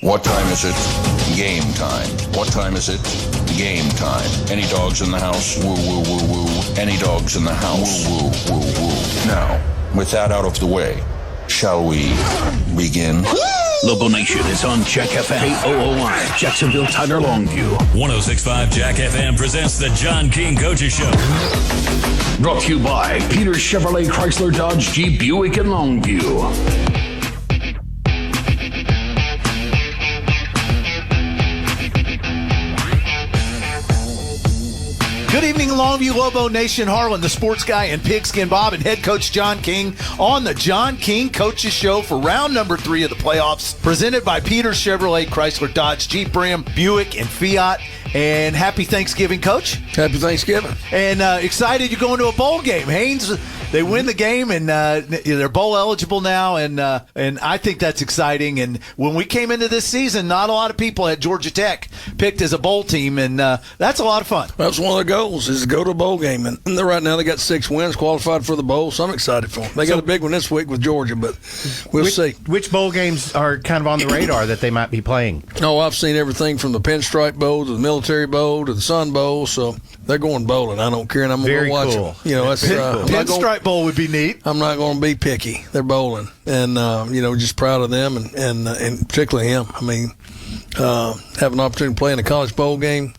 What time is it? Game time. What time is it? Game time. Any dogs in the house? Woo, woo, woo, woo. Any dogs in the house? Woo, woo, woo, woo. Now, with that out of the way, shall we begin? Lobo Nation is on Jack FM. KOOI, Jacksonville, Tyler, Longview. 106.5 Jack FM presents the John King Coaches Show. Brought to you by Peter Chevrolet Chrysler Dodge Jeep Buick in Longview. Good evening, Longview, Lobo Nation, Harlan, the sports guy, and Pigskin Bob, and head coach John King on the John King Coaches Show for round number 3 of the playoffs, presented by Peter Chevrolet Chrysler Dodge Jeep Ram Buick and Fiat. And happy Thanksgiving, Coach. Happy Thanksgiving. And excited you're going to a bowl game. Haynes, they win the game, and they're bowl eligible now, and I think that's exciting. And when we came into this season, not a lot of people had Georgia Tech picked as a bowl team, and that's a lot of fun. That's one of their goals, is to go to a bowl game. And right now they got 6 wins, qualified for the bowl, so I'm excited for them. They got a big one this week with Georgia, but we'll see. Which bowl games are kind of on the radar that they might be playing? Oh, I've seen everything from the Pinstripe Bowl to the Military Bowl to the Sun Bowl, so they're going bowling. I don't care, and I'm going to go watch them. You know, that's Pinstripe Bowl would be neat. I'm not going to be picky. They're bowling, and just proud of them, and particularly him. I mean, have an opportunity to play in a college bowl game.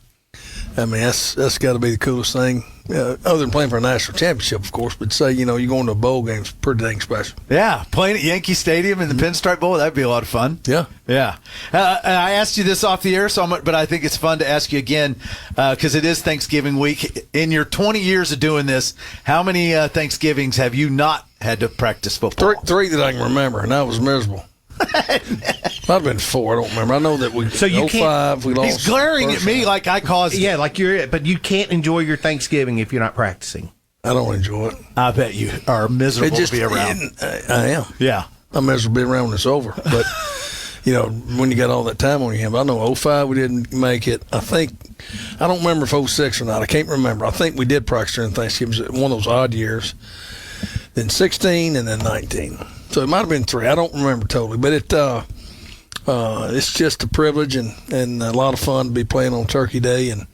I mean, that's got to be the coolest thing, other than playing for a national championship, of course. But say, you're going to a bowl game is pretty dang special. Yeah, playing at Yankee Stadium in the Pinstripe Bowl, that'd be a lot of fun. Yeah. Yeah. I asked you this off the air, but I think it's fun to ask you again because it is Thanksgiving week. In your 20 years of doing this, how many Thanksgivings have you not had to practice football? Three that I can remember, and I was miserable. Might have been 4. I don't remember. I know that we. So you 05, we lost. He's glaring at me like I caused it. Yeah, but you can't enjoy your Thanksgiving if you're not practicing. I don't enjoy it. I bet you are miserable to be around. I am. Yeah, I'm miserable to be around when it's over. But when you got all that time on your hands. I know 05 we didn't make it. I don't remember if 06 or not. I can't remember. I think we did practice during Thanksgiving. It was one of those odd years. Then 16 and then 19. So it might have been 3. I don't remember totally, but it's just a privilege and a lot of fun to be playing on Turkey Day and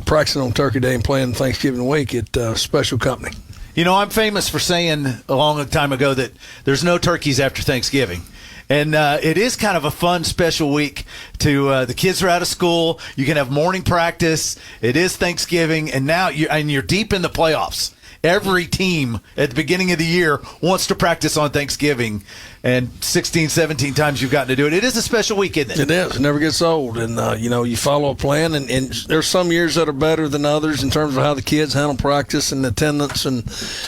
practicing on Turkey Day and playing Thanksgiving week at special company. I'm famous for saying a long time ago that there's no turkeys after Thanksgiving. And it is kind of a fun, special week to the kids are out of school. You can have morning practice. It is Thanksgiving, and now you're deep in the playoffs. Every team at the beginning of the year wants to practice on Thanksgiving, and 16, 17 times you've gotten to do it. It is a special week, isn't it? It is. It never gets old. And, you follow a plan, and there's some years that are better than others in terms of how the kids handle practice and attendance. And,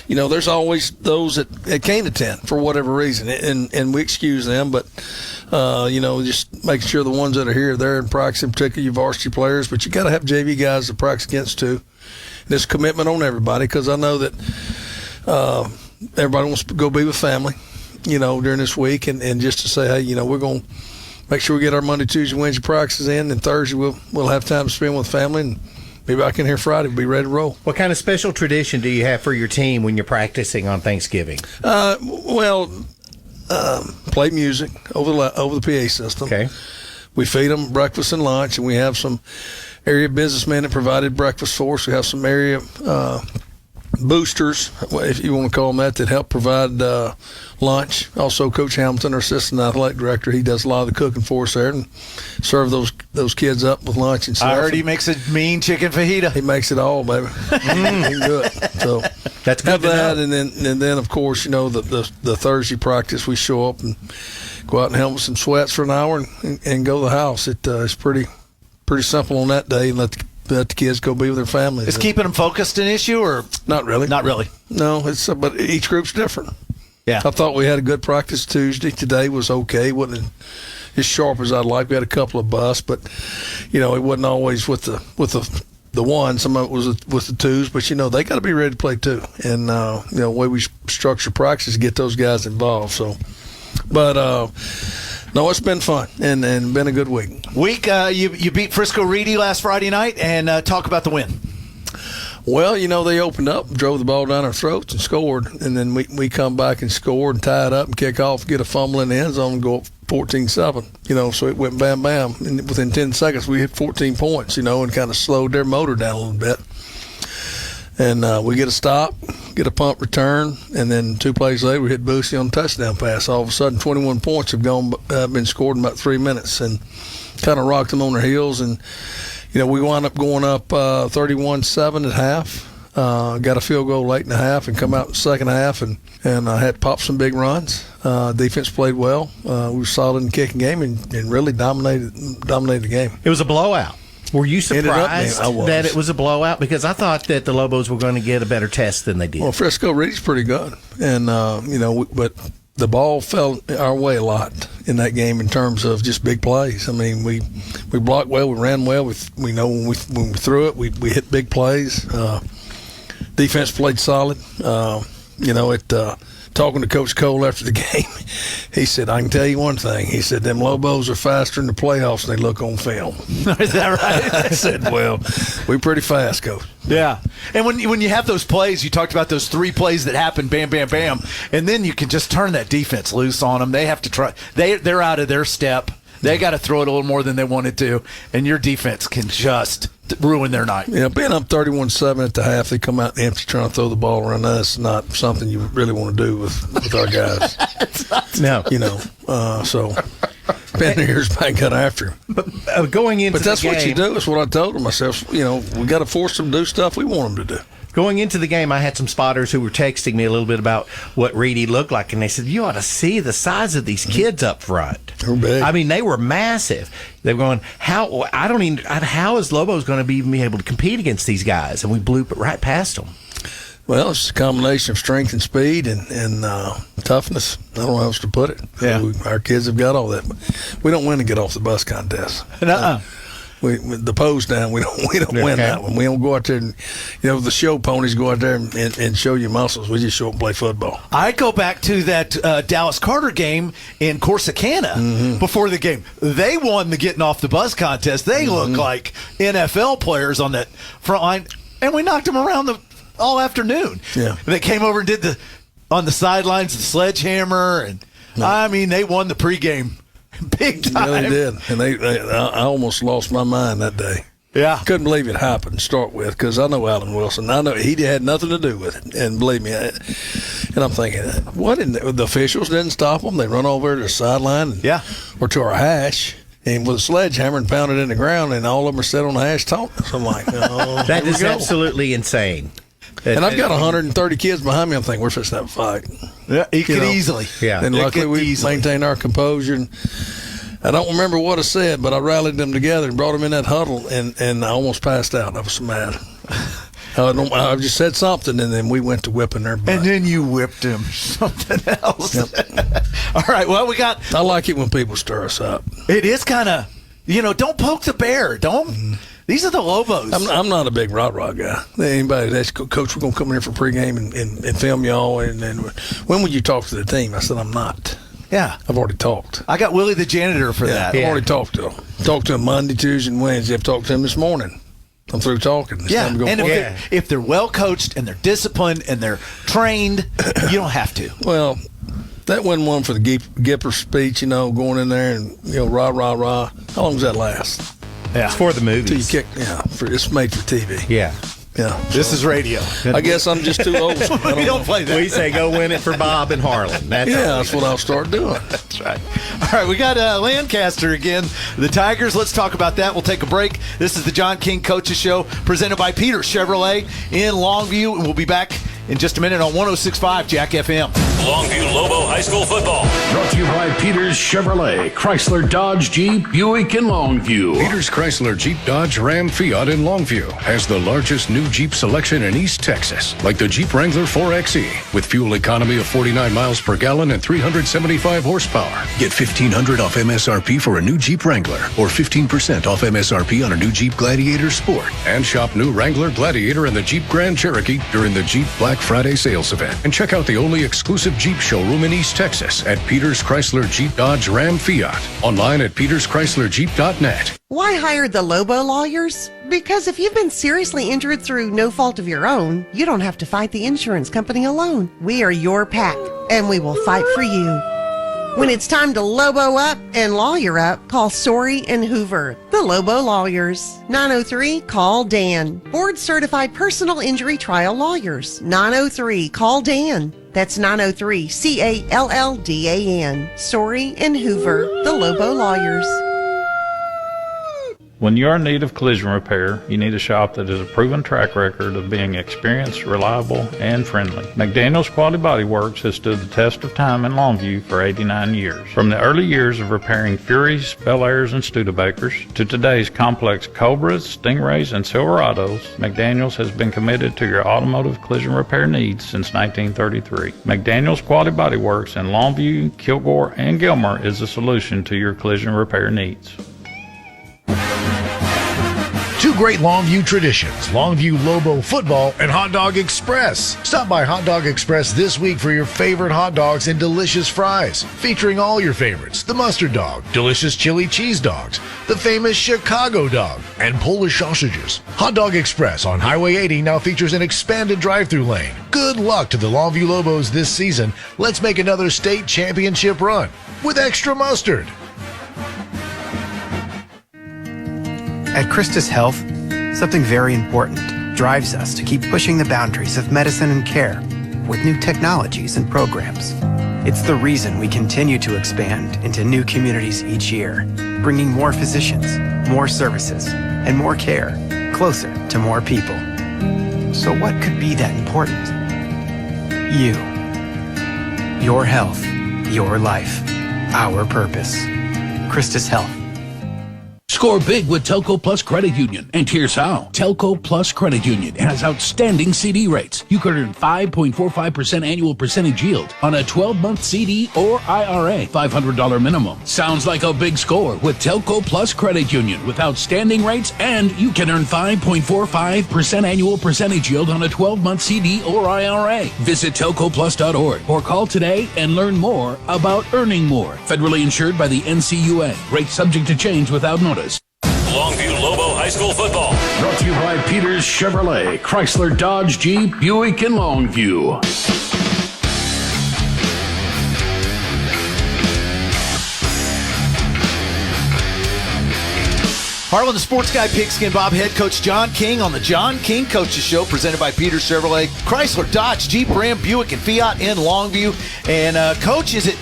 there's always those that can't attend for whatever reason, and we excuse them. But, just making sure the ones that are here, they're in practice, particularly your varsity players. But you got to have JV guys to practice against, too. There's commitment on everybody because I know that everybody wants to go be with family, during this week. And just to say, hey, we're going to make sure we get our Monday, Tuesday, Wednesday practices in, and Thursday we'll have time to spend with family, and be back in here Friday. We'll be ready to roll. What kind of special tradition do you have for your team when you're practicing on Thanksgiving? Play music over the PA system. Okay. We feed them breakfast and lunch, and we have some area businessmen that provided breakfast for us. We have some area boosters, if you want to call them that help provide lunch. Also, Coach Hamilton, our assistant athletic director, he does a lot of the cooking for us there and serve those kids up with lunch and stuff. I heard he makes a mean chicken fajita. He makes it all, baby. He can do it. So that's good. Have that, and then of course, the Thursday practice, we show up and go out and help with some sweats for an hour and go to the house. It's pretty simple on that day, and let the kids go be with their families. Is keeping them focused an issue, or not really? Not really. No, but each group's different. Yeah, I thought we had a good practice Tuesday. Today was okay. It wasn't as sharp as I'd like. We had a couple of busts, but it wasn't always with the one. Some of it was with the twos, but they got to be ready to play too. And the way we structure practice is get those guys involved. So, but. No, it's been fun and been a good week. You beat Frisco Reedy last Friday night, and talk about the win. Well, they opened up, drove the ball down our throats and scored, and then we come back and scored and tie it up and kick off, get a fumble in the end zone and go up 14-7. So it went bam, bam. And within 10 seconds, we hit 14 points, and kind of slowed their motor down a little bit. And we get a stop, get a punt return, and then 2 plays later, we hit Boosie on a touchdown pass. All of a sudden, 21 points have been scored in about 3 minutes, and kind of rocked them on their heels. And, we wound up going up 31-7 at half. Got a field goal late in the half and come out in the second half and had to pop some big runs. Defense played well. We were solid in the kicking game and really dominated the game. It was a blowout. Were you surprised that it was a blowout? Because I thought that the Lobos were going to get a better test than they did. Well, Frisco Reed's pretty good. And, but the ball fell our way a lot in that game in terms of just big plays. I mean, we blocked well, we ran well. We know when we threw it, we hit big plays. Defense played solid. Talking to Coach Cole after the game, he said, I can tell you one thing. He said, them Lobos are faster in the playoffs than they look on film. Is that right? I said, well, we're pretty fast, Coach. Yeah. And when you have those plays, you talked about those 3 plays that happen, bam, bam, bam, and then you can just turn that defense loose on them. They have to try. They're out of their step. They got to throw it a little more than they wanted to, and your defense can just ruin their night. Yeah, being up 31-7 at the half, they come out empty trying to throw the ball around. That's not something you really want to do with our guys. No. So Ben here's back got after him. But going into But that's the game, what you do. That's what I told him. I said, we got to force them to do stuff we want them to do. Going into the game, I had some spotters who were texting me a little bit about what Reedy looked like, and they said, you ought to see the size of these kids up front. They're big. I mean, they were massive. They were going, how is Lobos going to even be able to compete against these guys? And we blew right past them. Well, it's a combination of strength and speed and toughness. I don't know how else to put it. Yeah. Our kids have got all that. But we don't win to get off the bus contest. The pose down, we don't win that one. We don't go out there and, the show ponies go out there and show you muscles. We just show up and play football. I go back to that Dallas Carter game in Corsicana before the game. They won the getting off the bus contest. They look like NFL players on that front line, and we knocked them around all afternoon. Yeah. They came over and did on the sidelines the sledgehammer, and they won the pregame. Big time. Yeah, they did. And I almost lost my mind that day. Yeah. Couldn't believe it happened to start with because I know Alan Wilson. I know he had nothing to do with it. And believe me, and I'm thinking, the officials didn't stop them. They run over to the sideline or to our hash and with a sledgehammer and pound it in the ground, and all of them are set on the hash talking. So I'm like, oh, that is absolutely insane. And I've got 130 kids behind me. I'm thinking, we're fixing to have a fight. Yeah, it could easily. Yeah. And luckily we maintained our composure. And I don't remember what I said, but I rallied them together and brought them in that huddle, and I almost passed out. I was so mad. I just said something, and then we went to whipping their butt. And then you whipped him. Something else. Yep. All right, well, I like it when people stir us up. It is kind of, don't poke the bear. Don't. These are the Lobos. I'm not a big rah-rah guy. Anybody that's Coach, we're going to come in here for pregame and film y'all. And when would you talk to the team? I said, I'm not. Yeah. I've already talked. I got Willie the janitor for that. I've already talked to him. Talked to him Monday, Tuesday, and Wednesday. I've talked to him this morning. I'm through talking. It's time to go and if they're well coached and they're disciplined and they're trained, you don't have to. Well, that wasn't one for the Gipper speech, going in there and, rah, rah, rah. How long does that last? Yeah. It's for the movies. Till you it's made for TV. Yeah. Yeah. This is radio. I guess I'm just too old. We don't play that. We say go win it for Bob and Harlan. That's what I'll start doing. That's right. All right, we got Lancaster again. The Tigers, let's talk about that. We'll take a break. This is the John King Coaches Show presented by Peter Chevrolet in Longview, and we'll be back in just a minute on 106.5 Jack FM. Longview Lobo High School football. Brought to you by Peters Chevrolet, Chrysler, Dodge, Jeep, Buick, and Longview. Peters Chrysler, Jeep, Dodge, Ram, Fiat in Longview has the largest new Jeep selection in East Texas, like the Jeep Wrangler 4xe with fuel economy of 49 miles per gallon and 375 horsepower. Get $1,500 off MSRP for a new Jeep Wrangler or 15% off MSRP on a new Jeep Gladiator Sport. And shop new Wrangler, Gladiator, and the Jeep Grand Cherokee during the Jeep Black Friday sales event. And check out the only exclusive Jeep showroom in East Texas at Peters Chrysler, Jeep, Dodge, Ram, Fiat. Online at peterschryslerjeep.net. Why hire the Lobo lawyers? Because if you've been seriously injured through no fault of your own, you don't have to fight the insurance company alone. We are your pack, and we will fight for you. When it's time to Lobo up and lawyer up, call Sorey and Hoover, the Lobo Lawyers. 903-CALL-DAN. Board-certified personal injury trial lawyers. 903-CALL-DAN. That's 903-CALLDAN. Sorey and Hoover, the Lobo Lawyers. When you're in need of collision repair, you need a shop that has a proven track record of being experienced, reliable, and friendly. McDaniel's Quality Body Works has stood the test of time in Longview for 89 years. From the early years of repairing Furies, Bel Airs, and Studebakers to today's complex Cobras, Stingrays, and Silverados, McDaniel's has been committed to your automotive collision repair needs since 1933. McDaniel's Quality Body Works in Longview, Kilgore, and Gilmer is the solution to your collision repair needs. Two great Longview traditions, Longview Lobo football and Hot Dog Express. Stop by Hot Dog Express this week for your favorite hot dogs and delicious fries, featuring all your favorites, the mustard dog, delicious chili cheese dogs, the famous Chicago dog, and Polish sausages. Hot Dog Express on Highway 80 now features an expanded drive-through lane. Good luck to the Longview Lobos this season. Let's make another state championship run with extra mustard. At Christus Health, something very important drives us to keep pushing the boundaries of medicine and care with new technologies and programs. It's the reason we continue to expand into new communities each year, bringing more physicians, more services, and more care closer to more people. So what could be that important? You. Your health, your life, our purpose. Christus Health. Score big with Telco Plus Credit Union. And here's how. Telco Plus Credit Union has outstanding CD rates. You could earn 5.45% annual percentage yield on a 12-month CD or IRA. $500 minimum. Sounds like a big score with Telco Plus Credit Union with outstanding rates, and you can earn 5.45% annual percentage yield on a 12-month CD or IRA. Visit telcoplus.org or call today and learn more about earning more. Federally insured by the NCUA. Rates subject to change without notice. Longview Lobo High School football. Brought to you by Peters Chevrolet, Chrysler, Dodge, Jeep, Buick, and Longview. Harlan, the Sports Guy Pigskin Bob, head coach John King on the John King Coaches Show, presented by Peters Chevrolet, Chrysler, Dodge, Jeep, Ram, Buick, and Fiat in Longview. And Coach, is it,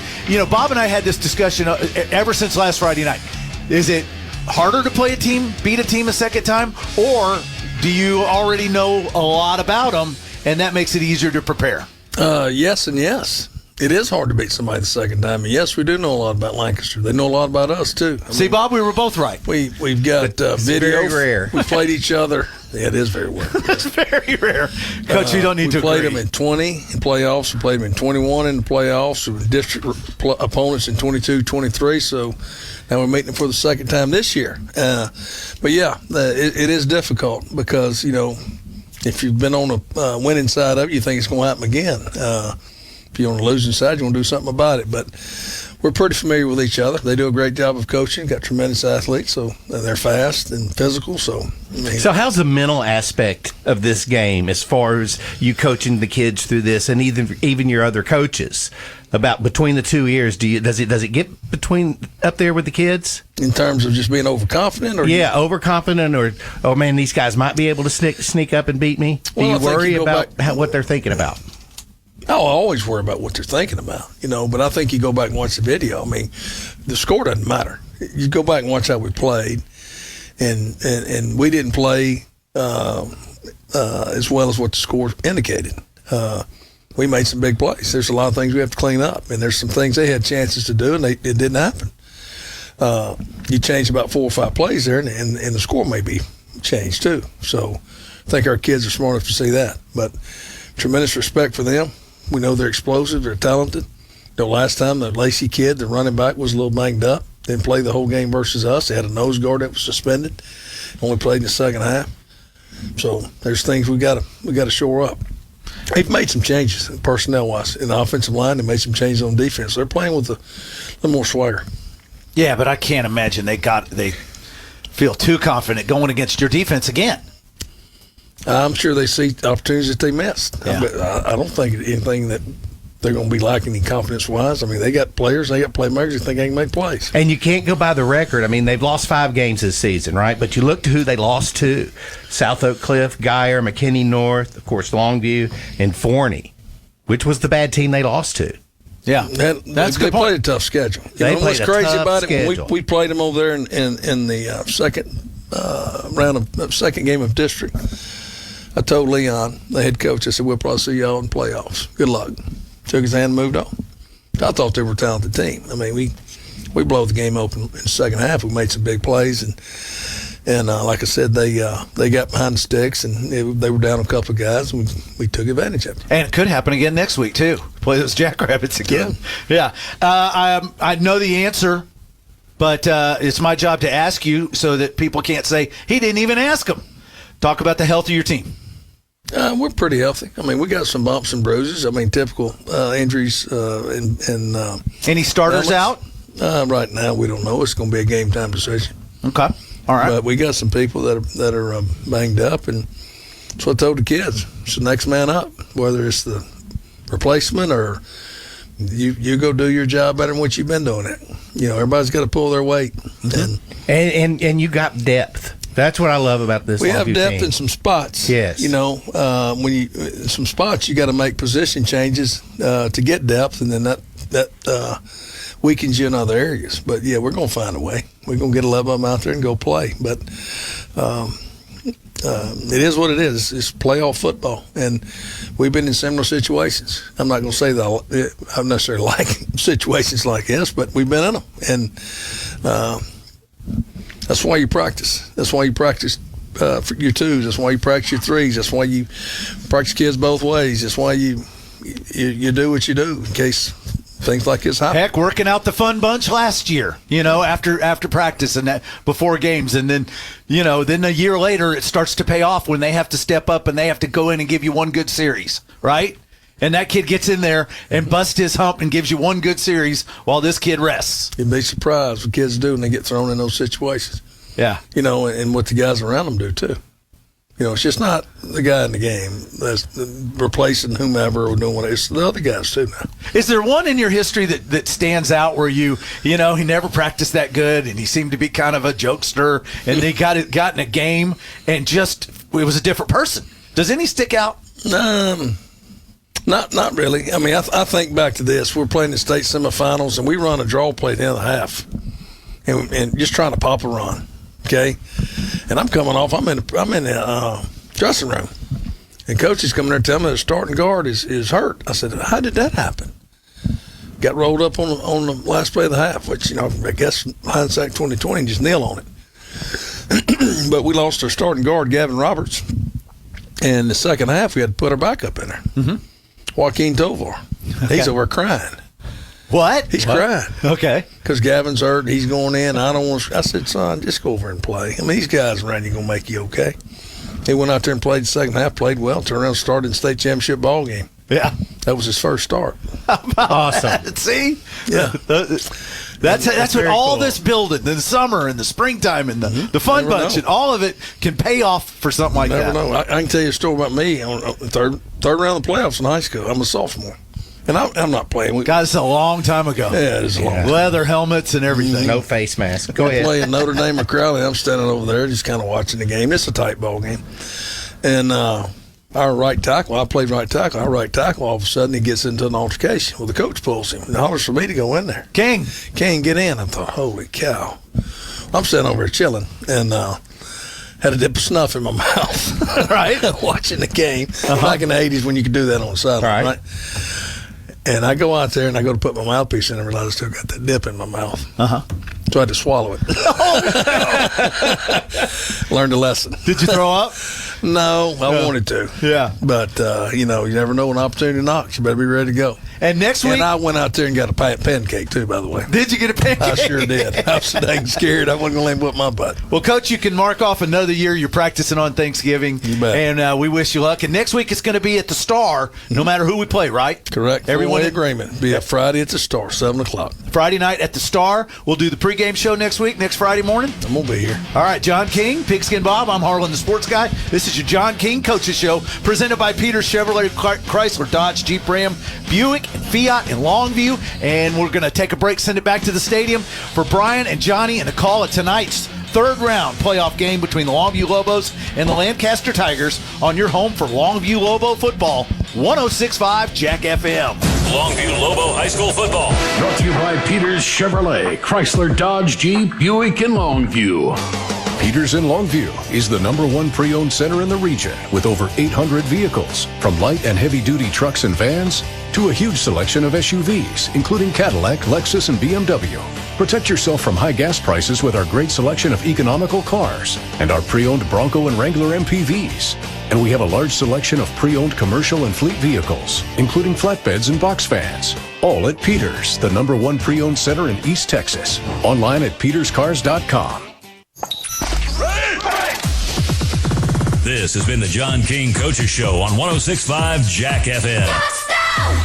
Bob and I had this discussion ever since last Friday night. Is it harder to play a team, beat a team a second time, or do you already know a lot about them and that makes it easier to prepare? Yes and yes. It is hard to beat somebody the second time. And yes, we do know a lot about Lancaster. They know a lot about us, too. See, Bob, we were both right. We've got video. Very rare. We played each other. Yeah, it is very rare. It's very rare. Coach, you don't need to We played agree. them in 20 in playoffs. We played them in 21 in the playoffs. We district opponents in 22, 23. So now we're meeting them for the second time this year. But, yeah, it is difficult because, if you've been on the winning side of it, you think it's going to happen again. If you're on the losing side, you want to do something about it. But we're pretty familiar with each other. They do a great job of coaching. Got tremendous athletes, so they're fast and physical. So how's the mental aspect of this game as far as you coaching the kids through this, and even your other coaches? About between the 2 years, does it get between up there with the kids in terms of just being overconfident? Overconfident, or oh man, these guys might be able to sneak up and beat me. Do you worry about what they're thinking about? Oh, I always worry about what they're thinking about, but I think you go back and watch the video. I mean, the score doesn't matter. You go back and watch how we played, and we didn't play as well as what the score indicated. We made some big plays. There's a lot of things we have to clean up, and there's some things they had chances to do, and it didn't happen. You change about 4 or 5 plays there, and the score may be changed too. So I think our kids are smart enough to see that. But tremendous respect for them. We know they're explosive. They're talented. Last time the Lacey kid, the running back, was a little banged up. Didn't play the whole game versus us. They had a nose guard that was suspended. Only played in the second half. So there's things we got to shore up. They've made some changes personnel-wise in the offensive line. They made some changes on defense. They're playing with a little more swagger. Yeah, but I can't imagine they feel too confident going against your defense again. I'm sure they see opportunities that they missed. Yeah. I don't think anything that they're going to be lacking in confidence-wise. I mean, they got players, they got playmakers who think they can make plays. And you can't go by the record. I mean, they've lost 5 games this season, right? But you look to who they lost to: South Oak Cliff, Geyer, McKinney North, of course, Longview, and Forney, which was the bad team they lost to. Yeah, that's good. They played a tough schedule. They know what's played a crazy tough about it? schedule. We played them over there in the second game of district. I told Leon, the head coach, I said, we'll probably see y'all in playoffs. Good luck. Shook his hand and moved on. I thought they were a talented team. I mean, we blow the game open in the second half. We made some big plays, and like I said, they got behind the sticks, and they were down a couple of guys, and we took advantage of it. And it could happen again next week, too. Play those Jackrabbits again. Yeah. I know the answer, but it's my job to ask you so that people can't say, he didn't even ask him. Talk about the health of your team. We're pretty healthy. I mean, we got some bumps and bruises. I mean, typical injuries. And any starters out? Right now, we don't know. It's going to be a game time decision. Okay, all right. But we got some people that are banged up, and that's what I told the kids. It's the next man up, whether it's the replacement or you go do your job better than what you've been doing it. You know, everybody's got to pull their weight, and you got depth. That's what I love about this. We have depth team. in some spots. Yes. You know, when you some spots you got to make position changes to get depth, and then that weakens you in other areas. But yeah, we're going to find a way. We're going to get 11 of them out there and go play. But it is what it is. It's playoff football, and we've been in similar situations. I'm not going to say that I necessarily like situations like this, but we've been in them, and that's why you practice. That's why you practice for your twos. That's why you practice your threes. That's why you practice kids both ways. That's why you do what you do in case things like this happen. Heck, working out the fun bunch last year, you know, after practice and that before games, and then, you know, then a year later it starts to pay off when they have to step up and they have to go in and give you one good series, right? And that kid gets in there and busts his hump and gives you one good series while this kid rests. You'd be surprised what kids do when they get thrown in those situations. Yeah. You know, and what the guys around them do, too. You know, it's just not the guy in the game that's replacing whomever or doing whatever. It's the other guys, too, now. Is there one in your history that stands out where you know, he never practiced that good and he seemed to be kind of a jokester and they got in a game and just it was a different person? Does any stick out? Not really. I mean, I think back to this. We're playing the state semifinals, and we run a draw play at the end of the half, and just trying to pop a run, okay? And I'm coming off. I'm in the dressing room, and coach is coming there telling me the starting guard is hurt. I said, how did that happen? Got rolled up on the last play of the half, which, you know, I guess hindsight 2020, just kneel on it. But we lost our starting guard, Gavin Roberts, and the second half we had to put our backup in there. Mm-hmm. Joaquin Tovar. Okay. He's over crying. What? He's crying. Okay. Because Gavin's hurt. He's going in. I said, son, just go over and play. I mean, these guys around you going to make you okay. He went out there and played the second half, played well, turned around and started in the state championship ball game. Yeah. That was his first start. Awesome. See? Yeah. That's what all cool. This building, the summer and the springtime and the fun Never bunch know. and all of it can pay off for something like Never that. know. I can tell you a story about me on the third round of the playoffs in high school. I'm a sophomore. And I'm not playing. God, it's a long time ago. Yeah, it is a long time. Leather helmets and everything. No face mask. Go ahead. Playing Notre Dame or Crowley. I'm standing over there just kind of watching the game. It's a tight ball game. And our right tackle, I played right tackle. Our right tackle, all of a sudden, he gets into an altercation. Well, the coach pulls him and hollers for me to go in there. King, get in. I thought, holy cow. I'm sitting over here chilling and had a dip of snuff in my mouth. Right. Watching the game. Back in the 80s when you could do that on the sideline, right? And I go out there and I go to put my mouthpiece in and realize I still got that dip in my mouth. So I had to swallow it. Learned a lesson. Did you throw up? No, I wanted to. Yeah. But, you know, you never know when opportunity knocks. You better be ready to go. And next week? And I went out there and got a pancake, too, by the way. Did you get a pancake? I sure did. I was so dang scared. I wasn't going to let him whip my butt. Well, Coach, you can mark off another year you're practicing on Thanksgiving. You bet. And we wish you luck. And next week it's going to be at the Star, no matter who we play, right? Correct. Everyone in agreement. Be a Friday at the Star, 7 o'clock. Friday night at the Star. We'll do the pregame show next week, next Friday morning. I'm going to be here. All right, John King, Pigskin Bob. I'm Harlan, the sports guy. This is your John King Coaches Show, presented by Peter Chevrolet, Chrysler, Dodge, Jeep, Ram, Buick, and Fiat in Longview. And we're going to take a break, send it back to the stadium for Brian and Johnny and a call at tonight's third-round playoff game between the Longview Lobos and the Lancaster Tigers on your home for Longview Lobo football, 106.5 Jack FM. Longview Lobo High School football. Brought to you by Peters Chevrolet, Chrysler, Dodge, Jeep, Buick, and Longview. Peters in Longview is the #1 pre-owned center in the region with over 800 vehicles, from light and heavy-duty trucks and vans to a huge selection of SUVs, including Cadillac, Lexus, and BMW. Protect yourself from high gas prices with our great selection of economical cars and our pre-owned Bronco and Wrangler MPVs. And we have a large selection of pre-owned commercial and fleet vehicles, including flatbeds and box vans. All at Peters, the #1 pre-owned center in East Texas. Online at peterscars.com. This has been the John King Coaches Show on 106.5 Jack FM.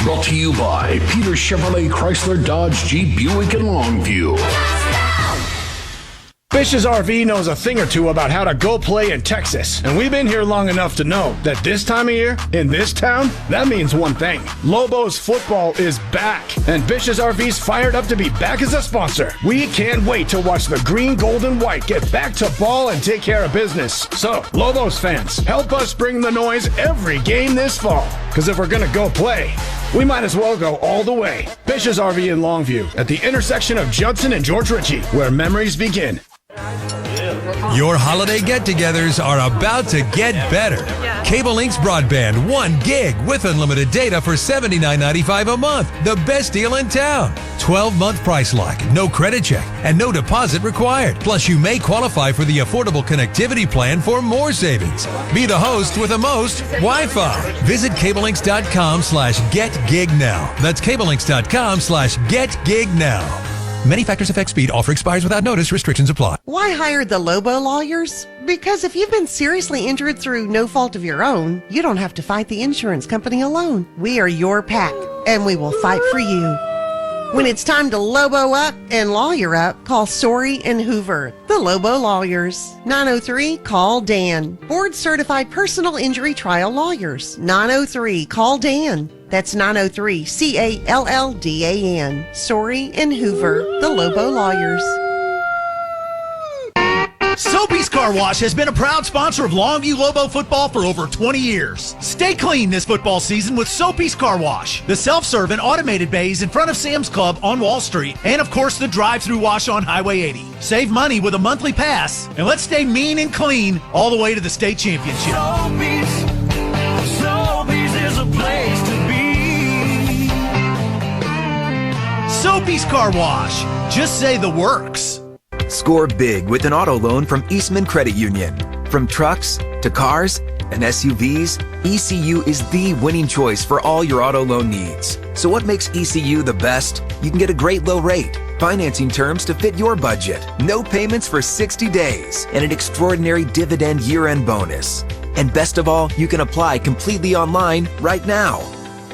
Brought to you by Peters Chevrolet, Chrysler, Dodge, Jeep, Buick, and Longview. Bish's RV knows a thing or two about how to go play in Texas, and we've been here long enough to know that this time of year, in this town, that means one thing. Lobos football is back, and Bish's RV's fired up to be back as a sponsor. We can't wait to watch the green, gold, and white get back to ball and take care of business. So, Lobos fans, help us bring the noise every game this fall, because if we're gonna go play, we might as well go all the way. Bish's RV in Longview, at the intersection of Judson and George Ritchie, where memories begin. Your holiday get-togethers are about to get better. Cable Link's broadband, 1 gig with unlimited data for $79.95 a month. The best deal in town. 12-month price lock, no credit check, and no deposit required. Plus, you may qualify for the affordable connectivity plan for more savings. Be the host with the most Wi-Fi. Visit cablelinks.com/getgignow. That's cablelinks.com/getgignow. Many factors affect speed. Offer expires without notice. Restrictions apply. Why hire the Lobo lawyers? Because if you've been seriously injured through no fault of your own, you don't have to fight the insurance company alone. We are your pack, and we will fight for you. When it's time to Lobo up and lawyer up, call Sorey and Hoover, the Lobo lawyers. 903-CALL-DAN. Board-certified personal injury trial lawyers. 903-CALL-DAN. That's 903-CALLDAN. Sorey and Hoover, the Lobo lawyers. Soapy's Car Wash has been a proud sponsor of Longview Lobo football for over 20 years. Stay clean this football season with Soapy's Car Wash. The self-serve and automated bays in front of Sam's Club on Wall Street. And of course the drive-through wash on Highway 80. Save money with a monthly pass. And let's stay mean and clean all the way to the state championship. Soapy's is a place to be. Soapy's Car Wash. Just say the works. Score big with an auto loan from Eastman Credit Union. From trucks to cars and SUVs, ECU is the winning choice for all your auto loan needs. So what makes ECU the best? You can get a great low rate, financing terms to fit your budget, no payments for 60 days, and an extraordinary dividend year-end bonus. And best of all, you can apply completely online right now.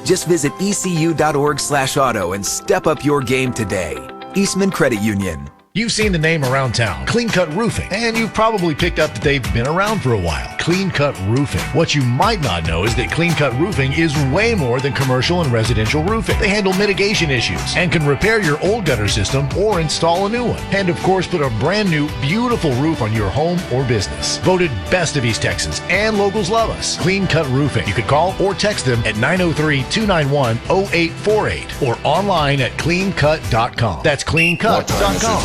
Just visit ecu.org/auto and step up your game today. Eastman Credit Union. You've seen the name around town, Clean Cut Roofing, and you've probably picked up that they've been around for a while. Clean Cut Roofing. What you might not know is that Clean Cut Roofing is way more than commercial and residential roofing. They handle mitigation issues and can repair your old gutter system or install a new one. And of course, put a brand new, beautiful roof on your home or business. Voted best of East Texas, and locals love us. Clean Cut Roofing. You could call or text them at 903-291-0848 or online at cleancut.com. That's cleancut.com.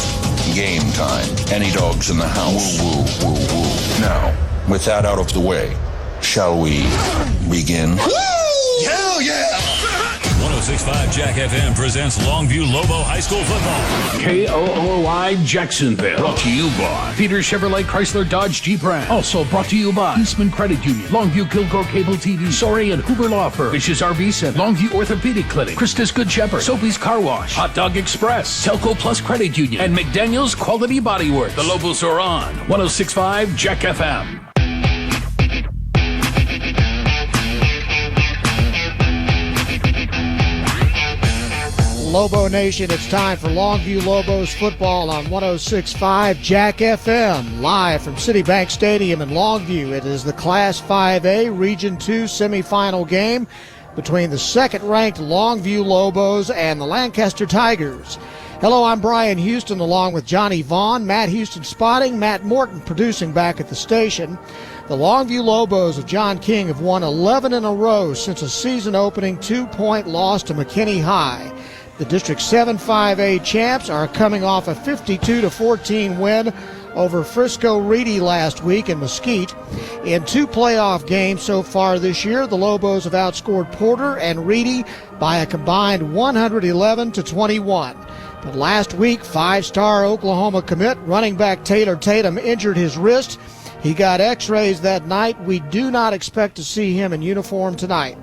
Game time. Any dogs in the house? Woo, woo, woo, woo. Now, with that out of the way, shall we begin? Hell yeah! 106.5 Jack FM presents Longview Lobo High School football. KOOY Jacksonville. Brought to you by Peters Chevrolet, Chrysler, Dodge, Jeep, Ram. Also brought to you by Eastman Credit Union, Longview Kilgore Cable TV, Sorey and Hoover Law Firm, Bish's RV Center, Longview Orthopedic Clinic, Christus Good Shepherd, Soapy's Car Wash, Hot Dog Express, Telco Plus Credit Union, and McDaniel's Quality Body Works. The Lobos are on 106.5 Jack FM. Lobo Nation, it's time for Longview Lobos football on 106.5 Jack FM, live from Citibank Stadium in Longview. It is the Class 5A Region 2 semifinal game between the second-ranked Longview Lobos and the Lancaster Tigers. Hello, I'm Brian Houston along with Johnny Vaughn, Matt Houston spotting, Matt Morton producing back at the station. The Longview Lobos of John King have won 11 in a row since a season-opening 2-point loss to McKinney High. The District 7-5A champs are coming off a 52-14 win over Frisco Reedy last week in Mesquite. In 2 playoff games so far this year, the Lobos have outscored Porter and Reedy by a combined 111-21. But last week, 5-star Oklahoma commit running back Taylor Tatum injured his wrist. He got x-rays that night. We do not expect to see him in uniform tonight.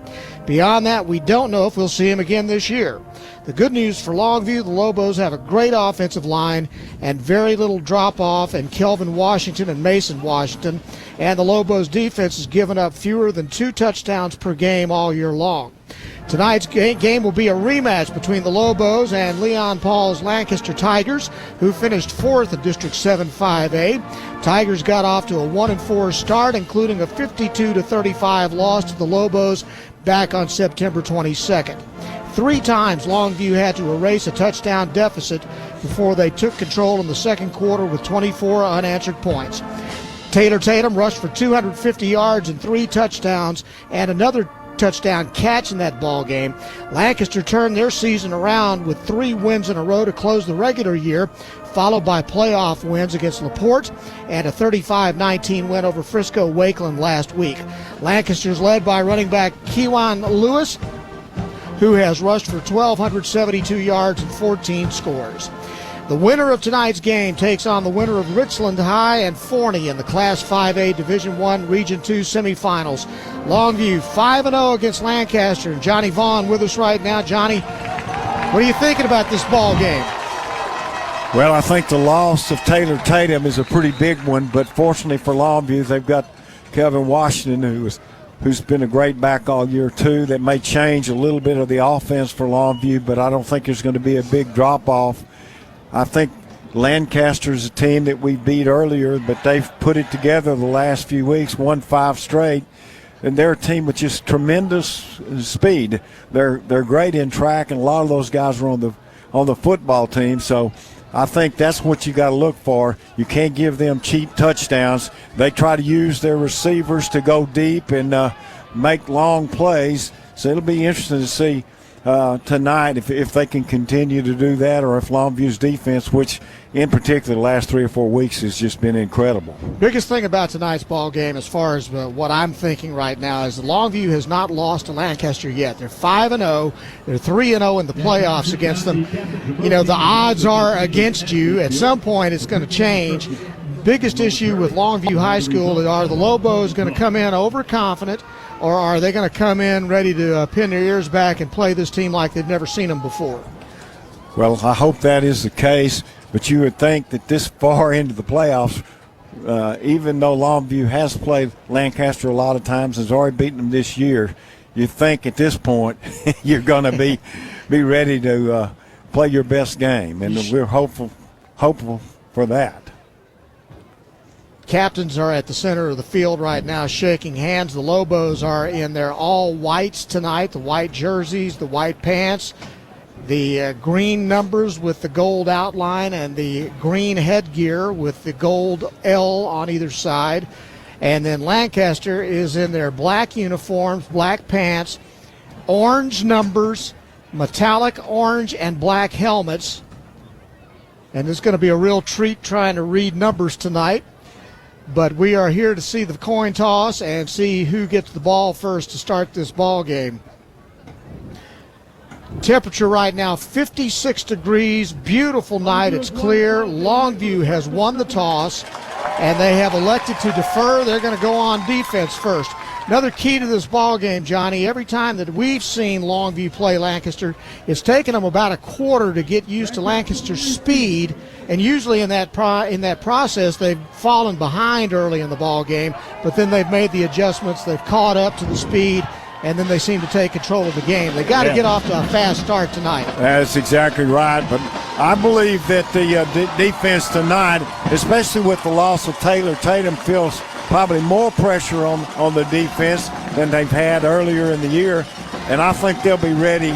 Beyond that, we don't know if we'll see him again this year. The good news for Longview, the Lobos have a great offensive line and very little drop-off in Kelvin Washington and Mason Washington. And the Lobos defense has given up fewer than 2 touchdowns per game all year long. Tonight's game will be a rematch between the Lobos and Leon Paul's Lancaster Tigers, who finished 4th in District 7-5A. Tigers got off to a 1-4 start, including a 52-35 loss to the Lobos back on September 22nd. 3 times Longview had to erase a touchdown deficit before they took control in the second quarter with 24 unanswered points. Taylor Tatum rushed for 250 yards and 3 touchdowns and another touchdown catch in that ball game. Lancaster turned their season around with 3 wins in a row to close the regular year, followed by playoff wins against LaPorte and a 35-19 win over Frisco Wakeland last week. Lancaster's led by running back Kewan Lewis, who has rushed for 1,272 yards and 14 scores. The winner of tonight's game takes on the winner of Richland High and Forney in the Class 5A Division I Region 2 semifinals. Longview 5-0 against Lancaster. And Johnny Vaughn with us right now. Johnny, what are you thinking about this ball game? Well, I think the loss of Taylor Tatum is a pretty big one, but fortunately for Longview, they've got Kelvin Washington, who's been a great back all year too. That may change a little bit of the offense for Longview, but I don't think there's going to be a big drop-off. I think Lancaster's a team that we beat earlier, but they've put it together the last few weeks, won 5 straight, and they're a team with just tremendous speed. They're great in track, and a lot of those guys are on the football team. So I think that's what you got to look for. You can't give them cheap touchdowns. They try to use their receivers to go deep and make long plays. So it'll be interesting to see tonight if they can continue to do that, or if Longview's defense, which in particular the last 3 or 4 weeks has just been incredible. Biggest thing about tonight's ball game, as far as what I'm thinking right now, is that Longview has not lost to Lancaster yet. They're 5-0. They're 3-0 in the playoffs against them. You know, the odds are against you. At some point it's going to change. Biggest issue with Longview High School are the Lobos going to come in overconfident, or are they going to come in ready to pin their ears back and play this team like they've never seen them before? Well, I hope that is the case, but you would think that this far into the playoffs, even though Longview has played Lancaster a lot of times and has already beaten them this year, you think at this point you're going to be ready to play your best game, and we're hopeful for that. Captains are at the center of the field right now shaking hands. The Lobos are in their all whites tonight, the white jerseys, the white pants, the green numbers with the gold outline, and the green headgear with the gold L on either side. And then Lancaster is in their black uniforms, black pants, orange numbers, metallic orange and black helmets. And it's going to be a real treat trying to read numbers tonight. But we are here to see the coin toss and see who gets the ball first to start this ball game. Temperature right now 56 degrees, beautiful night, it's clear. Longview has won the toss and they have elected to defer. They're going to go on defense first. Another key to this ball game, Johnny, every time that we've seen Longview play Lancaster, it's taken them about a quarter to get used to Lancaster's speed, and usually in that process they've fallen behind early in the ball game, but then they've made the adjustments, they've caught up to the speed, and then they seem to take control of the game. They've got to get off to a fast start tonight. That's exactly right, but I believe that the defense tonight, especially with the loss of Taylor Tatum, feels probably more pressure on the defense than they've had earlier in the year. And I think they'll be ready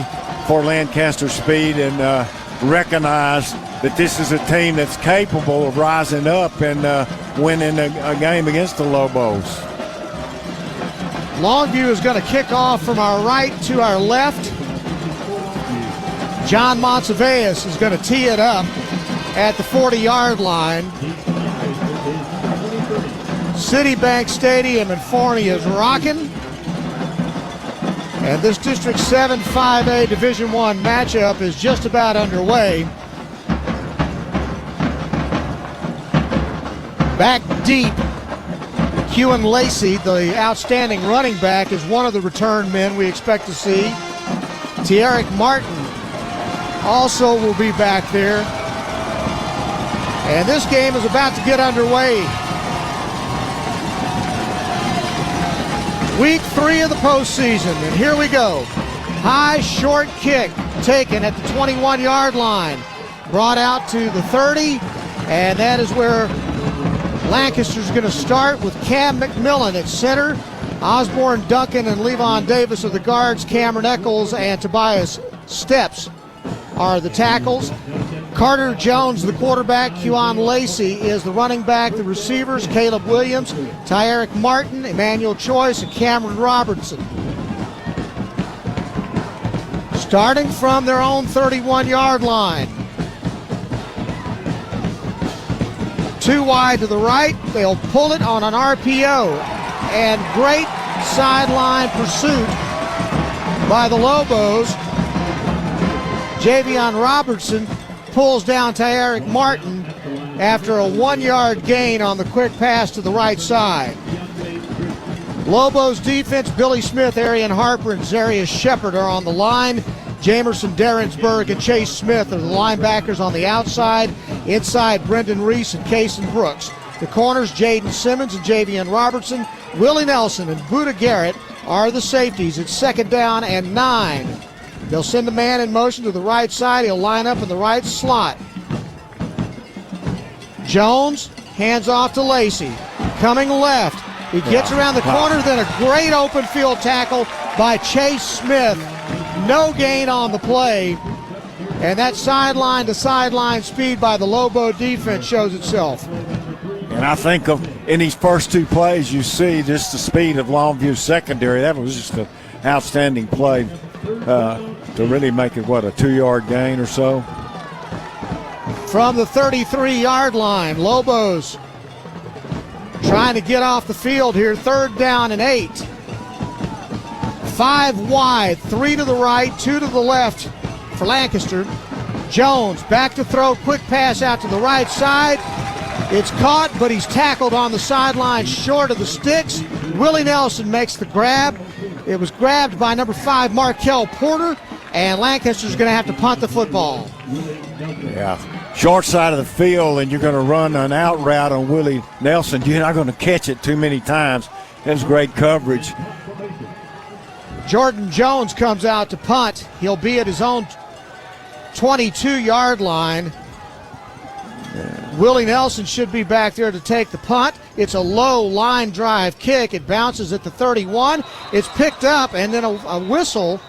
for Lancaster speed and recognize that this is a team that's capable of rising up and winning a game against the Lobos. Longview is going to kick off from our right to our left. John Monteveus is going to tee it up at the 40-yard line. Citibank Stadium in Forney is rocking. And this District 7 5A Division I matchup is just about underway. Back deep, Hughan Lacey, the outstanding running back, is one of the return men we expect to see. Tierick Martin also will be back there. And this game is about to get underway. Week 3 of the postseason, and here we go. High, short kick taken at the 21-yard line. Brought out to the 30, and that is where Lancaster's going to start with Cam McMillan at center. Osborne Duncan and Levon Davis are the guards. Cameron Eccles and Tobias Steps are the tackles. Carter Jones, the quarterback. Hughan Lacey is the running back. The receivers, Caleb Williams, Tierick Martin, Emmanuel Choice, and Cameron Robertson. Starting from their own 31-yard line. Too wide to the right. They'll pull it on an RPO. And great sideline pursuit by the Lobos. Javion Robertson pulls down Tierick Martin after a 1-yard gain on the quick pass to the right side. Lobos defense, Billy Smith, Arian Harper, and Zarius Shepard are on the line. Jamerson Derensburg and Chase Smith are the linebackers on the outside. Inside, Brendan Reese and Kason Brooks. The corners, Jaden Simmons and Javion Robertson. Willie Nelson and Buda Garrett are the safeties. It's 2nd down and 9. They'll send a man in motion to the right side. He'll line up in the right slot. Jones hands off to Lacey. Coming left. He gets around the corner, then a great open field tackle by Chase Smith. No gain on the play. And that sideline to sideline speed by the Lobo defense shows itself. And I think in these first 2 plays, you see just the speed of Longview's secondary. That was just an outstanding play to really make it, a 2-yard gain or so. From the 33-yard line, Lobos trying to get off the field here. 3rd down and 8. 5 wide, 3 to the right, 2 to the left for Lancaster. Jones back to throw, quick pass out to the right side. It's caught, but he's tackled on the sideline short of the sticks. Willie Nelson makes the grab. It was grabbed by number 5, Markel Porter, and Lancaster's going to have to punt the football. Yeah, short side of the field, and you're going to run an out route on Willie Nelson. You're not going to catch it too many times. That was great coverage. Jordan Jones comes out to punt. He'll be at his own 22-yard line. Willie Nelson should be back there to take the punt. It's a low line drive kick. It bounces at the 31. It's picked up, and then a whistle.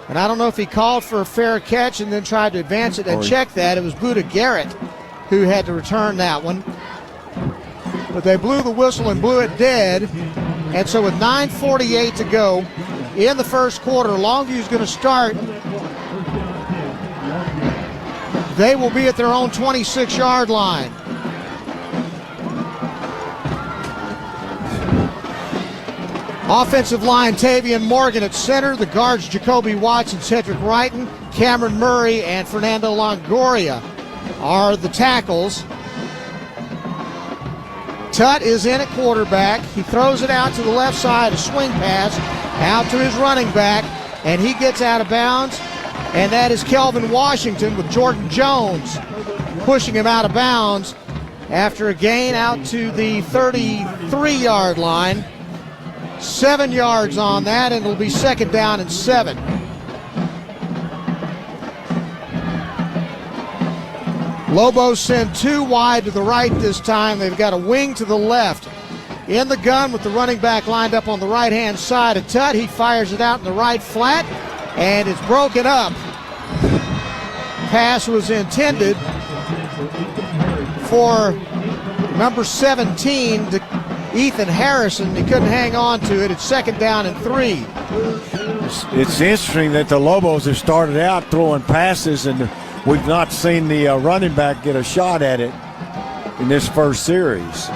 And I don't know if he called for a fair catch and then tried to advance it and check that. It was Buda Garrett who had to return that one. But they blew the whistle and blew it dead. And so with 9:48 to go in the first quarter, Longview's going to start. They will be at their own 26-yard line. Offensive line, Tavian Morgan at center. The guards, Jacoby Watts and Cedric Wrighton. Cameron Murray and Fernando Longoria are the tackles. Tutt is in at quarterback. He throws it out to the left side, a swing pass out to his running back, and he gets out of bounds. And that is Kelvin Washington with Jordan Jones pushing him out of bounds after a gain out to the 33-yard line. 7 yards on that, and it'll be 2nd down and 7. Lobos send 2 wide to the right this time. They've got a wing to the left. in the gun with the running back lined up on the right-hand side of Tutt. He fires it out in the right flat, and it's broken up. Pass was intended for number 17, to Ethan Harrison. He couldn't hang on to it. It's 2nd down and 3. It's interesting that the Lobos have started out throwing passes, and we've not seen the running back get a shot at it in this first series.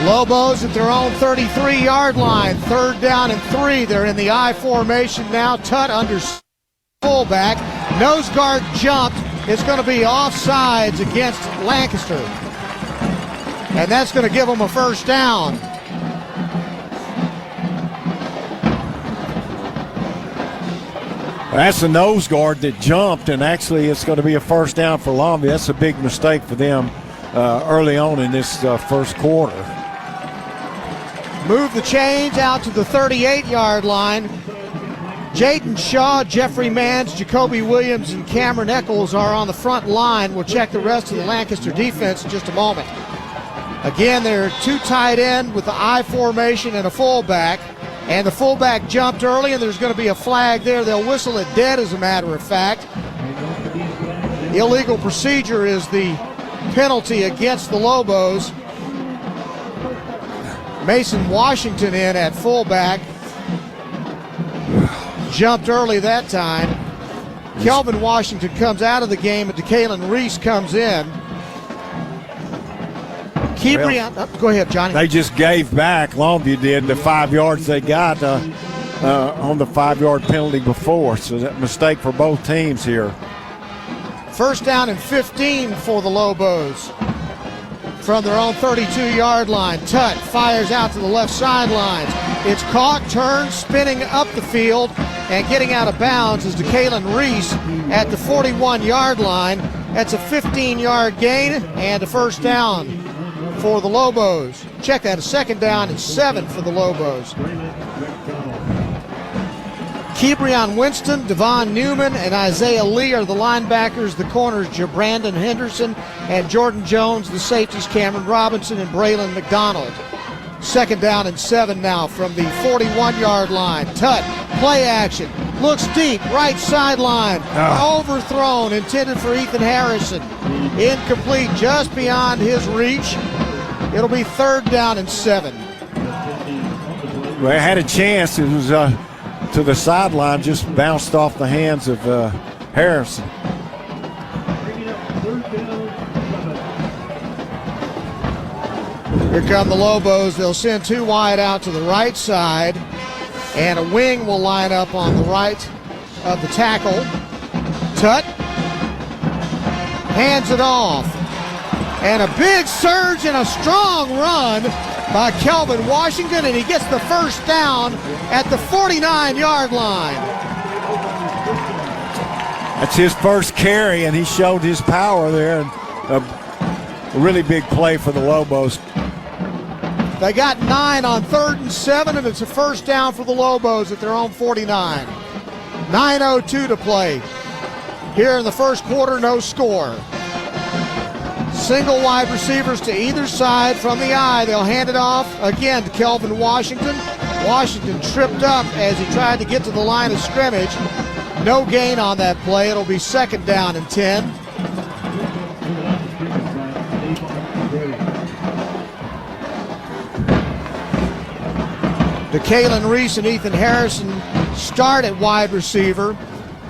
Lobos at their own 33-yard line, 3rd down and 3. They're in the I formation now. Tutt under fullback. Nose guard jumped. It's going to be offsides against Lancaster. And that's going to give them a 1st down. That's the nose guard that jumped, and actually it's going to be a 1st down for Longview. That's a big mistake for them early on in this first quarter. Move the chains out to the 38-yard line. Jaden Shaw, Jeffrey Mans, Jacoby Williams, and Cameron Eccles are on the front line. We'll check the rest of the Lancaster defense in just a moment. Again, they're 2 tight end with the I formation and a fullback. And the fullback jumped early, and there's going to be a flag there. They'll whistle it dead, as a matter of fact. Illegal procedure is the penalty against the Lobos. Mason Washington in at fullback. Jumped early that time. Kelvin Washington comes out of the game, and DeKalen Reese comes in. Go ahead, Johnny. They just gave back, Longview did, the 5 yards they got on the 5-yard penalty before. So that mistake for both teams here. 1st down and 15 for the Lobos. From their own 32-yard line, Tutt fires out to the left sideline. It's caught, turned, spinning up the field, and getting out of bounds is DeKalen Reese at the 41-yard line. That's a 15-yard gain and a 1st down for the Lobos. Check that, a 2nd down and 7 for the Lobos. Kebrion Winston, Devon Newman, and Isaiah Lee are the linebackers. The corners, Brandon Henderson and Jordan Jones. The safeties, Cameron Robinson and Braylon McDonald. 2nd down and 7 now from the 41-yard line. Tutt, play action, looks deep, right sideline, overthrown, intended for Ethan Harrison. Incomplete, just beyond his reach. It'll be 3rd down and 7. Well, they had a chance. It was to the sideline, just bounced off the hands of Harrison. Here come the Lobos. They'll send 2 wide out to the right side, and a wing will line up on the right of the tackle. Tutt hands it off, and a big surge and a strong run by Kelvin Washington, and he gets the 1st down at the 49-yard line. That's his first carry, and he showed his power there. And a really big play for the Lobos. They got 9 on 3rd and 7, and it's a 1st down for the Lobos at their own 49. 9:02 to play. Here in the first quarter, no score. Single wide receivers to either side from the I. They'll hand it off again to Kelvin Washington. Washington tripped up as he tried to get to the line of scrimmage. No gain on that play. It'll be 2nd down and 10. DeKalen Reese and Ethan Harrison start at wide receiver.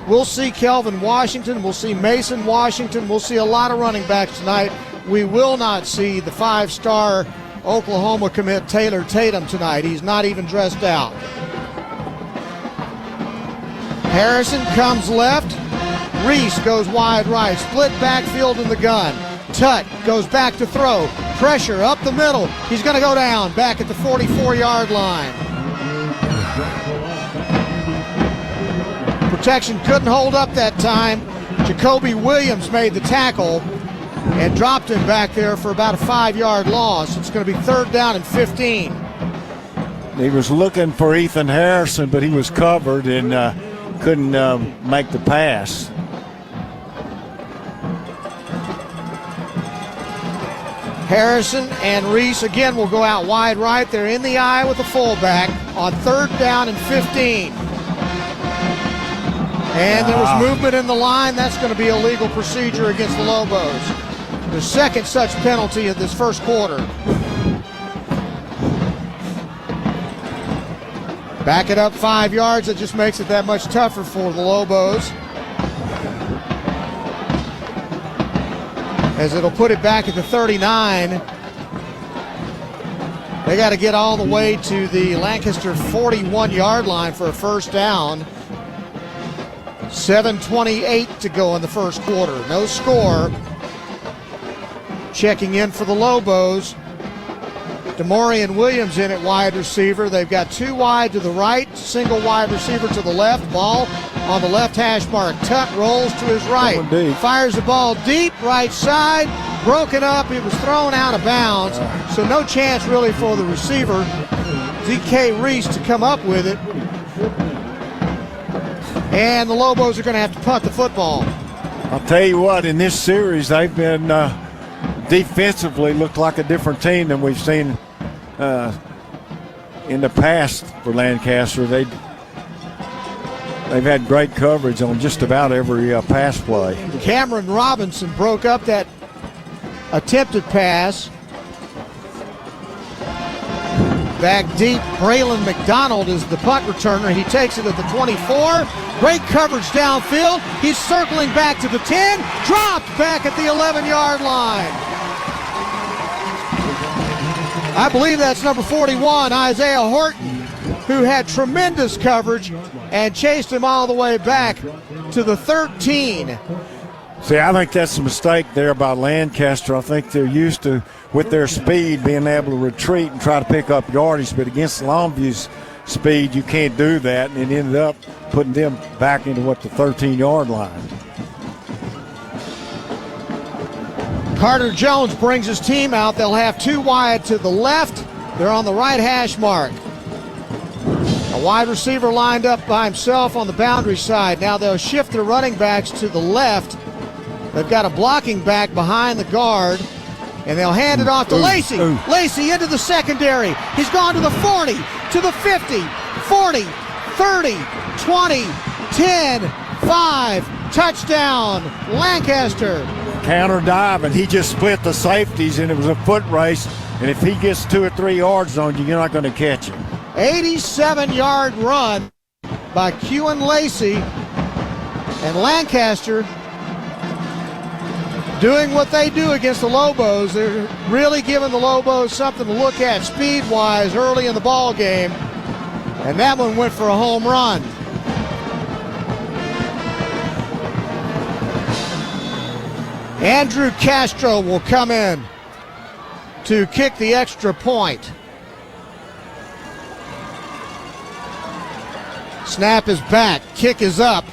We'll see Kelvin Washington. We'll see Mason Washington. We'll see a lot of running backs tonight. We will not see the 5-star Oklahoma commit Taylor Tatum tonight. He's not even dressed out. Harrison comes left. Reese goes wide right. Split backfield in the gun. Tutt goes back to throw. Pressure up the middle. He's going to go down back at the 44-yard line. Protection couldn't hold up that time. Jacoby Williams made the tackle and dropped him back there for about a 5-yard loss. It's going to be 3rd down and 15. He was looking for Ethan Harrison, but he was covered and couldn't make the pass. Harrison and Reese again will go out wide right. They're in the eye with the fullback on 3rd down and 15. And there was movement in the line. That's going to be a legal procedure against the Lobos. The second such penalty of this first quarter. Back it up 5 yards. It just makes it that much tougher for the Lobos. As it'll put it back at the 39. They got to get all the way to the Lancaster 41-yard line for a first down. 7:28 to go in the first quarter. No score. Checking in for the Lobos. Demorian Williams in at wide receiver. They've got 2 wide to the right, single wide receiver to the left. Ball on the left hash mark. Tutt rolls to his right. Fires the ball deep, right side. Broken up. It was thrown out of bounds. So no chance really for the receiver, DK Reese, to come up with it. And the Lobos are going to have to punt the football. I'll tell you what, in this series, they've been defensively looked like a different team than we've seen in the past for Lancaster. They've had great coverage on just about every pass play. Cameron Robinson broke up that attempted pass. Back deep, Braylon McDonald is the punt returner. He takes it at the 24. Great coverage downfield. He's circling back to the 10. Dropped back at the 11-yard line. I believe that's number 41, Isaiah Horton, who had tremendous coverage and chased him all the way back to the 13. See, I think that's a mistake there by Lancaster. I think they're used to, with their speed, being able to retreat and try to pick up yardage. But against Longview's speed, you can't do that. And it ended up putting them back into, the 13-yard line. Carter Jones brings his team out. They'll have 2 wide to the left. They're on the right hash mark. A wide receiver lined up by himself on the boundary side. Now they'll shift their running backs to the left. They've got a blocking back behind the guard, and they'll hand it off to Lacey. Lacey into the secondary. He's gone to the 40, to the 50, 40, 30, 20, 10, 5. Touchdown, Lancaster. Counter dive, and he just split the safeties, and it was a foot race. And if he gets 2 or 3 yards on you, you're not going to catch him. 87-yard run by Kewen Lacey, and Lancaster doing what they do against the Lobos. They're really giving the Lobos something to look at speed-wise early in the ball game, and that one went for a home run. Andrew Castro will come in to kick the extra point. Snap is back, kick is up,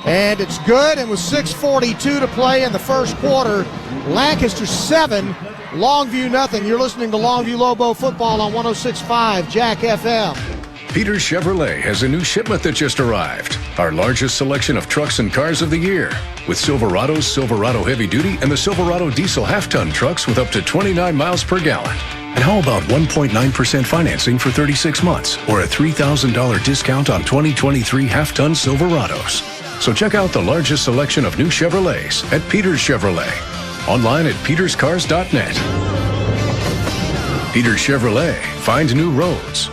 and it's good. And with 6:42 to play in the first quarter, Lancaster 7, Longview nothing. You're listening to Longview Lobo football on 106.5 Jack FM. Peters Chevrolet has a new shipment that just arrived. Our largest selection of trucks and cars of the year. With Silverados, Silverado Heavy Duty, and the Silverado Diesel half-ton trucks with up to 29 miles per gallon. And how about 1.9% financing for 36 months or a $3,000 discount on 2023 half-ton Silverados? So check out the largest selection of new Chevrolets at Peters Chevrolet. Online at peterscars.net. Peters Chevrolet. Find new roads.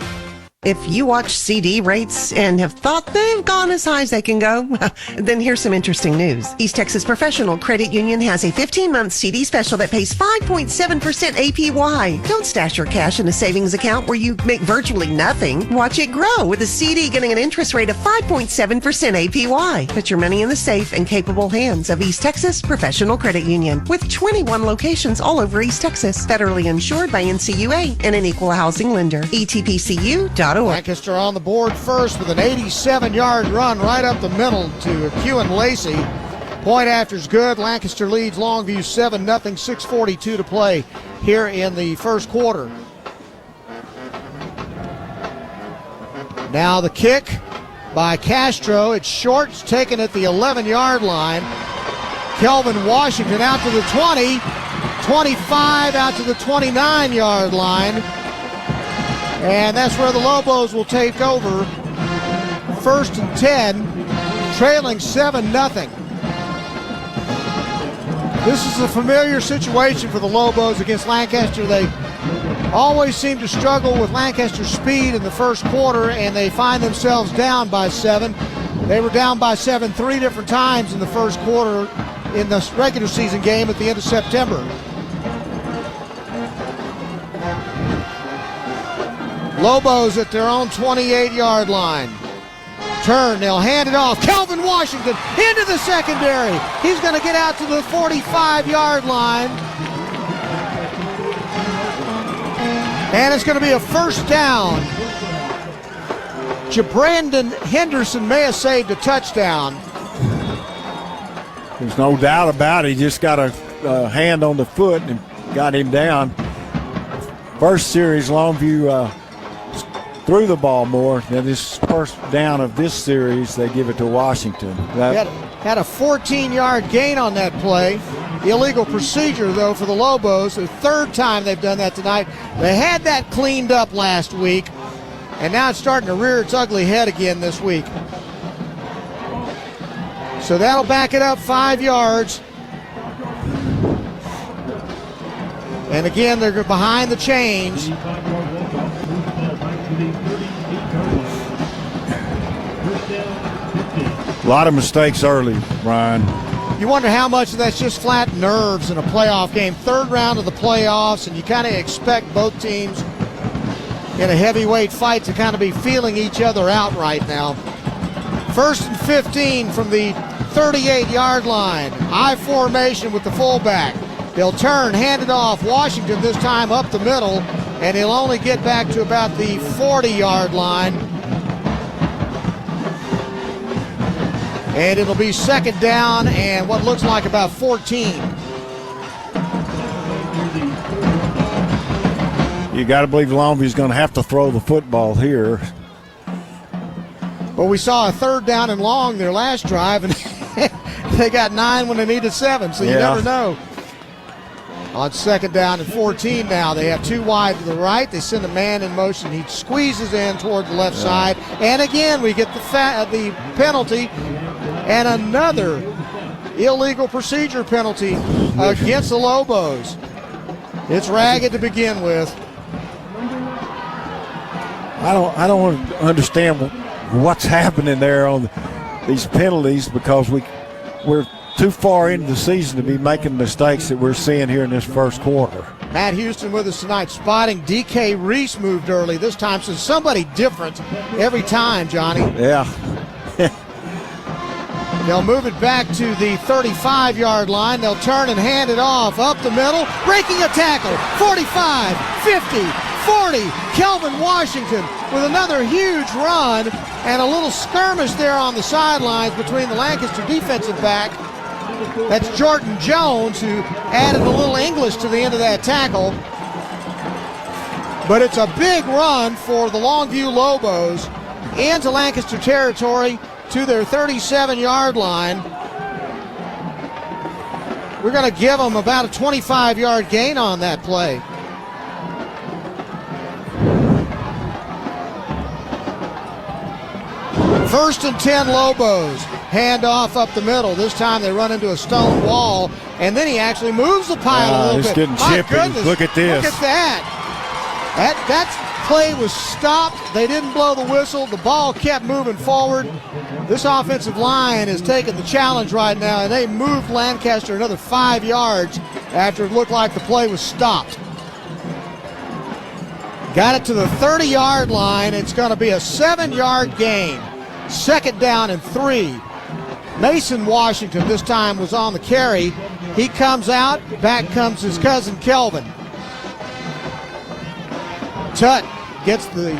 If you watch CD rates and have thought they've gone as high as they can go, then here's some interesting news. East Texas Professional Credit Union has a 15-month CD special that pays 5.7% APY. Don't stash your cash in a savings account where you make virtually nothing. Watch it grow with a CD getting an interest rate of 5.7% APY. Put your money in the safe and capable hands of East Texas Professional Credit Union with 21 locations all over East Texas. Federally insured by NCUA and an equal housing lender. ETPCU.org. Lancaster on the board first with an 87-yard run right up the middle to Kewen Lacey. Point after's good. Lancaster leads Longview 7-0, 6:42 to play here in the first quarter. Now the kick by Castro. It's short. It's taken at the 11-yard line. Kelvin Washington out to the 20. 25 out to the 29-yard line. And that's where the Lobos will take over. 1st and 10, trailing 7-0. This is a familiar situation for the Lobos against Lancaster. They always seem to struggle with Lancaster's speed in the first quarter, and they find themselves down by 7. They were down by 7 3 different times in the first quarter in the regular season game at the end of September. Lobos at their own 28-yard line. Turn, they'll hand it off. Kelvin Washington into the secondary. He's going to get out to the 45-yard line. And it's going to be a first down. Brandon Henderson may have saved a touchdown. There's no doubt about it. He just got a hand on the foot and got him down. First series, Longview threw the ball more. Now this first down of this series, they give it to Washington. Had a 14-yard gain on that play. Illegal procedure, though, for the Lobos. The third time they've done that tonight. They had that cleaned up last week, and now it's starting to rear its ugly head again this week. So that'll back it up 5 yards. And again, they're behind the chains. A lot of mistakes early, Ryan. You wonder how much of that's just flat nerves in a playoff game. Third round of the playoffs, and you kind of expect both teams in a heavyweight fight to kind of be feeling each other out right now. 1st and 15 from the 38-yard line. I formation with the fullback. They'll turn, hand it off. Washington this time up the middle, and he'll only get back to about the 40-yard line. And it'll be second down and what looks like about 14. You got to believe Longview's going to have to throw the football here. Well, we saw a third down and long their last drive, and they got 9 when they needed 7, so you never know. On second down and 14 now, they have 2 wide to the right. They send a man in motion. He squeezes in toward the left side. And again, we get the penalty and another illegal procedure penalty against the Lobos. It's ragged to begin with. I don't understand what's happening there on these penalties, because we're too far into the season to be making mistakes that we're seeing here in this first quarter. Matt Houston with us tonight, spotting DK Reese moved early this time, so somebody different every time, Johnny. Yeah. They'll move it back to the 35-yard line. They'll turn and hand it off up the middle, breaking a tackle. 45, 50, 40. Kelvin Washington with another huge run and a little skirmish there on the sidelines between the Lancaster defensive back. That's Jordan Jones, who added a little English to the end of that tackle. But it's a big run for the Longview Lobos into Lancaster territory to their 37-yard line. We're going to give them about a 25-yard gain on that play. First and 10 Lobos. Hand off up the middle. This time they run into a stone wall, and then he actually moves the pile a little bit. Getting chippy. Look at this. Look at that. That play was stopped. They didn't blow the whistle. The ball kept moving forward. This offensive line is taking the challenge right now, and they moved Lancaster another 5 yards after it looked like the play was stopped. Got it to the 30-yard line. It's going to be a 7-yard gain. Second down and 3. Mason Washington this time was on the carry. He comes out. Back comes his cousin Kelvin. Tutt gets the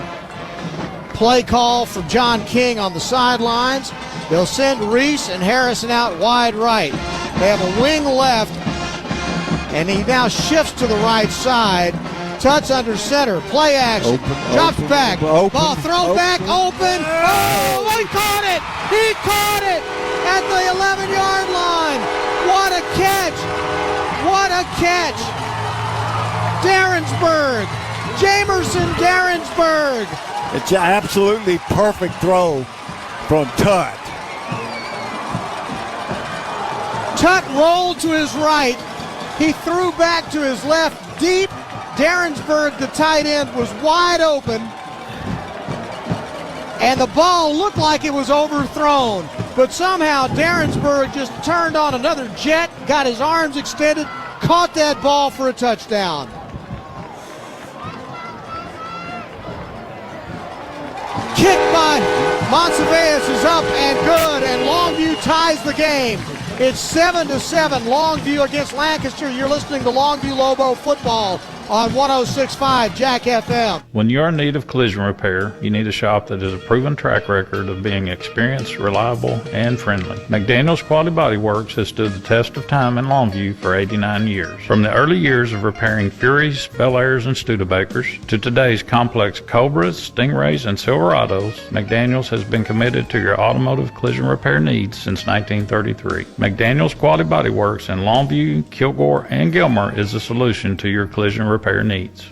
play call from John King on the sidelines. They'll send Reese and Harrison out wide right. They have a wing left, and he now shifts to the right side. Tutt's under center. Play action. Drops back. Ball thrown back. Open. Oh, he caught it. He caught it at the 11-yard line. What a catch. What a catch! Darrensburg! Jamerson Darrensburg! It's an absolutely perfect throw from Tutt. Tutt rolled to his right. He threw back to his left deep. Darrensburg, the tight end, was wide open. And the ball looked like it was overthrown. But somehow Darrensburg just turned on another jet, got his arms extended, caught that ball for a touchdown. Kick by Monsivais is up and good, and Longview ties the game. It's 7-7, Longview against Lancaster. You're listening to Longview Lobo football on 106.5 Jack FM. When you're in need of collision repair, you need a shop that has a proven track record of being experienced, reliable, and friendly. McDaniel's Quality Body Works has stood the test of time in Longview for 89 years. From the early years of repairing Furies, Bel Airs, and Studebakers to today's complex Cobras, Stingrays, and Silverados, McDaniel's has been committed to your automotive collision repair needs since 1933. McDaniel's Quality Body Works in Longview, Kilgore, and Gilmer is the solution to your collision repair needs.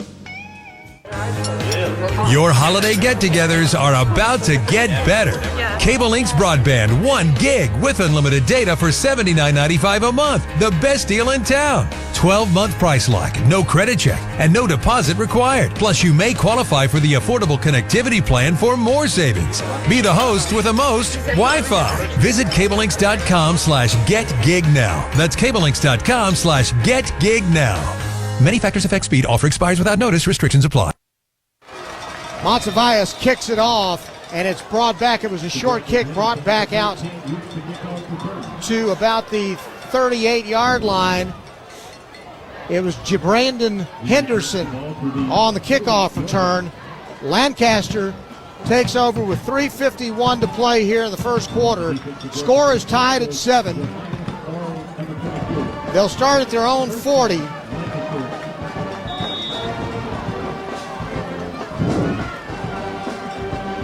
Your holiday get-togethers are about to get better. Cable Links Broadband, 1 gig with unlimited data for $79.95 a month. The best deal in town. 12-month price lock, no credit check, and no deposit required. Plus, you may qualify for the affordable connectivity plan for more savings. Be the host with the most Wi-Fi. Visit cablelinks.com/getgignow. That's cablelinks.com/getgignow. Many factors affect speed. Offer expires without notice. Restrictions apply. Monsivais kicks it off, and it's brought back. It was a short kick brought back out to about the 38-yard line. It was Brandon Henderson on the kickoff return. Lancaster takes over with 3:51 to play here in the first quarter. Score is tied at 7. They'll start at their own 40.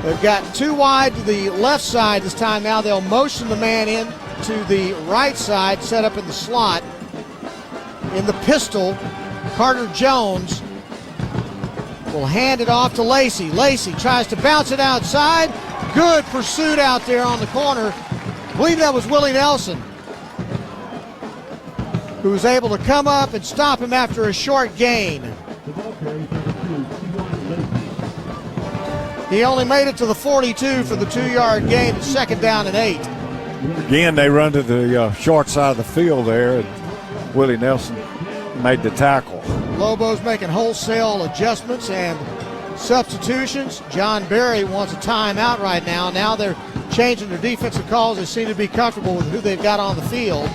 They've got 2 wide to the left side this time. Now they'll motion the man in to the right side, set up in the slot. In the pistol, Carter Jones will hand it off to Lacey. Lacey tries to bounce it outside. Good pursuit out there on the corner. I believe that was Willie Nelson, who was able to come up and stop him after a short gain. He only made it to the 42 for the 2-yard gain. It's 2nd down and 8. Again, they run to the short side of the field there, and Willie Nelson made the tackle. Lobos making wholesale adjustments and substitutions. John Berry wants a timeout right now. Now they're changing their defensive calls. They seem to be comfortable with who they've got on the field.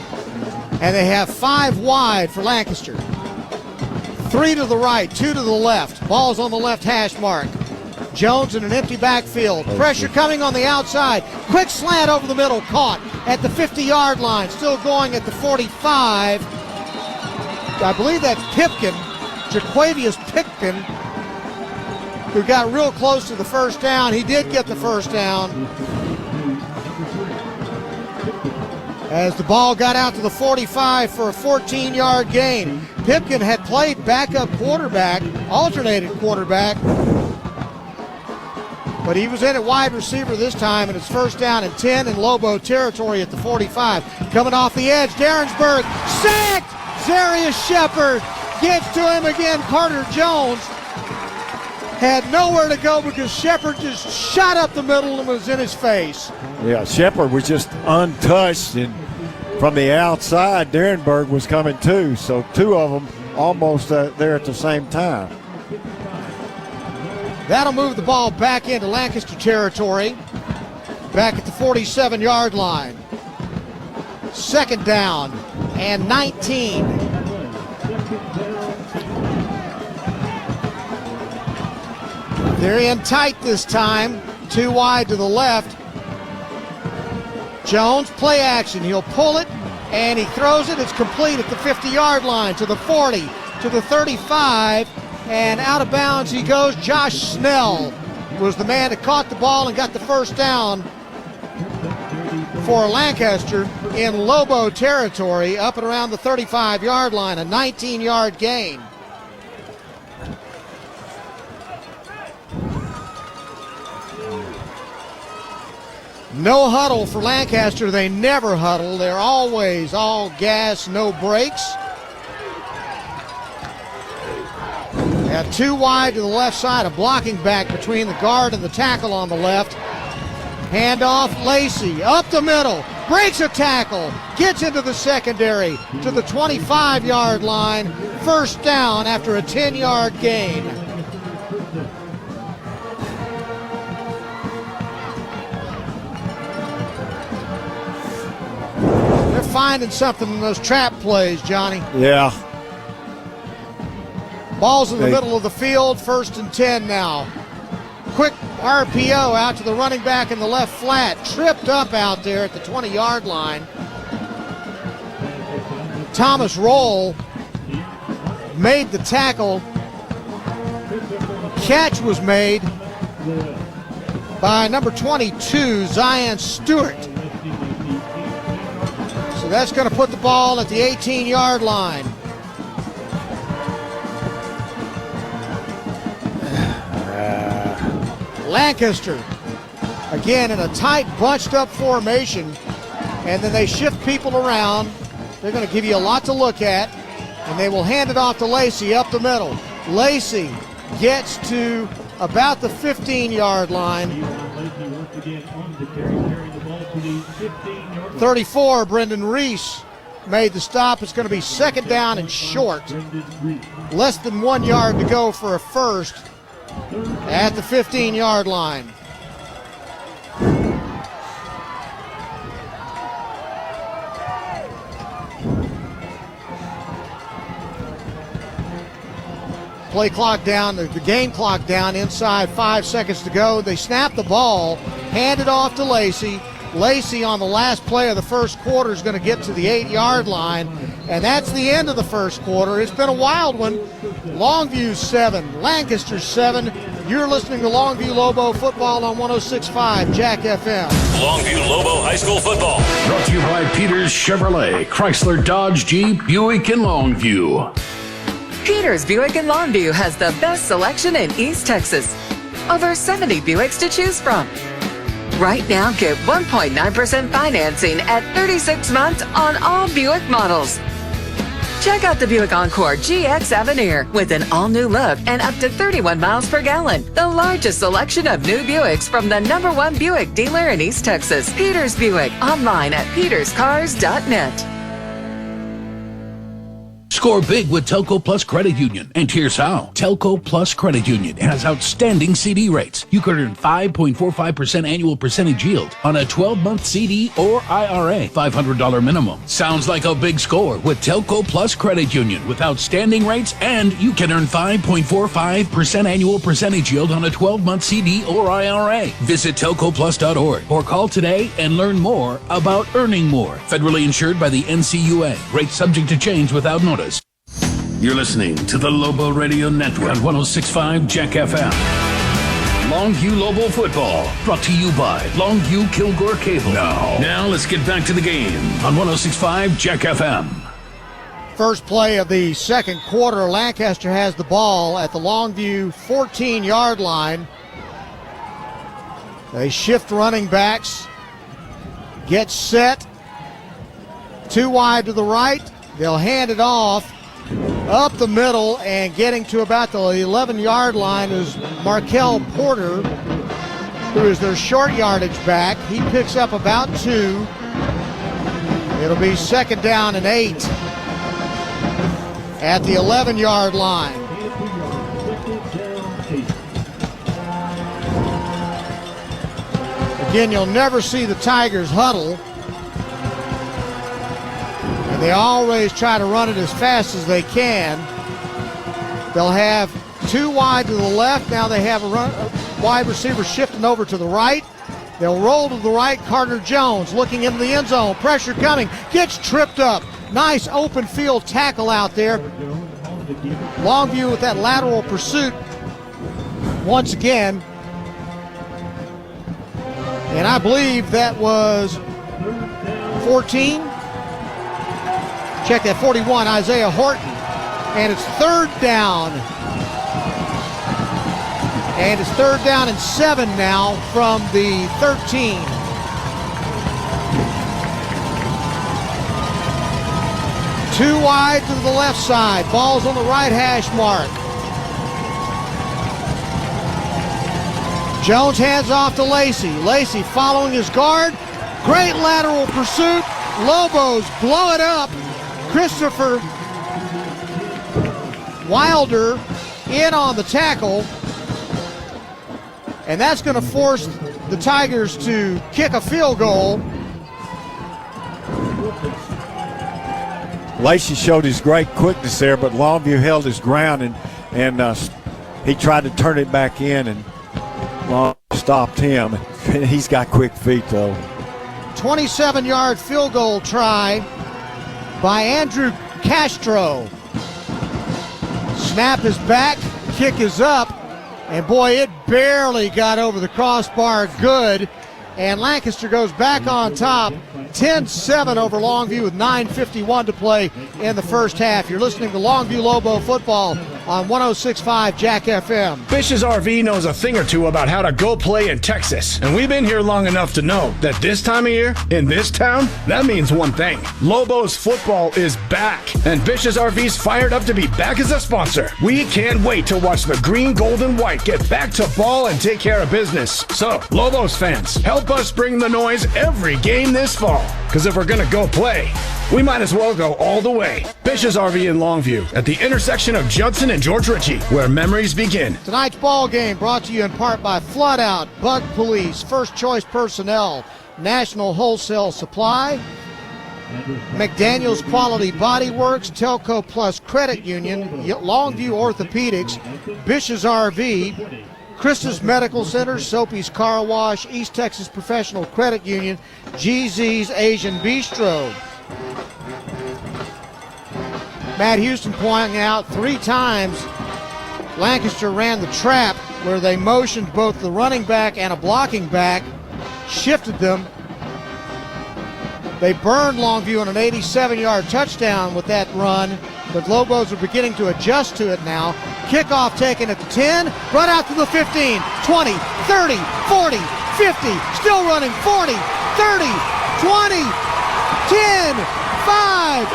And they have 5 wide for Lancaster. 3 to the right, 2 to the left. Ball's on the left hash mark. Jones in an empty backfield. Pressure coming on the outside. Quick slant over the middle. Caught at the 50-yard line. Still going at the 45. I believe that's Pipkin, Jaquavius Pipkin, who got real close to the first down. He did get the first down. As the ball got out to the 45 for a 14-yard gain. Pipkin had played backup quarterback, alternated quarterback, but he was in at wide receiver this time, and it's 1st down and 10 in Lobo territory at the 45. Coming off the edge, Darrensburg sacked! Zarius Shepard gets to him again. Carter Jones had nowhere to go because Shepard just shot up the middle and was in his face. Yeah, Shepard was just untouched, and from the outside, Darrensburg was coming too, so 2 of them almost there at the same time. That'll move the ball back into Lancaster territory, back at the 47-yard line. 2nd down and 19. They're in tight this time. 2 wide to the left. Jones, play action. He'll pull it, and he throws it. It's complete at the 50-yard line, to the 40, to the 35, and out of bounds he goes. Josh Snell was the man that caught the ball and got the first down for Lancaster. in Lobo territory, up and around the 35-yard line, a 19-yard gain. No huddle for Lancaster. They never huddle. They're always all gas, no brakes. They have two wide to the left side, a blocking back between the guard and the tackle on the left. Handoff, Lacey, up the middle, breaks a tackle, gets into the secondary to the 25-yard line. First down after a 10-yard gain. They're finding something in those trap plays, Johnny. Yeah. Ball's in the middle of the field, 1st and 10 now. Quick RPO out to the running back in the left flat. Tripped up out there at the 20-yard line. Thomas Roll made the tackle. Catch was made by number 22, Zion Stewart. So that's going to put the ball at the 18-yard line. Lancaster, again in a tight, bunched-up formation, and then they shift people around. They're going to give you a lot to look at, and they will hand it off to Lacey up the middle. Lacey gets to about the 15-yard line. 34, Brendan Reese made the stop. It's going to be 2nd down and short. Less than 1 yard to go for a first at the 15-yard line. Play clock down, the game clock down, inside 5 seconds to go. They snap the ball, hand it off to Lacey. Lacey on the last play of the first quarter is going to get to the 8-yard line, and that's the end of the first quarter. It's been a wild one. Longview 7, Lancaster 7. You're listening to Longview Lobo football on 106.5 Jack FM. Longview Lobo High School football. Brought to you by Peters Chevrolet, Chrysler, Dodge, Jeep, Buick, and Longview. Peters Buick in Longview has the best selection in East Texas. Over 70 Buicks to choose from. Right now, get 1.9% financing at 36 months on all Buick models. Check out the Buick Encore GX Avenir with an all-new look and up to 31 miles per gallon. The largest selection of new Buicks from the #1 Buick dealer in East Texas. Peters Buick, online at peterscars.net. Score big with Telco Plus Credit Union. And here's how. Telco Plus Credit Union has outstanding CD rates. You could earn 5.45% annual percentage yield on a 12-month CD or IRA. $500 minimum. Sounds like a big score with Telco Plus Credit Union with outstanding rates, and you can earn 5.45% annual percentage yield on a 12-month CD or IRA. Visit telcoplus.org or call today and learn more about earning more. Federally insured by the NCUA. Rates subject to change without notice. You're listening to the Lobo Radio Network on 106.5 Jack FM. Longview Lobo football, brought to you by Longview Kilgore Cable. Now let's get back to the game on 106.5 Jack FM. First play of the second quarter, Lancaster has the ball at the Longview 14-yard line. They shift running backs, get set, two wide to the right. They'll hand it off up the middle, and getting to about the 11-yard line is Markel Porter, who is their short yardage back. He picks up about 2. It'll be 2nd down and 8 at the 11-yard line. Again, you'll never see the Tigers huddle. They always try to run it as fast as they can. They'll have two wide to the left. Now they have a wide receiver shifting over to the right. They'll roll to the right. Carter Jones looking into the end zone. Pressure coming. Gets tripped up. Nice open field tackle out there. Longview with that lateral pursuit once again. And I believe that was 14. Check that 41, Isaiah Horton. And it's third down. And it's third down and 7 now from the 13. Two wide to the left side. Ball's on the right hash mark. Jones hands off to Lacey. Lacey following his guard. Great lateral pursuit. Lobos blow it up. Christopher Wilder in on the tackle. And that's going to force the Tigers to kick a field goal. Lacey showed his great quickness there, but Longview held his ground, and he tried to turn it back in, and Longview stopped him. He's got quick feet, though. 27-yard field goal try by Andrew Castro. Snap is back, kick is up, and boy, it barely got over the crossbar good. And Lancaster goes back on top, 10-7 over Longview with 9:51 to play in the first half. You're listening to Longview Lobo football on 106.5 Jack FM. Bish's RV knows a thing or two about how to go play in Texas, and we've been here long enough to know that this time of year, in this town, that means one thing. Lobos football is back, and Bish's RV's fired up to be back as a sponsor. We can't wait to watch the green, gold, and white get back to ball and take care of business. So, Lobos fans, help us bring the noise every game this fall, because if we're gonna go play, we might as well go all the way. Bish's RV in Longview at the intersection of Judson and George Ritchie, where memories begin. Tonight's ball game brought to you in part by Flood Out, Bug Police, First Choice Personnel, National Wholesale Supply, McDaniel's Quality Body Works, Telco Plus Credit Union, Longview Orthopedics, Bish's RV, Krista's Medical Center, Soapy's Car Wash, East Texas Professional Credit Union, GZ's Asian Bistro. Matt Houston pointing out 3 times Lancaster ran the trap where they motioned both the running back and a blocking back, shifted them. They burned Longview on an 87-yard touchdown with that run, but Lobos are beginning to adjust to it now. Kickoff taken at the 10, run out to the 15, 20, 30, 40, 50, still running, 40, 30, 20, 10, 5,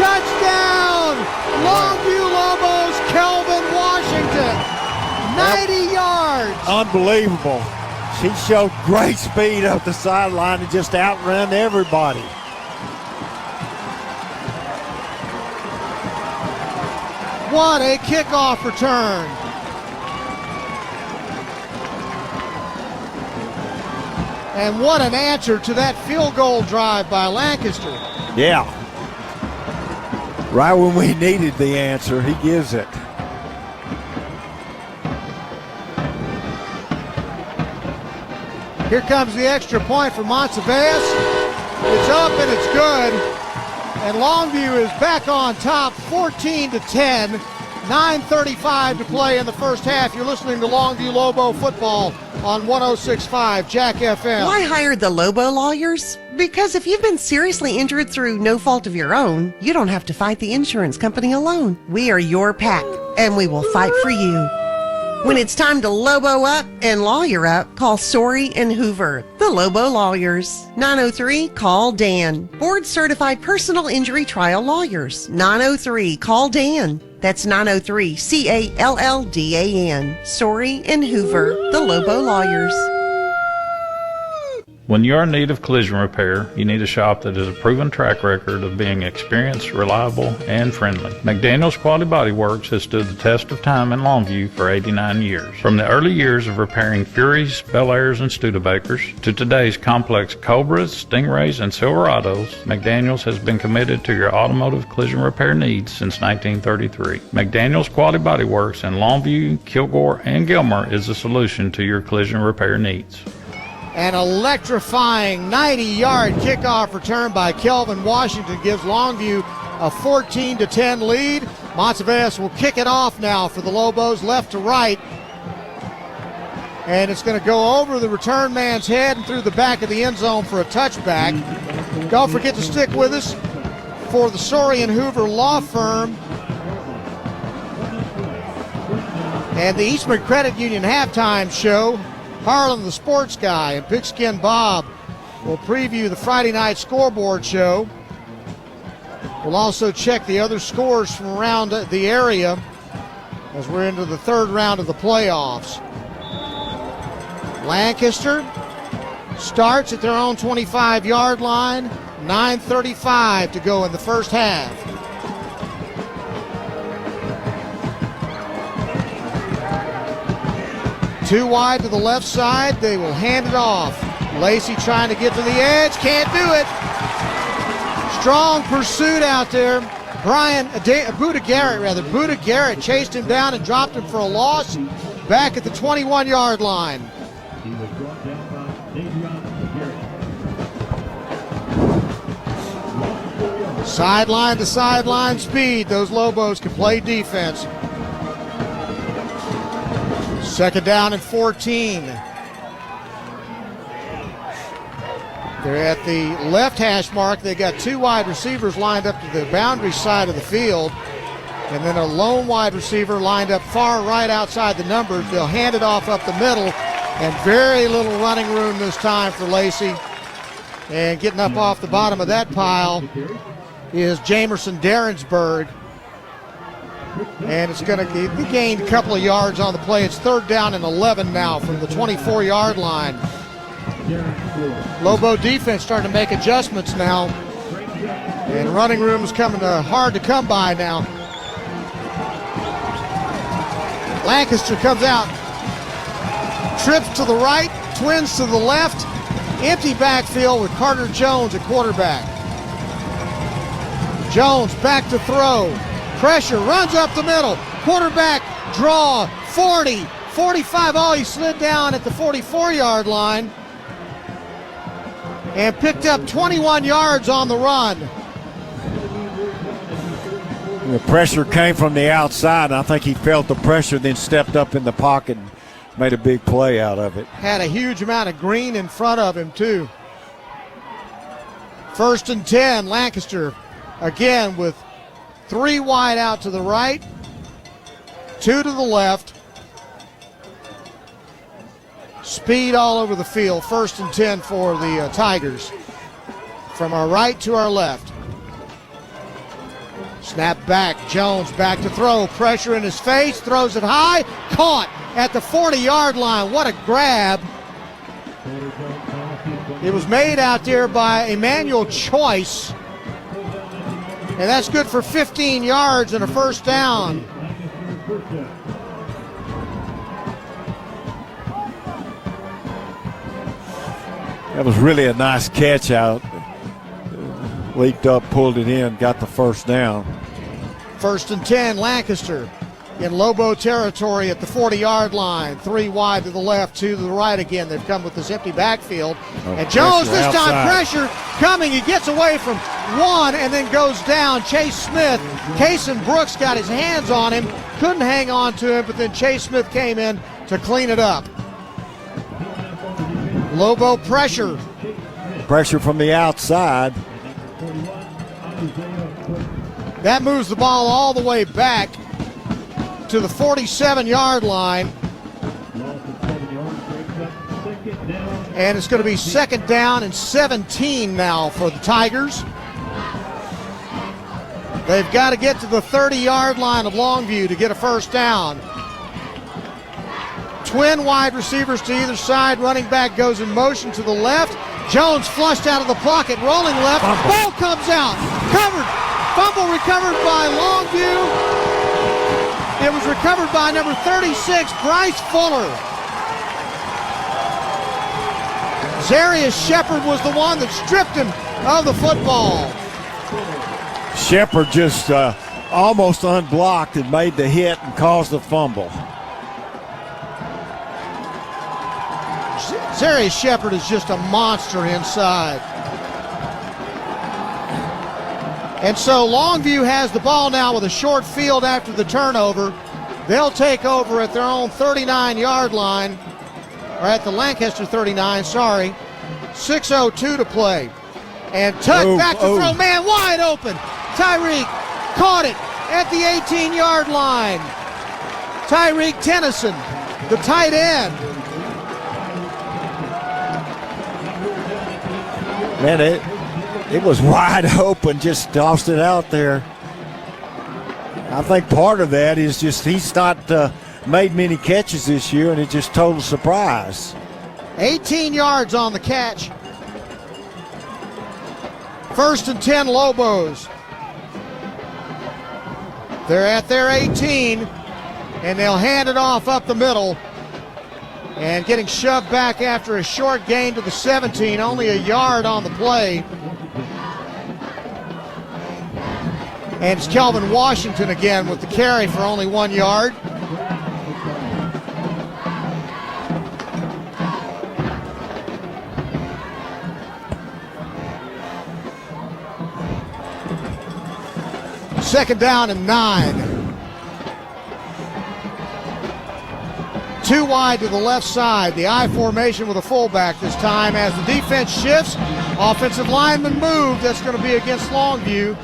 touchdown! Longview Lobos, Kelvin Washington, 90 yards. Unbelievable. She showed great speed up the sideline and just outrun everybody. What a kickoff return. And what an answer to that field goal drive by Lancaster. Yeah. Right when we needed the answer, he gives it. Here comes the extra point for Monsivais. It's up and it's good. And Longview is back on top, 14-10. 9:35 to play in the first half. You're listening to Longview Lobo football on 106.5 Jack FM. Why hire the Lobo lawyers? Because if you've been seriously injured through no fault of your own, you don't have to fight the insurance company alone. We are your pack, and we will fight for you. When it's time to Lobo up and lawyer up, call Sorey and Hoover, the Lobo Lawyers. 903-CALL-DAN. Board-certified personal injury trial lawyers. 903-CALL-DAN. That's 903-CALLDAN. Sorey and Hoover, the Lobo Lawyers. When you're in need of collision repair, you need a shop that has a proven track record of being experienced, reliable, and friendly. McDaniel's Quality Body Works has stood the test of time in Longview for 89 years. From the early years of repairing Furies, Bel Airs, and Studebakers to today's complex Cobras, Stingrays, and Silverados, McDaniel's has been committed to your automotive collision repair needs since 1933. McDaniel's Quality Body Works in Longview, Kilgore, and Gilmer is the solution to your collision repair needs. An electrifying 90-yard kickoff return by Kelvin Washington gives Longview a 14-10 lead. Monsivais will kick it off now for the Lobos, left to right. And it's going to go over the return man's head and through the back of the end zone for a touchback. Don't forget to stick with us for the Sorey and Hoover Law Firm and the Eastman Credit Union halftime show. Harlan the Sports Guy and Pigskin Bob will preview the Friday night scoreboard show. We'll also check the other scores from around the area as we're into the third round of the playoffs. Lancaster starts at their own 25-yard line. 9:35 to go in the first half. Two wide to the left side. They will hand it off. Lacey trying to get to the edge. Can't do it. Strong pursuit out there. Buda Garrett chased him down and dropped him for a loss back at the 21-yard line. Sideline to sideline speed. Those Lobos can play defense. Second down and 14. They're at the left hash mark. They got two wide receivers lined up to the boundary side of the field, and then a lone wide receiver lined up far right outside the numbers. They'll hand it off up the middle, and very little running room this time for Lacey. And getting up off the bottom of that pile is Jamerson Derensburg. And it's going to be gained a couple of yards on the play. It's third down and 11 now from the 24-yard line. Lobo defense starting to make adjustments now. And running room is coming hard to come by now. Lancaster comes out. Trips to the right, twins to the left. Empty backfield with Carter Jones at quarterback. Jones back to throw. Pressure, runs up the middle. Quarterback draw. 40, 45. Oh, he slid down at the 44-yard line and picked up 21 yards on the run. The pressure came from the outside, and I think he felt the pressure, then stepped up in the pocket and made a big play out of it. Had a huge amount of green in front of him, too. First and 10, Lancaster again with three wide out to the right, two to the left. Speed all over the field. First and 10 for the Tigers. From our right to our left. Snap back. Jones back to throw. Pressure in his face. Throws it high. Caught at the 40-yard line. What a grab. It was made out there by Emmanuel Choice. And that's good for 15 yards and a first down. That was really a nice catch out. Leaked up, pulled it in, got the first down. First and 10, Lancaster in Lobo territory at the 40-yard line. Three wide to the left, two to the right again. They've come with this empty backfield. And Jones this time, pressure coming. He gets away from one and then goes down. Chase Smith, Kason Brooks got his hands on him, couldn't hang on to him, but then Chase Smith came in to clean it up. Lobo pressure. Pressure from the outside. That moves the ball all the way back to the 47-yard line. And it's going to be second down and 17 now for the Tigers. They've got to get to the 30-yard line of Longview to get a first down. Twin wide receivers to either side. Running back goes in motion to the left. Jones flushed out of the pocket, rolling left. Ball comes out. Covered. Fumble recovered by Longview. It was recovered by number 36, Bryce Fuller. Zarius Shepard was the one that stripped him of the football. Shepard just almost unblocked and made the hit and caused the fumble. Zarius Shepard is just a monster inside. And so Longview has the ball now with a short field after the turnover. They'll take over at their own 39-yard line, or at the Lancaster 39, sorry. 6:02 to play. And tucked back to throw, man wide open. Tyreek caught it at the 18-yard line. Tyreek Tennyson, the tight end. Man, it was wide open, just tossed it out there. I think part of that is just he's not made many catches this year, and it's just total surprise. 18 yards on the catch. 1st and 10 Lobos. They're at their 18, and they'll hand it off up the middle. And getting shoved back after a short gain to the 17, only a yard on the play. And it's Kelvin Washington again with the carry for only 1 yard. Second down and 9. 2 wide to the left side. The I formation with a fullback this time as the defense shifts. Offensive lineman moved. That's going to be against Longview.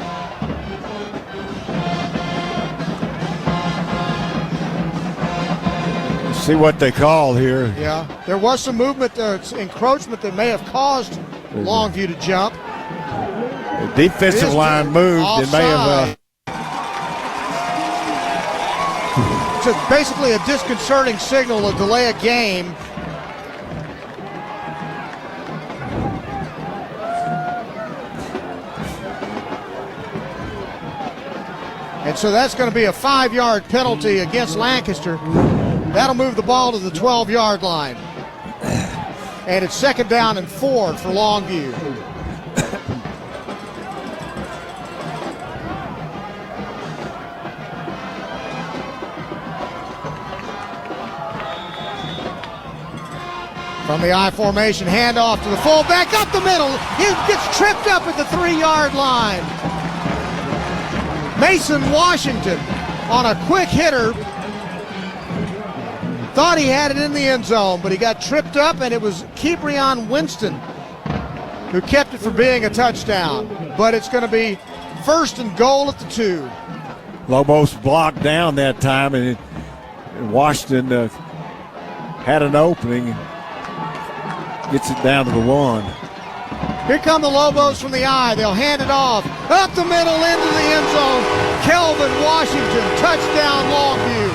Let's see what they call here. Yeah, there was some movement, encroachment that may have caused Longview to jump. The defensive line moved. It may have... It's basically a disconcerting signal to delay a game. And so that's going to be a 5-yard penalty against Lancaster. That'll move the ball to the 12-yard line. And it's 2nd down and 4 for Longview. From the I formation, handoff to the fullback, up the middle. He gets tripped up at the 3-yard line. Mason Washington on a quick hitter. Thought he had it in the end zone, but he got tripped up, and it was Kebrion Winston who kept it from being a touchdown. But it's going to be 1st and goal at the 2. Lobos blocked down that time, and Washington had an opening. Gets it down to the 1. Here come the Lobos from the I. They'll hand it off. Up the middle into the end zone. Kelvin Washington, touchdown Longview.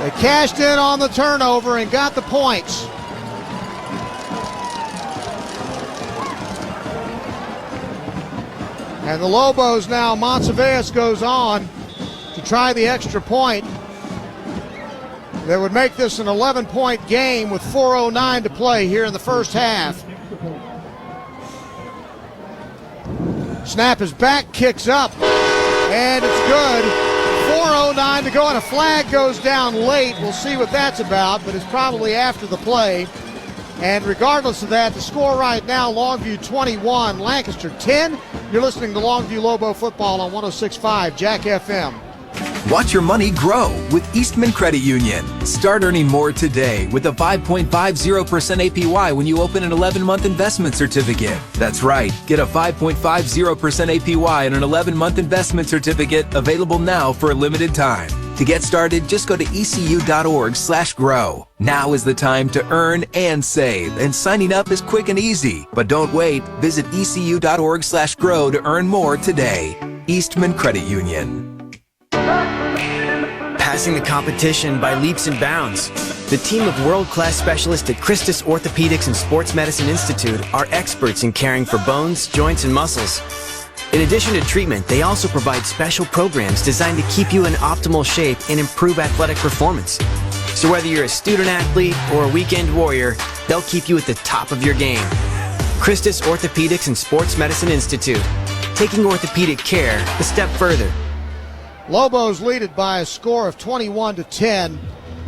They cashed in on the turnover and got the points. And the Lobos now, Monteveas goes on to try the extra point. That would make this an 11-point game with 4:09 to play here in the first half. Snap is back, kicks up, and it's good. 4:09 to go, and a flag goes down late. We'll see what that's about, but it's probably after the play. And regardless of that, the score right now, Longview 21, Lancaster 10. You're listening to Longview Lobo football on 106.5 Jack FM. Watch your money grow with Eastman Credit Union. Start earning more today with a 5.50% APY when you open an 11-month investment certificate. That's right. Get a 5.50% APY and an 11-month investment certificate available now for a limited time. To get started, just go to ecu.org/grow. Now is the time to earn and save, and signing up is quick and easy. But don't wait. Visit ecu.org/grow to earn more today. Eastman Credit Union. Passing the competition by leaps and bounds. The team of world-class specialists at Christus Orthopedics and Sports Medicine Institute are experts in caring for bones, joints, and muscles. In addition to treatment, they also provide special programs designed to keep you in optimal shape and improve athletic performance. So whether you're a student athlete or a weekend warrior, they'll keep you at the top of your game. Christus Orthopedics and Sports Medicine Institute, taking orthopedic care a step further. Lobos lead it by a score of 21-10.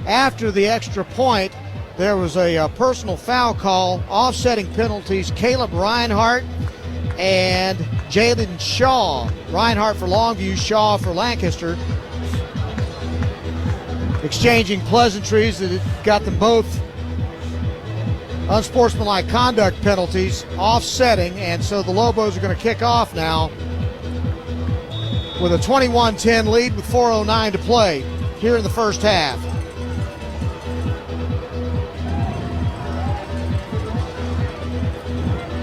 After the extra point, there was a personal foul call, offsetting penalties. Caleb Reinhardt and Jalen Shaw. Reinhardt for Longview, Shaw for Lancaster. exchanging pleasantries that had got them both unsportsmanlike conduct penalties offsetting, and so the Lobos are going to kick off now with a 21-10 lead with 4:09 to play here in the first half.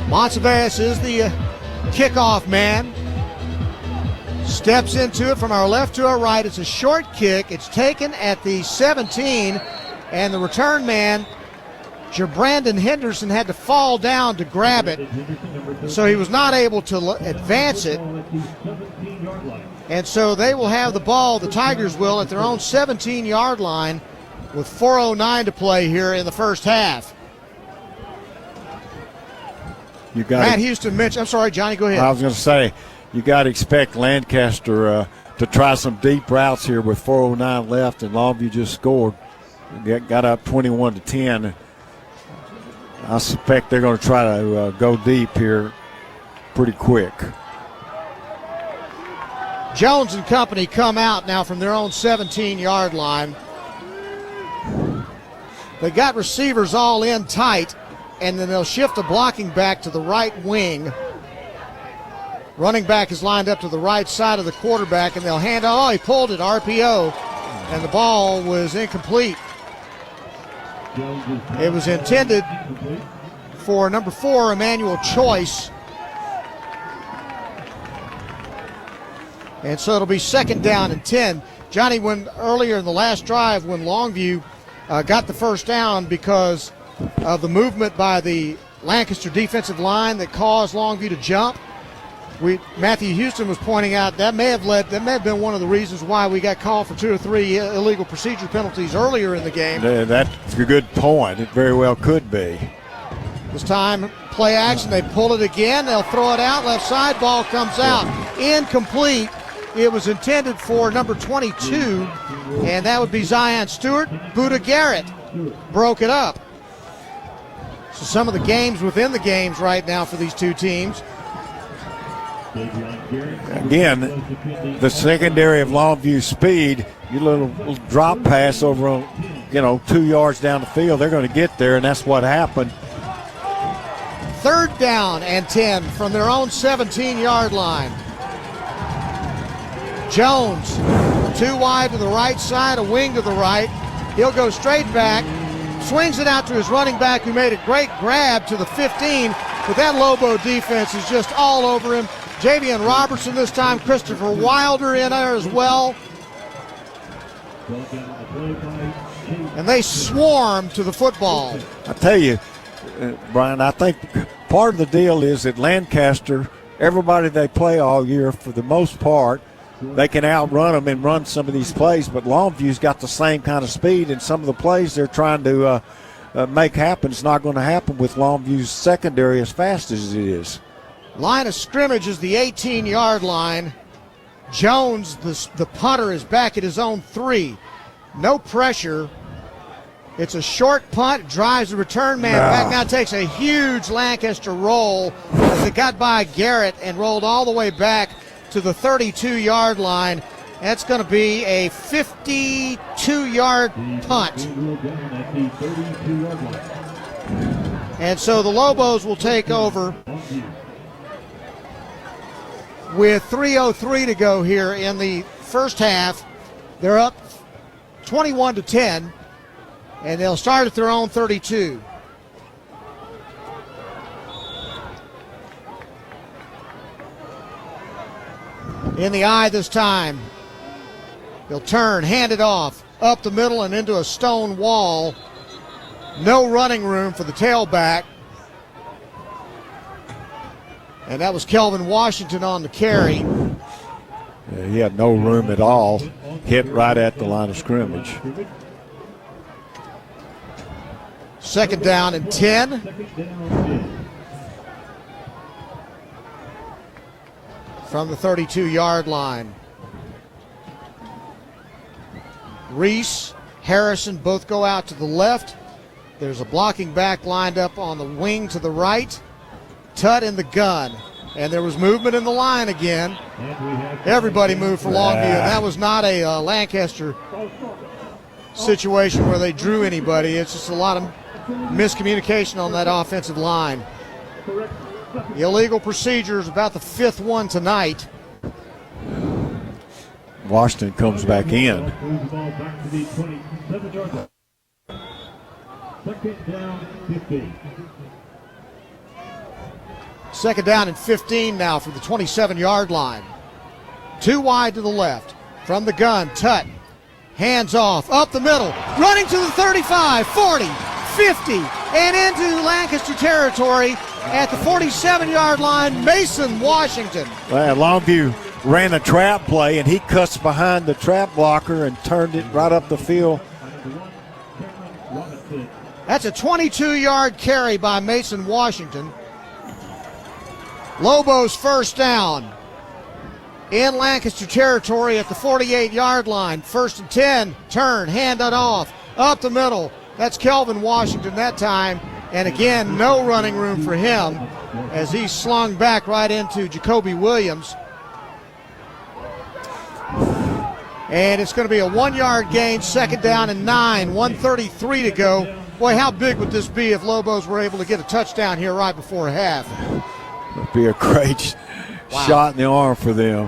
Monteveres is the kickoff man. Steps into it from our left to our right. It's a short kick. It's taken at the 17, and the return man, Brandon Henderson, had to fall down to grab it, so he was not able to advance it. And so they will have the ball, the Tigers will, at their own 17-yard line with 4:09 to play here in the first half. Matt Houston mentioned, I'm sorry, Johnny, go ahead. I was going to say, you got to expect Lancaster to try some deep routes here with 4:09 left, and Longview just scored. Got up 21-10. I suspect they're going to try to go deep here pretty quick. Jones and company come out now from their own 17-yard line. They got receivers all in tight, and then they'll shift the blocking back to the right wing. Running back is lined up to the right side of the quarterback, and they'll hand off. Oh, he pulled it, RPO, and the ball was incomplete. It was intended for number 4, Emmanuel Choice. And so it'll be 2nd down and 10. Johnny, when earlier in the last drive, when Longview got the first down because of the movement by the Lancaster defensive line that caused Longview to jump, Matthew Houston was pointing out that may have been one of the reasons why we got called for 2 or 3 illegal procedure penalties earlier in the game. That's a good point. It very well could be. This time, play action. They pull it again. They'll throw it out. Left side, ball comes out. Incomplete. It was intended for number 22, and that would be Zion Stewart. Buda Garrett broke it up. So some of the games within the games right now for these two teams. Again, the secondary of Longview speed, your little drop pass over, 2 yards down the field, they're going to get there, and that's what happened. 3rd down and 10 from their own 17-yard line. Jones, 2 wide to the right side, a wing to the right. He'll go straight back, swings it out to his running back, who made a great grab to the 15, but that Lobo defense is just all over him. Javian Robertson this time, Christopher Wilder in there as well. And they swarm to the football. I tell you, Brian, I think part of the deal is that Lancaster, everybody they play all year, for the most part, they can outrun them and run some of these plays, but Longview's got the same kind of speed, and some of the plays they're trying to make happen, it's not going to happen with Longview's secondary as fast as it is. Line of scrimmage is the 18-yard line. Jones, the punter, is back at his own 3. No pressure. It's a short punt, drives the return man back. Now takes a huge Lancaster roll as it got by Garrett and rolled all the way back to the 32-yard line. That's going to be a 52-yard punt. And so the Lobos will take over with 3:03 to go here in the first half. They're up 21-10, and they'll start at their own 32. In the eye this time. They'll turn, hand it off, up the middle and into a stone wall. No running room for the tailback. And that was Kelvin Washington on the carry. He had no room at all. Hit right at the line of scrimmage. 2nd down and 10. From the 32-yard line. Reese, Harrison both go out to the left. There's a blocking back lined up on the wing to the right. Tutt in the gun. And there was movement in the line again. Everybody moved for Longview, and that was not a Lancaster situation where they drew anybody. It's just a lot of miscommunication on that offensive line. The illegal procedure is about the 5th one tonight. Washington comes back in. Second down and 15 now from the 27-yard line. 2 wide to the left. From the gun, Tutt. Hands off, up the middle, running to the 35, 40, 50, and into Lancaster territory at the 47-yard line, Mason Washington. Well, Longview ran a trap play, and he cuts behind the trap blocker and turned it right up the field. That's a 22-yard carry by Mason Washington. Lobos first down in Lancaster territory at the 48-yard line. 1st and 10, turn, hand it off, up the middle. That's Kelvin Washington that time. And again, no running room for him as he's slung back right into Jacoby Williams. And it's going to be a 1-yard gain, 2nd down and 9, 1:33 to go. Boy, how big would this be if Lobos were able to get a touchdown here right before half? It would be a great shot in the arm for them.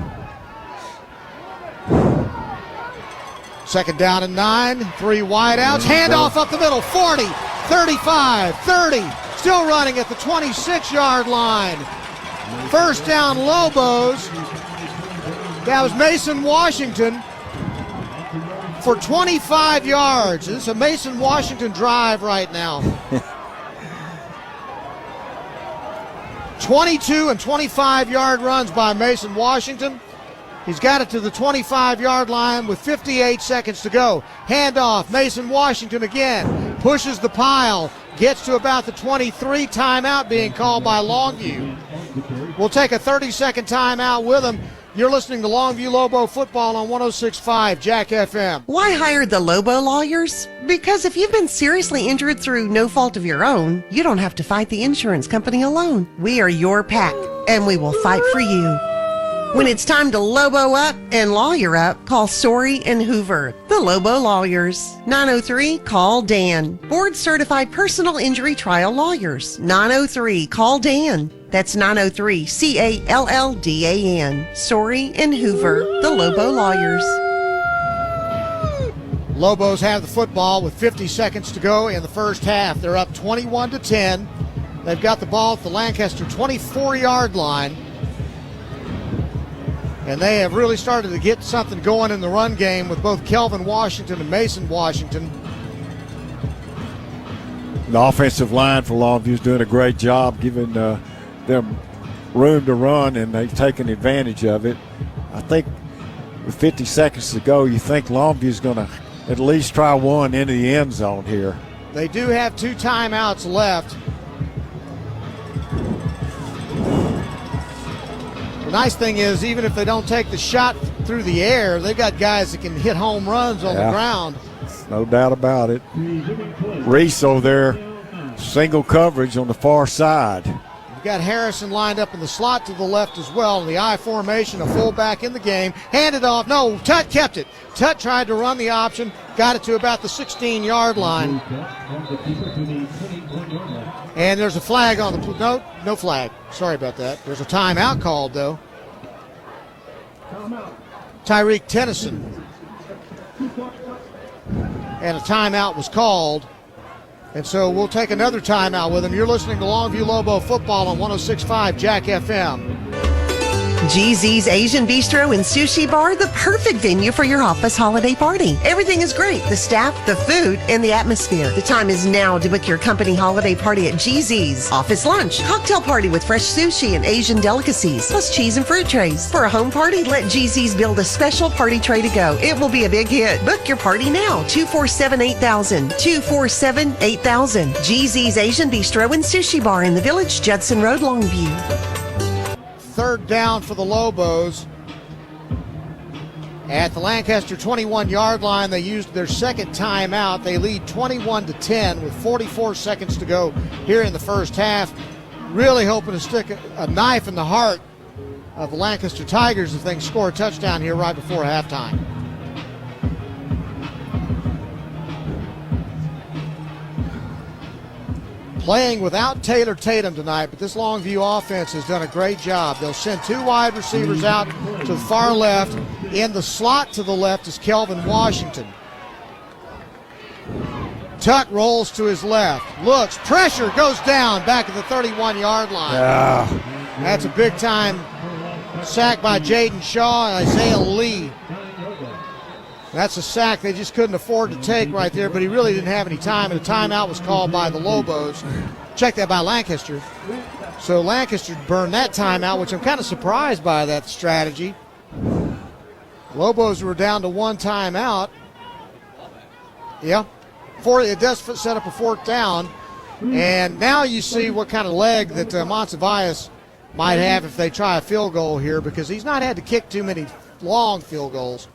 2nd down and 9, 3 wideouts, handoff up the middle, 40, 35, 30, still running at the 26-yard line. 1st down, Lobos. That was Mason Washington for 25 yards. This is a Mason Washington drive right now. 22 and 25-yard runs by Mason Washington. He's got it to the 25-yard line with 58 seconds to go. Handoff, Mason Washington again. Pushes the pile. Gets to about the 23. Timeout being called by Longview. We'll take a 30-second timeout with him. You're listening to Longview Lobo football on 106.5 Jack FM. Why hire the Lobo lawyers? Because if you've been seriously injured through no fault of your own, you don't have to fight the insurance company alone. We are your pack, and we will fight for you. When it's time to Lobo up and lawyer up, call Sorey and Hoover, the Lobo Lawyers. 903-CALL-DAN. Board-certified personal injury trial lawyers. 903-CALL-DAN. That's 903-CALLDAN. Sorey and Hoover, the Lobo Lawyers. Lobos have the football with 50 seconds to go in the first half. They're up 21-10. They've got the ball at the Lancaster 24-yard line. And they have really started to get something going in the run game with both Kelvin Washington and Mason Washington. The offensive line for Longview is doing a great job giving them room to run, and they've taken advantage of it. I think with 50 seconds to go, you think Longview is going to at least try one into the end zone here. They do have 2 timeouts left. The nice thing is, even if they don't take the shot through the air, they've got guys that can hit home runs on the ground. No doubt about it. Reese over there, single coverage on the far side. You've got Harrison lined up in the slot to the left as well. In the I formation, a fullback in the game. Handed off. No, Tutt kept it. Tutt tried to run the option, got it to about the 16-yard line. And there's a flag on the no flag. Sorry about that. There's a timeout called, though. Tyreek Tennyson. And a timeout was called. And so we'll take another timeout with him. You're listening to Longview Lobo football on 106.5 Jack FM. GZ's Asian Bistro and Sushi Bar, the perfect venue for your office holiday party. Everything is great. The staff, the food, and the atmosphere. The time is now to book your company holiday party at GZ's. Office lunch, cocktail party with fresh sushi and Asian delicacies, plus cheese and fruit trays. For a home party, let GZ's build a special party tray to go. It will be a big hit. Book your party now. 247-8000. 247-8000. GZ's Asian Bistro and Sushi Bar in the Village, Judson Road, Longview. 3rd down for the Lobos. At the Lancaster 21-yard line, they used their 2nd timeout. They lead 21-10 with 44 seconds to go here in the first half. Really hoping to stick a knife in the heart of the Lancaster Tigers if they can score a touchdown here right before halftime. playing without Taylor Tatum tonight, but this Longview offense has done a great job. They'll send 2 wide receivers out to the far left. In the slot to the left is Kelvin Washington. Tuck rolls to his left. Looks, pressure, goes down back at the 31-yard line. That's a big-time sack by Jaden Shaw and Isaiah Lee. That's a sack they just couldn't afford to take right there, but he really didn't have any time, and a timeout was called by the Lobos. Check that by Lancaster. So Lancaster burned that timeout, which I'm kind of surprised by that strategy. Lobos were down to 1 timeout. Yeah. It does set up a 4th down. And now you see what kind of leg that Monsivius might have if they try a field goal here, because he's not had to kick too many long field goals.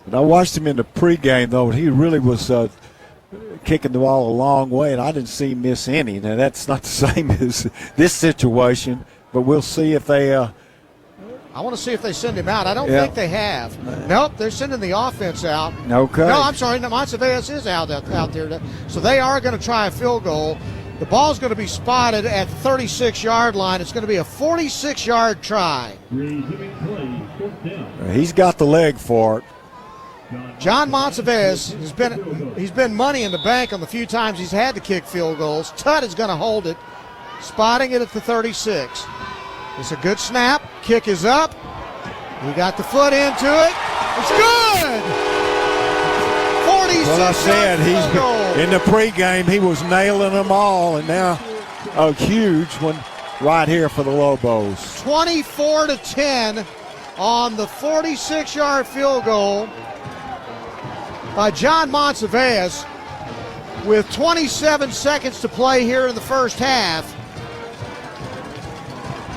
But I watched him in the pregame, though, and he really was kicking the ball a long way, and I didn't see him miss any. Now, that's not the same as this situation, but we'll see if they I want to see if they send him out. I don't think they have. Nope, they're sending the offense out. Okay. No, I'm sorry. Monsivius is out there. So they are going to try a field goal. The ball's going to be spotted at the 36-yard line. It's going to be a 46-yard try. He's got the leg for it. John Monsivius he's been money in the bank on the few times he's had to kick field goals. Tutt is going to hold it, spotting it at the 36. It's a good snap. Kick is up. He got the foot into it. It's good. 46. Well, I said in the pregame he was nailing them all, and now a huge one right here for the Lobos. 24-10 on the 46-yard field goal by John Monsivius with 27 seconds to play here in the first half.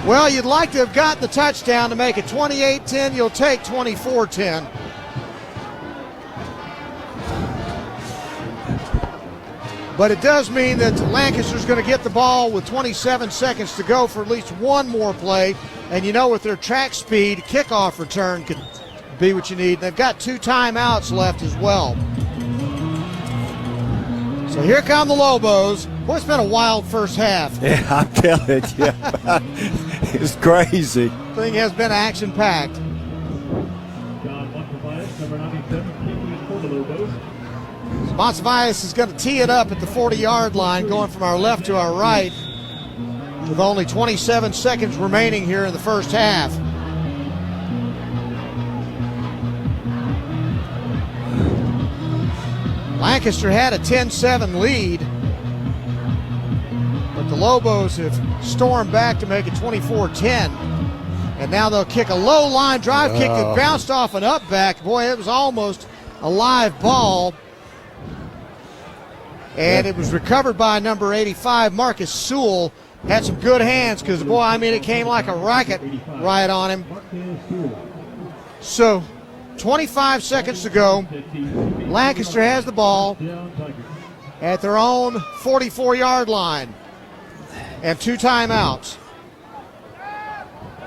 Well, you'd like to have gotten the touchdown to make it 28-10. You'll take 24-10. But it does mean that Lancaster's going to get the ball with 27 seconds to go for at least one more play. And you know, with their track speed, kickoff return could be what you need. They've got 2 timeouts left as well. So here come the Lobos. Boy, it's been a wild first half. Yeah, I'm telling you. It's crazy. Thing has been action-packed. Monsivius is going to tee it up at the 40-yard line, going from our left to our right, with only 27 seconds remaining here in the first half. Lancaster had a 10-7 lead, but the Lobos have stormed back to make it 24-10. And now they'll kick a low line drive kick that bounced off an up back. Boy, it was almost a live ball. And it was recovered by number 85, Marcus Sewell. Had some good hands because, boy, I mean, it came like a racket right on him. So, 25 seconds to go. Lancaster has the ball at their own 44-yard line and 2 timeouts.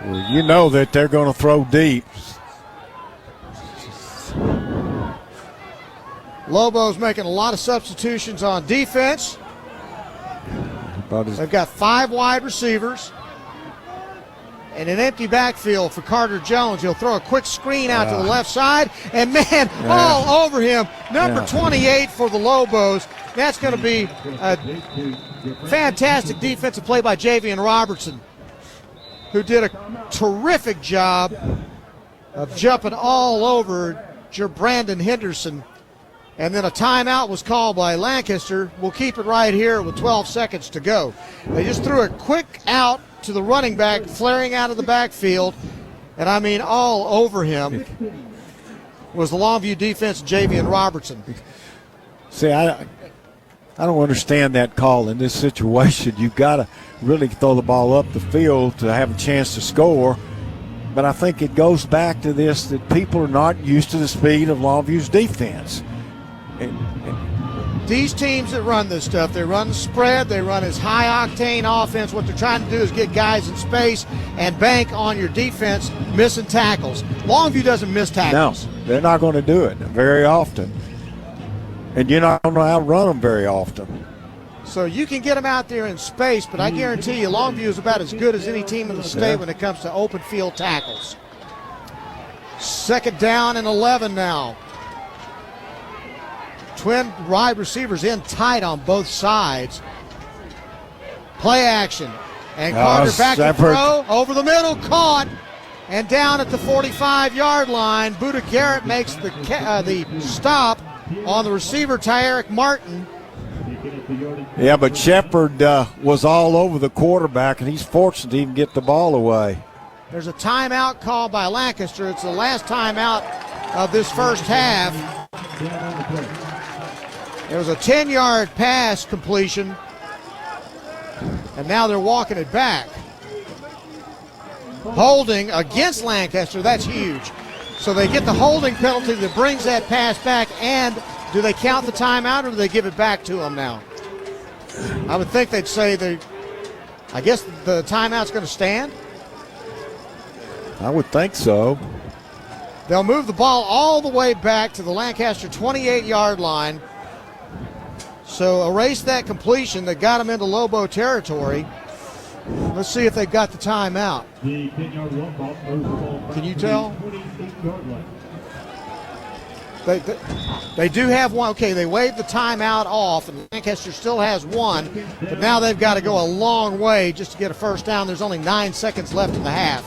Well, you know that they're going to throw deep. Lobos making a lot of substitutions on defense. They've got 5 wide receivers and an empty backfield for Carter Jones. He'll throw a quick screen out to the left side, and man, all over him. Number 28 for the Lobos. That's going to be a fantastic defensive play by Javian Robertson, who did a terrific job of jumping all over Brandon Henderson. And then a timeout was called by Lancaster. We'll keep it right here with 12 seconds to go. They just threw a quick out to the running back, flaring out of the backfield. And I mean, all over him was the Longview defense, Javian Robertson. See, I don't understand that call in this situation. You've got to really throw the ball up the field to have a chance to score. But I think it goes back to this, that people are not used to the speed of Longview's defense. These teams that run this stuff, they run the spread, they run this high-octane offense. What they're trying to do is get guys in space and bank on your defense missing tackles. Longview doesn't miss tackles. No, they're not going to do it very often. And you're not going to outrun them very often. So you can get them out there in space, but I guarantee you Longview is about as good as any team in the state when it comes to open field tackles. 2nd down and 11 now. Twin wide receivers in tight on both sides. Play action. And Carter back to throw. Over the middle, caught. And down at the 45-yard line, Buda Garrett makes the stop on the receiver, Tyerick Martin. Yeah, but Shepard was all over the quarterback, and he's fortunate to even get the ball away. There's a timeout called by Lancaster. It's the last timeout of this first half. There was a 10-yard pass completion, and now they're walking it back. Holding against Lancaster, that's huge. So they get the holding penalty that brings that pass back, and do they count the timeout or do they give it back to them now? I would think they'd say I guess the timeout's going to stand. I would think so. They'll move the ball all the way back to the Lancaster 28-yard line. So erase that completion that got them into Lobo territory. Let's see if they got the timeout. Can you tell? They do have one. Okay, they waved the timeout off, and Lancaster still has one, but now they've got to go a long way just to get a first down. There's only 9 seconds left in the half.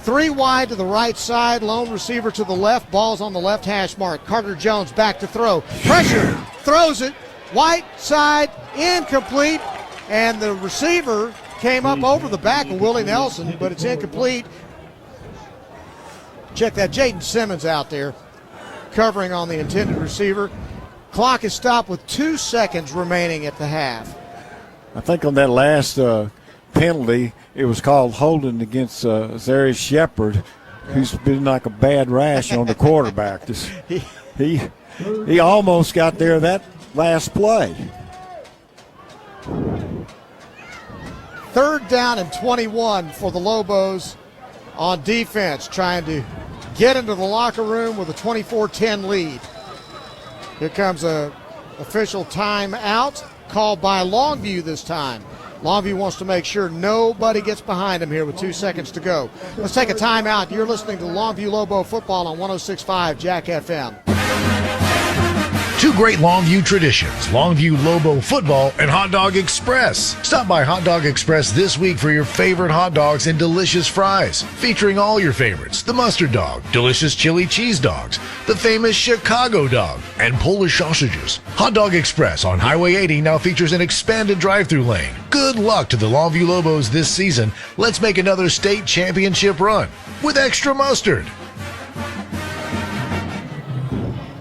3 wide to the right side, lone receiver to the left, ball's on the left hash mark. Carter Jones back to throw. Pressure, throws it, White side, incomplete, and the receiver came up over the back of Willie Nelson, but it's incomplete. Check that, Jaden Simmons out there covering on the intended receiver. Clock is stopped with 2 seconds remaining at the half. I think on that last penalty, it was called holding against Zarius Shepard, who's been like a bad rash on the quarterback. He almost got there that last play. 3rd down and 21 for the Lobos on defense, trying to get into the locker room with a 24-10 lead. Here comes a official timeout called by Longview this time. Longview wants to make sure nobody gets behind him here with 2 seconds to go. Let's take a timeout. You're listening to Longview Lobo football on 106.5 Jack FM. 2 great Longview traditions, Longview Lobo football and Hot Dog Express. Stop by Hot Dog Express this week for your favorite hot dogs and delicious fries, featuring all your favorites: the mustard dog, delicious chili cheese dogs, the famous Chicago dog, and Polish sausages. Hot Dog Express on Highway 80 now features an expanded drive-through lane. Good luck to the Longview Lobos this season. Let's make another state championship run with extra mustard.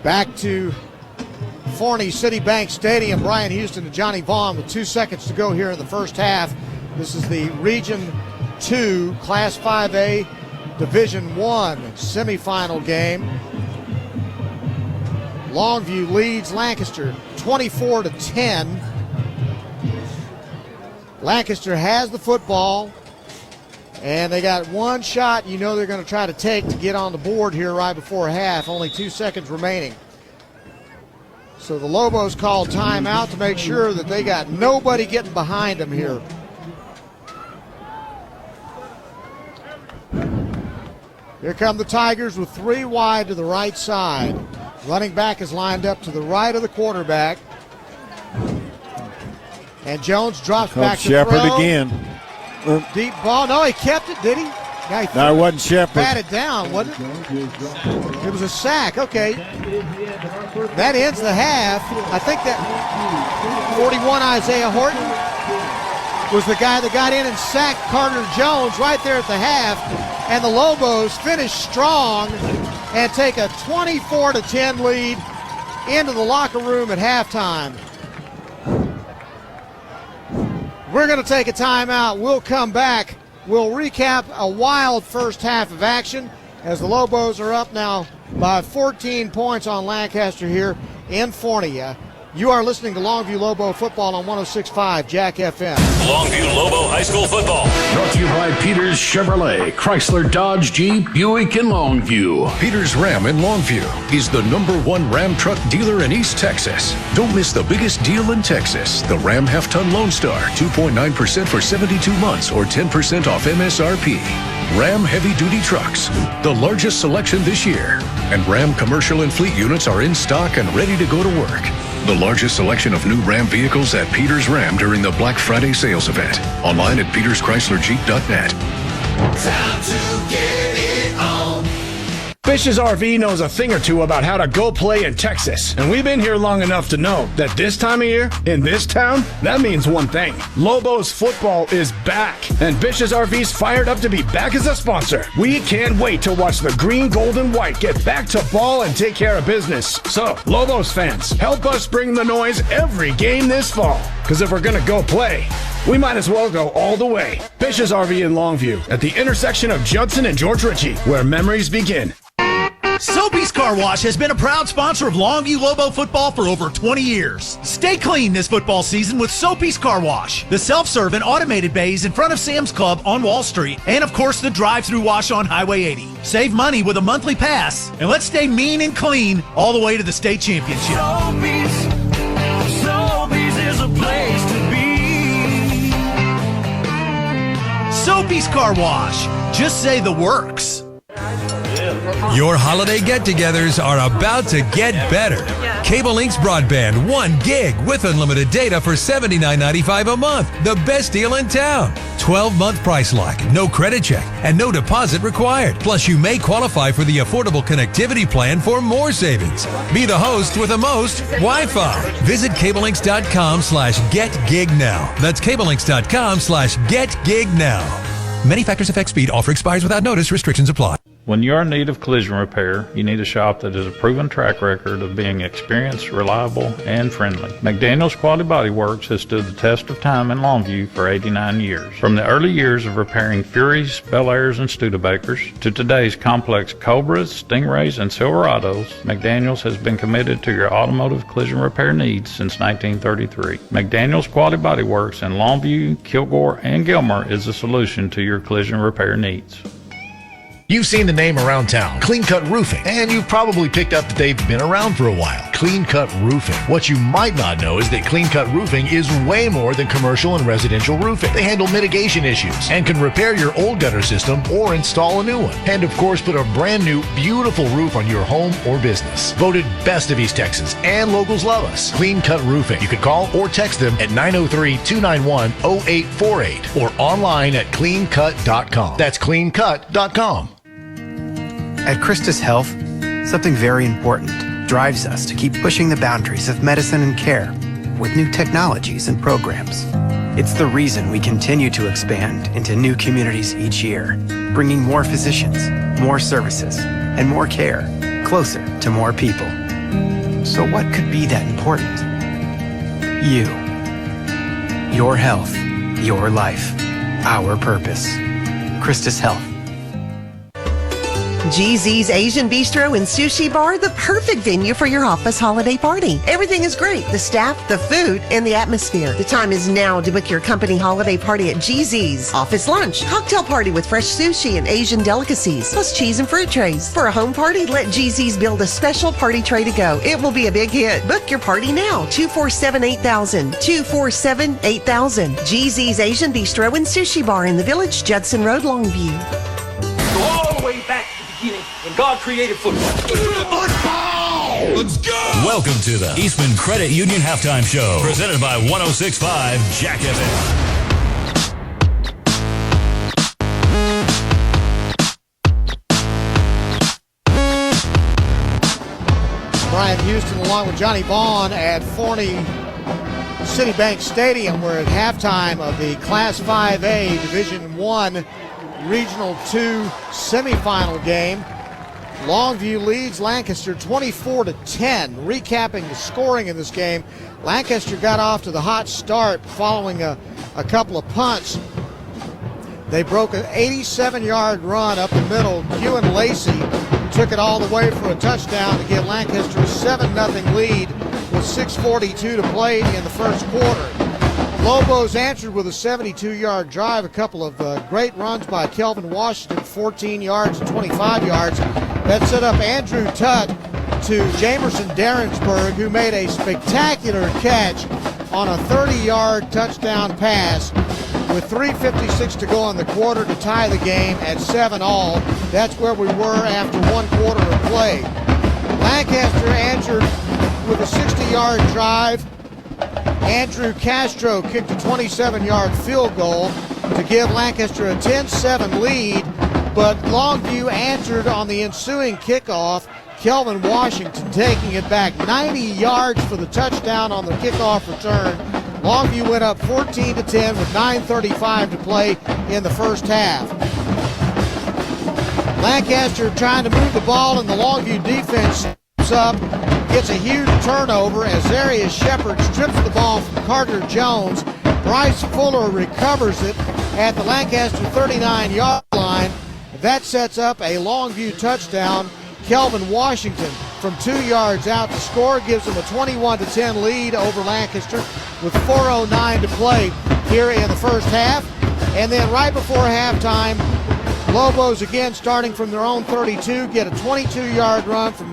Back to Forney Citibank Stadium. Brian Houston and Johnny Vaughn with 2 seconds to go here in the first half. This is the Region 2 Class 5A Division 1 semifinal game. Longview leads Lancaster 24-10. Lancaster has the football, and they got one shot you know they're going to try to take to get on the board here right before half. Only 2 seconds remaining. So the Lobos called timeout to make sure that they got nobody getting behind them here. Here come the Tigers with 3 wide to the right side. Running back is lined up to the right of the quarterback. And Jones drops back to Shepard throw. Again. Deep ball. No, he kept it, did he? No, it wasn't Shepard. Batted down, wasn't it? It was a sack. Okay. That ends the half. I think that 41 Isaiah Horton was the guy that got in and sacked Carter Jones right there at the half. And the Lobos finish strong and take a 24-10 lead into the locker room at halftime. We're going to take a timeout. We'll come back. We'll recap a wild first half of action as the Lobos are up now by 14 points on Lancaster here in Forney. You are listening to Longview Lobo football on 106.5 Jack FM. Longview Lobo High School football. Brought to you by at Peters Chevrolet, Chrysler, Dodge, Jeep, Buick, and Longview. Peters Ram in Longview is the #1 Ram truck dealer in East Texas. Don't miss the biggest deal in Texas. The Ram half-ton Lone Star, 2.9% for 72 months or 10% off MSRP. Ram heavy-duty trucks, the largest selection this year. And Ram commercial and fleet units are in stock and ready to go to work. The largest selection of new Ram vehicles at Peters Ram during the Black Friday sales event. Online at peterschryslerjeep.net. Time to get it on. Fish's RV knows a thing or two about how to go play in Texas. And we've been here long enough to know that this time of year, in this town, that means one thing. Lobos football is back. And Fish's RV's fired up to be back as a sponsor. We can't wait to watch the green, gold, and white get back to ball and take care of business. So, Lobos fans, help us bring the noise every game this fall. Because if we're going to go play, we might as well go all the way. Fish's RV in Longview at the intersection of Judson and George Ritchie, where memories begin. Soapy's Car Wash has been a proud sponsor of Longview Lobo football for over 20 years. Stay clean this football season with Soapy's Car Wash. The self-serve and automated bays in front of Sam's Club on Wall Street. And of course the drive-through wash on Highway 80. Save money with a monthly pass. And let's stay mean and clean all the way to the state championship. Soapy's is a place to be. Soapy's Car Wash. Just say the works. Your holiday get-togethers are about to get better. Cable Links Broadband, 1 gig with unlimited data for $79.95 a month. The best deal in town. 12-month price lock, no credit check, and no deposit required. Plus, you may qualify for the affordable connectivity plan for more savings. Be the host with the most Wi-Fi. Visit cablelinks.com/getgignow. That's cablelinks.com/getgignow. Many factors affect speed. Offer expires without notice. Restrictions apply. When you're in need of collision repair, you need a shop that has a proven track record of being experienced, reliable, and friendly. McDaniel's Quality Body Works has stood the test of time in Longview for 89 years. From the early years of repairing Furies, Bel Airs, and Studebakers to today's complex Cobras, Stingrays, and Silverados, McDaniel's has been committed to your automotive collision repair needs since 1933. McDaniel's Quality Body Works in Longview, Kilgore, and Gilmer is the solution to your collision repair needs. You've seen the name around town, Clean Cut Roofing, and you've probably picked up that they've been around for a while. Clean Cut Roofing. What you might not know is that Clean Cut Roofing is way more than commercial and residential roofing. They handle mitigation issues and can repair your old gutter system or install a new one. And of course, put a brand new, beautiful roof on your home or business. Voted best of East Texas, and locals love us. Clean Cut Roofing. You can call or text them at 903-291-0848 or online at cleancut.com. That's cleancut.com. At Christus Health, something very important drives us to keep pushing the boundaries of medicine and care with new technologies and programs. It's the reason we continue to expand into new communities each year, bringing more physicians, more services, and more care closer to more people. So what could be that important? You. Your health, your life, our purpose. Christus Health. GZ's Asian Bistro and Sushi Bar, the perfect venue for your office holiday party. Everything is great. The staff, the food, and the atmosphere. The time is now to book your company holiday party at GZ's. Office lunch, cocktail party with fresh sushi and Asian delicacies, plus cheese and fruit trays. For a home party, let GZ's build a special party tray to go. It will be a big hit. Book your party now. 247-8000. 247-8000. GZ's Asian Bistro and Sushi Bar in the Village, Judson Road, Longview. Go all the way back to the beginning when God created football. Football! Let's go! Welcome to the Eastman Credit Union Halftime Show, presented by 106.5 Jack FM. Brian Houston along with Johnny Vaughn at Forney Citibank Stadium. We're at halftime of the Class 5A Division I Regional 2 semifinal game. Longview leads Lancaster 24-10. Recapping the scoring in this game, Lancaster got off to the hot start following a couple of punts. They broke an 87-yard run up the middle. Ewan Lacey took it all the way for a touchdown to give Lancaster a 7-0 lead with 6:42 to play in the first quarter. Lobos answered with a 72-yard drive, a couple of great runs by Kelvin Washington, 14 yards and 25 yards. That set up Andrew Tutt to Jamerson Derensburg, who made a spectacular catch on a 30-yard touchdown pass with 3:56 to go in the quarter to tie the game at 7-all. That's where we were after one quarter of play. Lancaster answered with a 60-yard drive. Andrew Castro kicked a 27-yard field goal to give Lancaster a 10-7 lead, but Longview answered on the ensuing kickoff. Kelvin Washington taking it back 90 yards for the touchdown on the kickoff return. Longview went up 14-10 with 9:35 to play in the first half. Lancaster trying to move the ball, and the Longview defense steps up, gets a huge turnover as Zarius Shepard strips the ball from Carter Jones. Bryce Fuller recovers it at the Lancaster 39-yard line. That sets up a Longview touchdown. Kelvin Washington from 2 yards out to score, gives them a 21-10 lead over Lancaster with 4:09 to play here in the first half. And then right before halftime, Lobos again starting from their own 32 get a 22-yard run from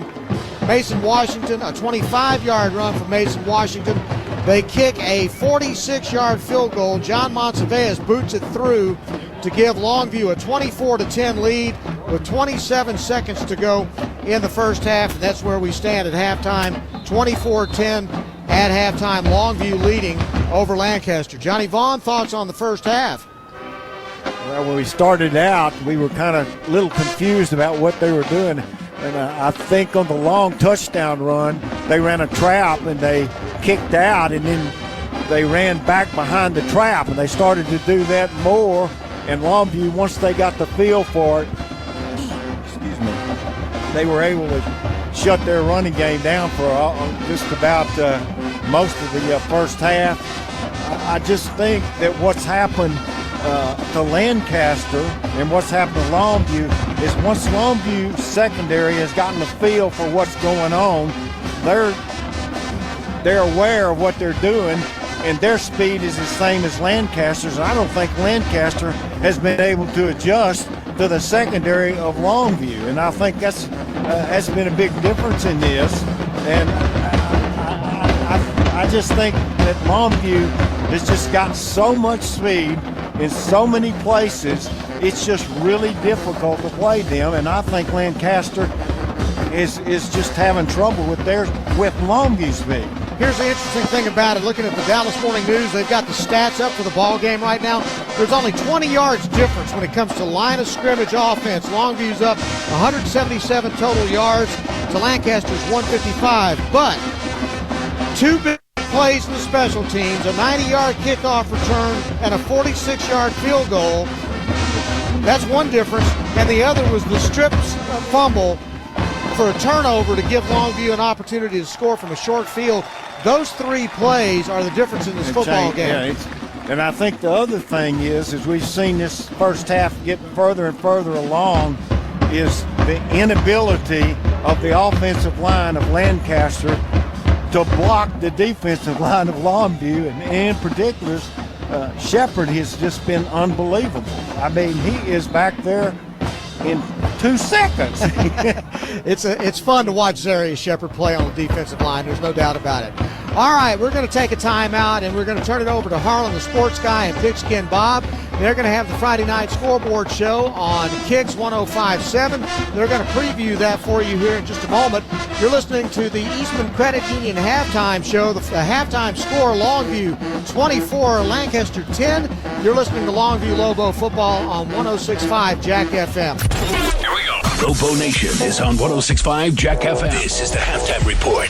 Mason Washington, a 25-yard run from Mason Washington. They kick a 46-yard field goal. John Monsaveas boots it through to give Longview a 24-10 lead with 27 seconds to go in the first half. And that's where we stand at halftime, 24-10 at halftime. Longview leading over Lancaster. Johnny Vaughn, thoughts on the first half? Well, when we started out, we were kind of a little confused about what they were doing. And I think on the long touchdown run, they ran a trap and they kicked out, and then they ran back behind the trap, and they started to do that more. And Longview, once they got the feel for it, they were able to shut their running game down for just about most of the first half. I just think that what's happened to Lancaster and what's happened to Longview is once Longview secondary has gotten a feel for what's going on, they're aware of what they're doing, and their speed is the same as Lancaster's. I don't think Lancaster has been able to adjust to the secondary of Longview, and I think that's has been a big difference in this. And I just think that Longview has just got so much speed in so many places, it's just really difficult to play them, and I think Lancaster is just having trouble with Longview's speed. Here's the interesting thing about it. Looking at the Dallas Morning News, they've got the stats up for the ball game right now. There's only 20 yards difference when it comes to line of scrimmage offense. Longview's up 177 total yards to Lancaster's 155. But two big plays in the special teams, a 90-yard kickoff return and a 46-yard field goal. That's one difference. And the other was the strip fumble for a turnover to give Longview an opportunity to score from a short field. Those three plays are the difference in this football game. Yeah, and I think the other thing is we've seen this first half get further and further along, is the inability of the offensive line of Lancaster to block the defensive line of Longview, and in particular, Shepard has just been unbelievable. I mean, he is back there in 2 seconds. It's fun to watch Zarius Shepard play on the defensive line. There's no doubt about it. All right, we're going to take a timeout, and we're going to turn it over to Harlan, the sports guy, and Pigskin Bob. They're going to have the Friday night scoreboard show on Kicks 105.7. They're going to preview that for you here in just a moment. You're listening to the Eastman Credit Union halftime show. The halftime score, Longview 24, Lancaster 10. You're listening to Longview Lobo football on 106.5 Jack FM. Here we go. Lobo Nation is on 106.5 Jack FM. This is the halftime report.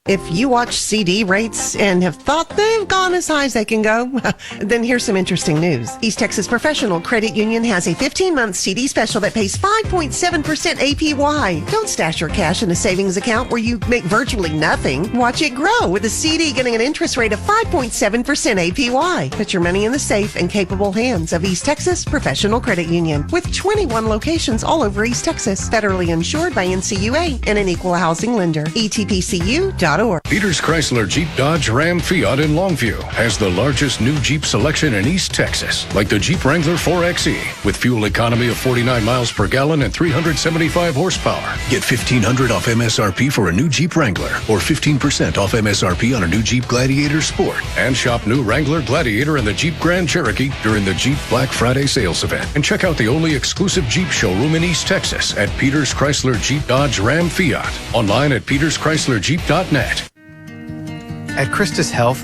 If you watch CD rates and have thought they've gone as high as they can go, then here's some interesting news. East Texas Professional Credit Union has a 15-month CD special that pays 5.7% APY. Don't stash your cash in a savings account where you make virtually nothing. Watch it grow with a CD getting an interest rate of 5.7% APY. Put your money in the safe and capable hands of East Texas Professional Credit Union with 21 locations all over East Texas. Federally insured by NCUA and an equal housing lender. ETPCU.org. JeepGrandChurch.org. Peters Chrysler Jeep Dodge Ram Fiat in Longview has the largest new Jeep selection in East Texas, like the Jeep Wrangler 4xe with fuel economy of 49 miles per gallon and 375 horsepower. Get $1,500 off MSRP for a new Jeep Wrangler or 15% off MSRP on a new Jeep Gladiator Sport. And shop new Wrangler, Gladiator, and the Jeep Grand Cherokee during the Jeep Black Friday sales event. And check out the only exclusive Jeep showroom in East Texas at Peters Chrysler Jeep Dodge Ram Fiat. Online at peterschryslerjeep.net. At Christus Health,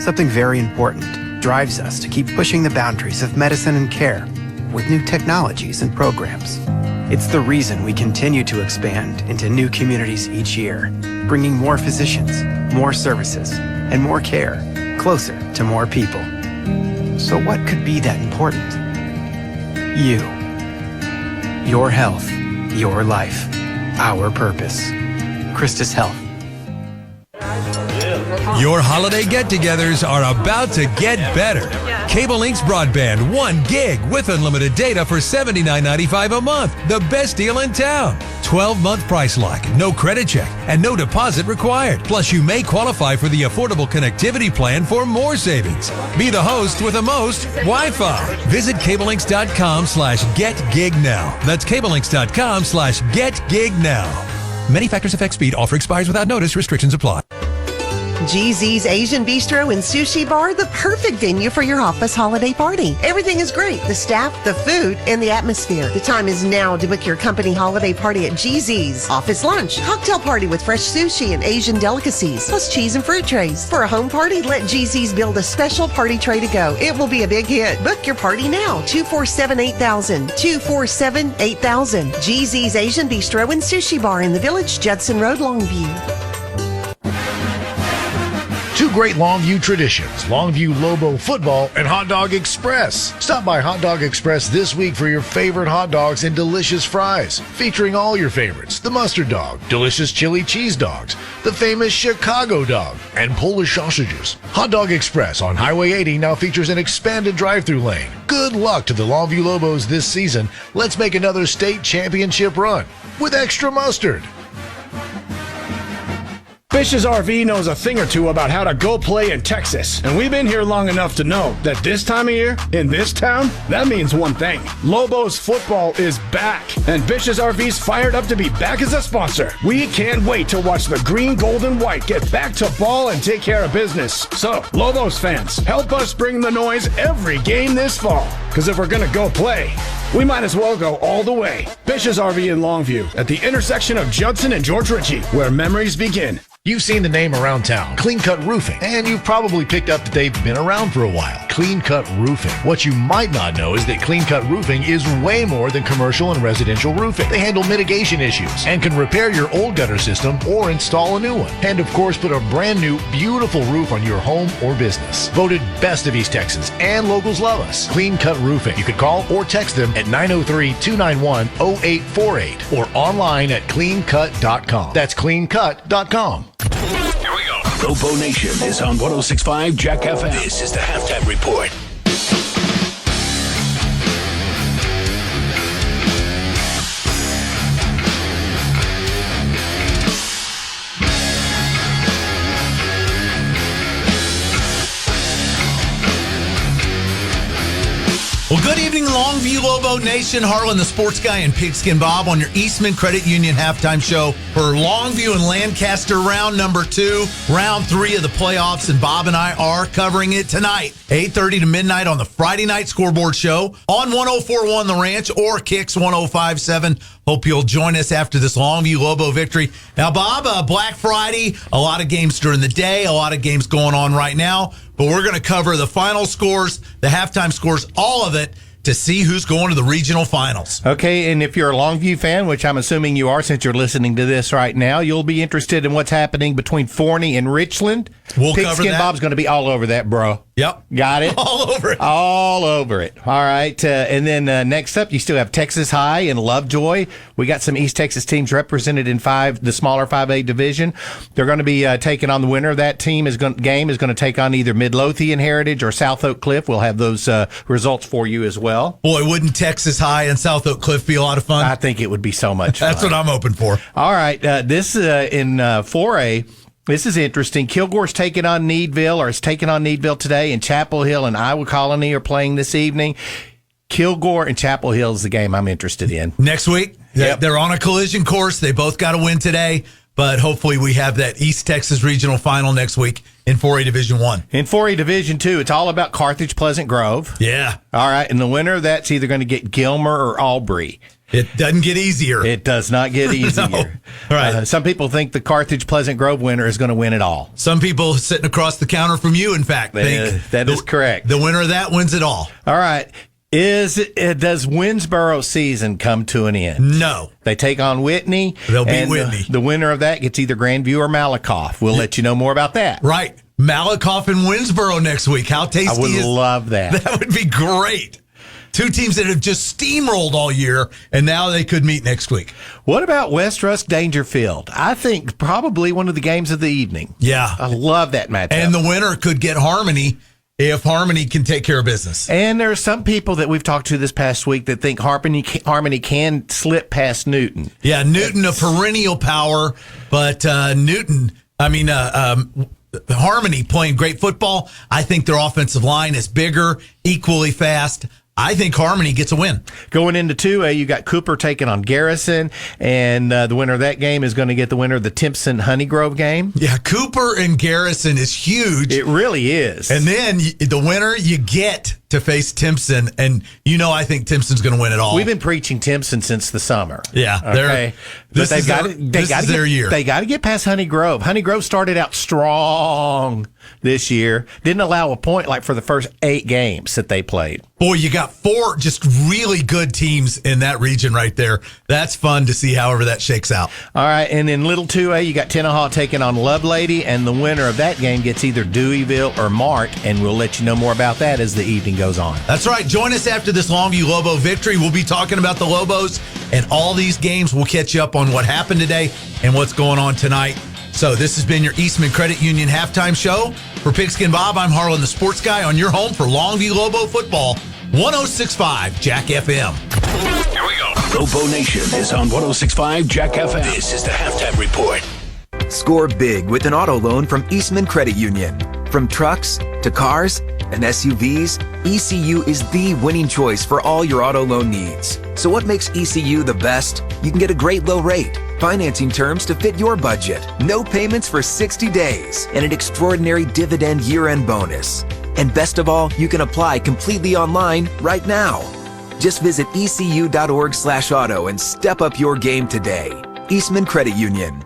something very important drives us to keep pushing the boundaries of medicine and care with new technologies and programs. It's the reason we continue to expand into new communities each year, bringing more physicians, more services, and more care closer to more people. So what could be that important? You. Your health, your life, our purpose. Christus Health. Your holiday get-togethers are about to get better. Cable Link's broadband, 1 gig with unlimited data for $79.95 a month. The best deal in town. 12-month price lock, no credit check, and no deposit required. Plus, you may qualify for the affordable connectivity plan for more savings. Be the host with the most Wi-Fi. Visit cablelinks.com/getgignow. That's cablelinks.com/getgignow. Many factors affect speed. Offer expires without notice. Restrictions apply. GZ's Asian Bistro and Sushi Bar, the perfect venue for your office holiday party. Everything is great. The staff, the food, and the atmosphere. The time is now to book your company holiday party at GZ's. Office lunch, cocktail party with fresh sushi and Asian delicacies, plus cheese and fruit trays. For a home party, let GZ's build a special party tray to go. It will be a big hit. Book your party now. 247-8000. 247-8000. GZ's Asian Bistro and Sushi Bar in the Village, Judson Road, Longview. Two great Longview traditions, Longview Lobo football and Hot Dog Express. Stop by Hot Dog Express this week for your favorite hot dogs and delicious fries, featuring all your favorites. The mustard dog, delicious chili cheese dogs, the famous Chicago dog, and Polish sausages. Hot Dog Express on Highway 80 now features an expanded drive-through lane. Good luck to the Longview Lobos this season. Let's make another state championship run with extra mustard. Fish's RV knows a thing or two about how to go play in Texas, and we've been here long enough to know that this time of year, in this town, that means one thing. Lobos football is back, and Fish's RV's fired up to be back as a sponsor. We can't wait to watch the green, gold, and white get back to ball and take care of business. So, Lobos fans, help us bring the noise every game this fall, because if we're gonna go play, we might as well go all the way. Fish's RV in Longview, at the intersection of Judson and George Ritchie, where memories begin. You've seen the name around town, Clean Cut Roofing, and you've probably picked up that they've been around for a while. Clean Cut Roofing. What you might not know is that Clean Cut Roofing is way more than commercial and residential roofing. They handle mitigation issues and can repair your old gutter system or install a new one. And of course, put a brand new, beautiful roof on your home or business. Voted best of East Texas, and locals love us. Clean Cut Roofing. You can call or text them at 903-291-0848 or online at cleancut.com. That's cleancut.com. Here we go. Lobo Nation is on 106.5 Jack FM. This is the Halftime Report. Well, good evening, Longview Lobo Nation. Harlan, the sports guy, and Pigskin Bob on your Eastman Credit Union halftime show for Longview and Lancaster round number 2, round 3 of the playoffs, and Bob and I are covering it tonight, 8:30 to midnight on the Friday night scoreboard show on 104.1 The Ranch or Kicks 105.7. Hope you'll join us after this Longview Lobo victory. Now, Bob, Black Friday, a lot of games during the day, a lot of games going on right now. But we're going to cover the final scores, the halftime scores, all of it, to see who's going to the regional finals. Okay, and if you're a Longview fan, which I'm assuming you are since you're listening to this right now, you'll be interested in what's happening between Forney and Richland. We'll cover Pigskin that. Bob's going to be all over that, bro. Yep. Got it? All over it. All over it. All right. And then next up, you still have Texas High and Lovejoy. We got some East Texas teams represented in the smaller 5A division. They're going to be taking on the winner of that game is going to take on either Midlothian Heritage or South Oak Cliff. We'll have those results for you as well. Boy, wouldn't Texas High and South Oak Cliff be a lot of fun? I think it would be so much fun. That's what I'm hoping for. All right. This in 4A. This is interesting. Kilgore's taking on Needville, or is taking on Needville today, and Chapel Hill and Iowa Colony are playing this evening. Kilgore and Chapel Hill is the game I'm interested in. Next week? Yep. They're on a collision course. They both got to win today, but hopefully we have that East Texas Regional Final next week in 4A Division I. In 4A Division II, it's all about Carthage Pleasant Grove. Yeah. All right, and the winner of that's either going to get Gilmer or Albury. It doesn't get easier. It does not get easier. No. All right. Some people think the Carthage Pleasant Grove winner is going to win it all. Some people sitting across the counter from you, in fact, think that is correct. The winner of that wins it all. All right. Does Winsboro season come to an end? No. They take on Whitney. They'll beat Whitney. The winner of that gets either Grandview or Malakoff. We'll let you know more about that. Right. Malakoff and Winsboro next week. How tasty I would is love that. That would be great. Two teams that have just steamrolled all year, and now they could meet next week. What about West Rusk Dangerfield? I think probably one of the games of the evening. Yeah. I love that matchup. And the winner could get Harmony if Harmony can take care of business. And there are some people that we've talked to this past week that think Harmony can slip past Newton. Yeah, Newton, a perennial power, but Harmony playing great football. I think their offensive line is bigger, equally fast. I think Harmony gets a win. Going into 2A, you got Cooper taking on Garrison, and the winner of that game is going to get the winner of the Timpson-Honeygrove game. Yeah, Cooper and Garrison is huge. It really is. And then the winner, you get to face Timpson, and I think Timpson's going to win it all. We've been preaching Timpson since the summer. Yeah, okay. This is their year. They got to get past Honeygrove. Honeygrove started out strong this year. Didn't allow a point like for the first 8 games that they played. Boy, you got 4 just really good teams in that region right there. That's fun to see however that shakes out. All right, and in Little 2A, you got Tenaha taking on Lovelady, and the winner of that game gets either Deweyville or Mart, and we'll let you know more about that as the evening goes on. That's right. Join us after this Longview Lobo victory. We'll be talking about the Lobos and all these games. We'll catch you up on what happened today and what's going on tonight. So this has been your Eastman Credit Union halftime show. For Pigskin Bob, I'm Harlan the Sports Guy on your home for Longview Lobo football, 106.5 Jack FM. Here we go. Lobo Nation is on 106.5 Jack FM. This is the halftime report. Score big with an auto loan from Eastman Credit Union. From trucks to cars and SUVs, ECU is the winning choice for all your auto loan needs. So what makes ECU the best? You can get a great low rate, financing terms to fit your budget, no payments for 60 days, and an extraordinary dividend year-end bonus. And best of all, you can apply completely online right now. Just visit ecu.org/auto and step up your game today. Eastman Credit Union.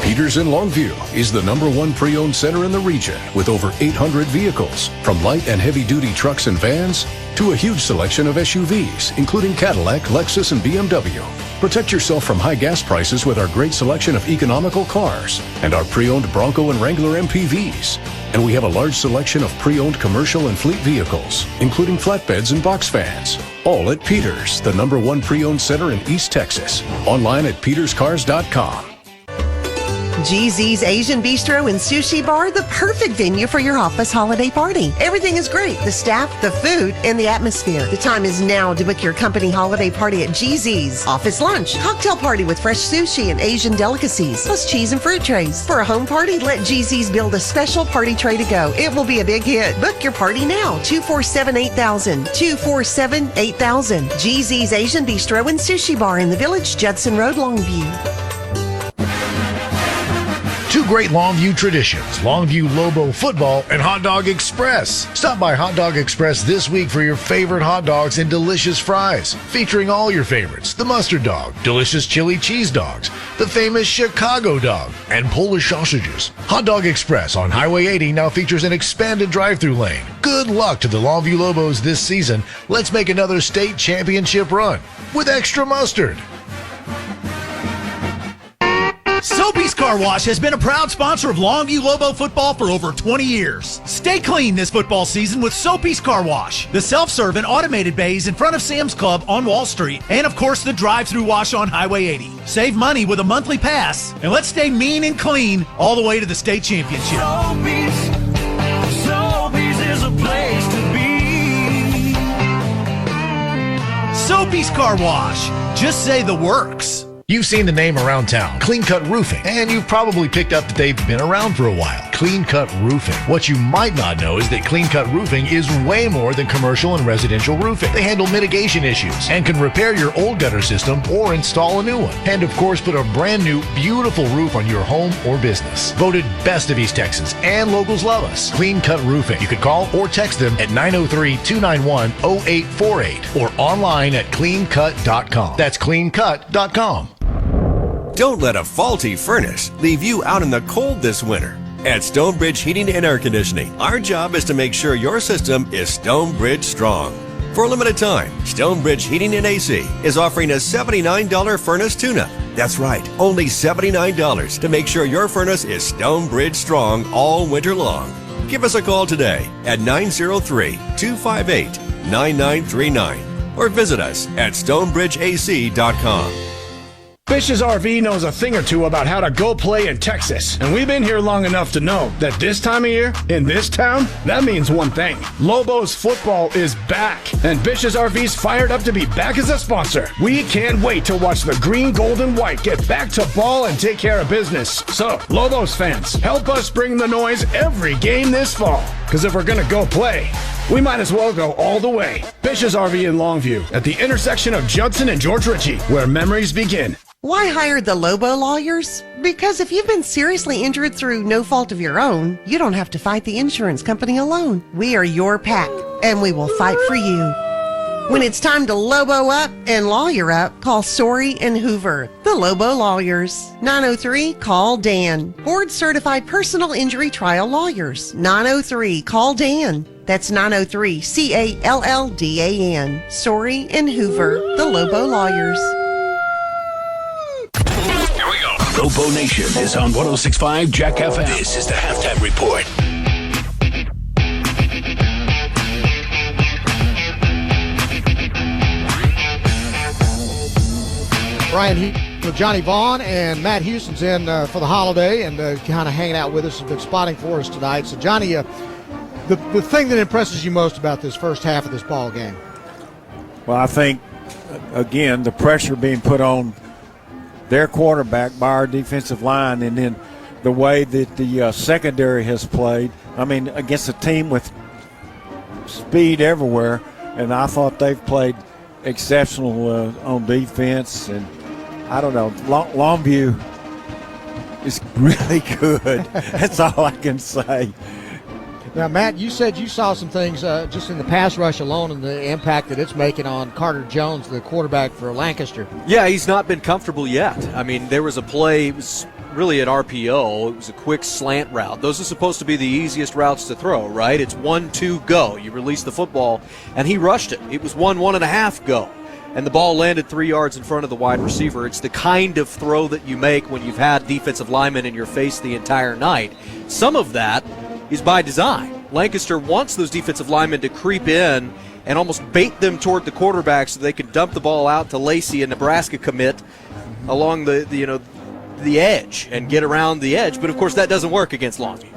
Peters in Longview is the #1 pre-owned center in the region with over 800 vehicles, from light and heavy-duty trucks and vans to a huge selection of SUVs, including Cadillac, Lexus, and BMW. Protect yourself from high gas prices with our great selection of economical cars and our pre-owned Bronco and Wrangler MPVs. And we have a large selection of pre-owned commercial and fleet vehicles, including flatbeds and box vans. All at Peters, the #1 pre-owned center in East Texas. Online at peterscars.com. GZ's Asian Bistro and Sushi Bar, the perfect venue for your office holiday party. Everything is great. The staff, the food, and the atmosphere. The time is now to book your company holiday party at GZ's. Office lunch, cocktail party with fresh sushi and Asian delicacies, plus cheese and fruit trays. For a home party, let GZ's build a special party tray to go. It will be a big hit. Book your party now. 247-8000. 247-8000. GZ's Asian Bistro and Sushi Bar in the Village, Judson Road, Longview. Two great Longview traditions, Longview Lobo football and Hot Dog Express. Stop by Hot Dog Express this week for your favorite hot dogs and delicious fries, featuring all your favorites: the mustard dog, delicious chili cheese dogs, the famous Chicago dog, and Polish sausages. Hot Dog Express on Highway 80 now features an expanded drive-through lane. Good luck to the Longview Lobos this season. Let's make another state championship run with extra mustard. Soapy's Car Wash has been a proud sponsor of Longview Lobo football for over 20 years. Stay clean this football season with Soapy's Car Wash. The self-serve and automated bays in front of Sam's Club on Wall Street. And of course the drive-through wash on Highway 80. Save money with a monthly pass. And let's stay mean and clean all the way to the state championship. Soapy's is a place to be. Soapy's Car Wash. Just say the works. You've seen the name around town, Clean Cut Roofing, and you've probably picked up that they've been around for a while. Clean Cut Roofing. What you might not know is that Clean Cut Roofing is way more than commercial and residential roofing. They handle mitigation issues and can repair your old gutter system or install a new one. And of course, put a brand new, beautiful roof on your home or business. Voted best of East Texas, and locals love us. Clean Cut Roofing. You can call or text them at 903-291-0848 or online at cleancut.com. That's cleancut.com. Don't let a faulty furnace leave you out in the cold this winter. At Stonebridge Heating and Air Conditioning, our job is to make sure your system is Stonebridge strong. For a limited time, Stonebridge Heating and AC is offering a $79 furnace tune-up. That's right, only $79 to make sure your furnace is Stonebridge strong all winter long. Give us a call today at 903-258-9939 or visit us at stonebridgeac.com. Bish's RV knows a thing or two about how to go play in Texas, and we've been here long enough to know that this time of year, in this town, that means one thing. Lobos football is back, and Bish's RV's fired up to be back as a sponsor. We can't wait to watch the green, gold, and white get back to ball and take care of business. So, Lobos fans, help us bring the noise every game this fall, because if we're going to go play, we might as well go all the way. Bish's RV in Longview, at the intersection of Judson and George Ritchie, where memories begin. Why hire the Lobo lawyers? Because if you've been seriously injured through no fault of your own, you don't have to fight the insurance company alone. We are your pack, and we will fight for you. When it's time to Lobo up and lawyer up, call Sorey and Hoover, the Lobo lawyers. 903-CALL-DAN. Board-certified personal injury trial lawyers. 903-CALL-DAN. That's 903-CALLDAN. Sorey and Hoover, the Lobo lawyers. Lobo Nation is on 106.5 Jack FM. This is the Halftime Report. Brian with Johnny Vaughn and Matt Houston's in for the holiday and kind of hanging out with us, has been spotting for us tonight. So, Johnny, the thing that impresses you most about this first half of this ball game? Well, I think, again, the pressure being put on their quarterback by our defensive line, and then the way that the secondary has played. I mean, against a team with speed everywhere, and I thought they've played exceptional on defense. And I don't know, Longview is really good. That's all I can say. Now, Matt, you said you saw some things just in the pass rush alone and the impact that it's making on Carter Jones, the quarterback for Lancaster. Yeah, he's not been comfortable yet. I mean, there was a play, it was really at RPO. It was a quick slant route. Those are supposed to be the easiest routes to throw, right? It's 1-2 go. You release the football, and he rushed it. It was 1.5 go. And the ball landed 3 yards in front of the wide receiver. It's the kind of throw that you make when you've had defensive linemen in your face the entire night. Some of that is by design. Lancaster wants those defensive linemen to creep in and almost bait them toward the quarterback so they can dump the ball out to Lacey, a Nebraska commit, along the edge and get around the edge. But, of course, that doesn't work against Longview.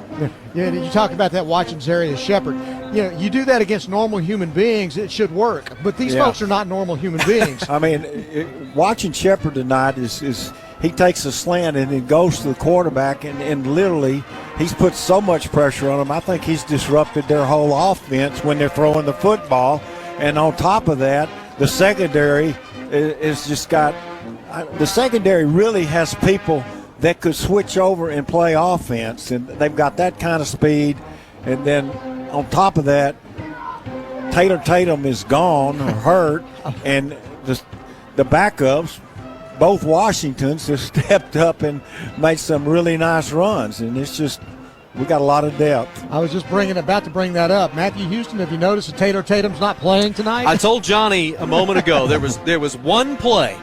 Yeah, you talk about that watching Zarius Shepard. You know, you do that against normal human beings, it should work. But these folks are not normal human beings. I mean, watching Shepard tonight is he takes a slant and then goes to the quarterback, and literally he's put so much pressure on him. I think he's disrupted their whole offense when they're throwing the football. And on top of that, the secondary is just got – the secondary really has people that could switch over and play offense, and they've got that kind of speed. And then on top of that, Taylor Tatum is gone or hurt, and the backups, both Washingtons, have stepped up and made some really nice runs, and it's just we got a lot of depth. I was just about to bring that up. Matthew Houston, have you noticed that Taylor Tatum's not playing tonight? I told Johnny a moment ago there was one play,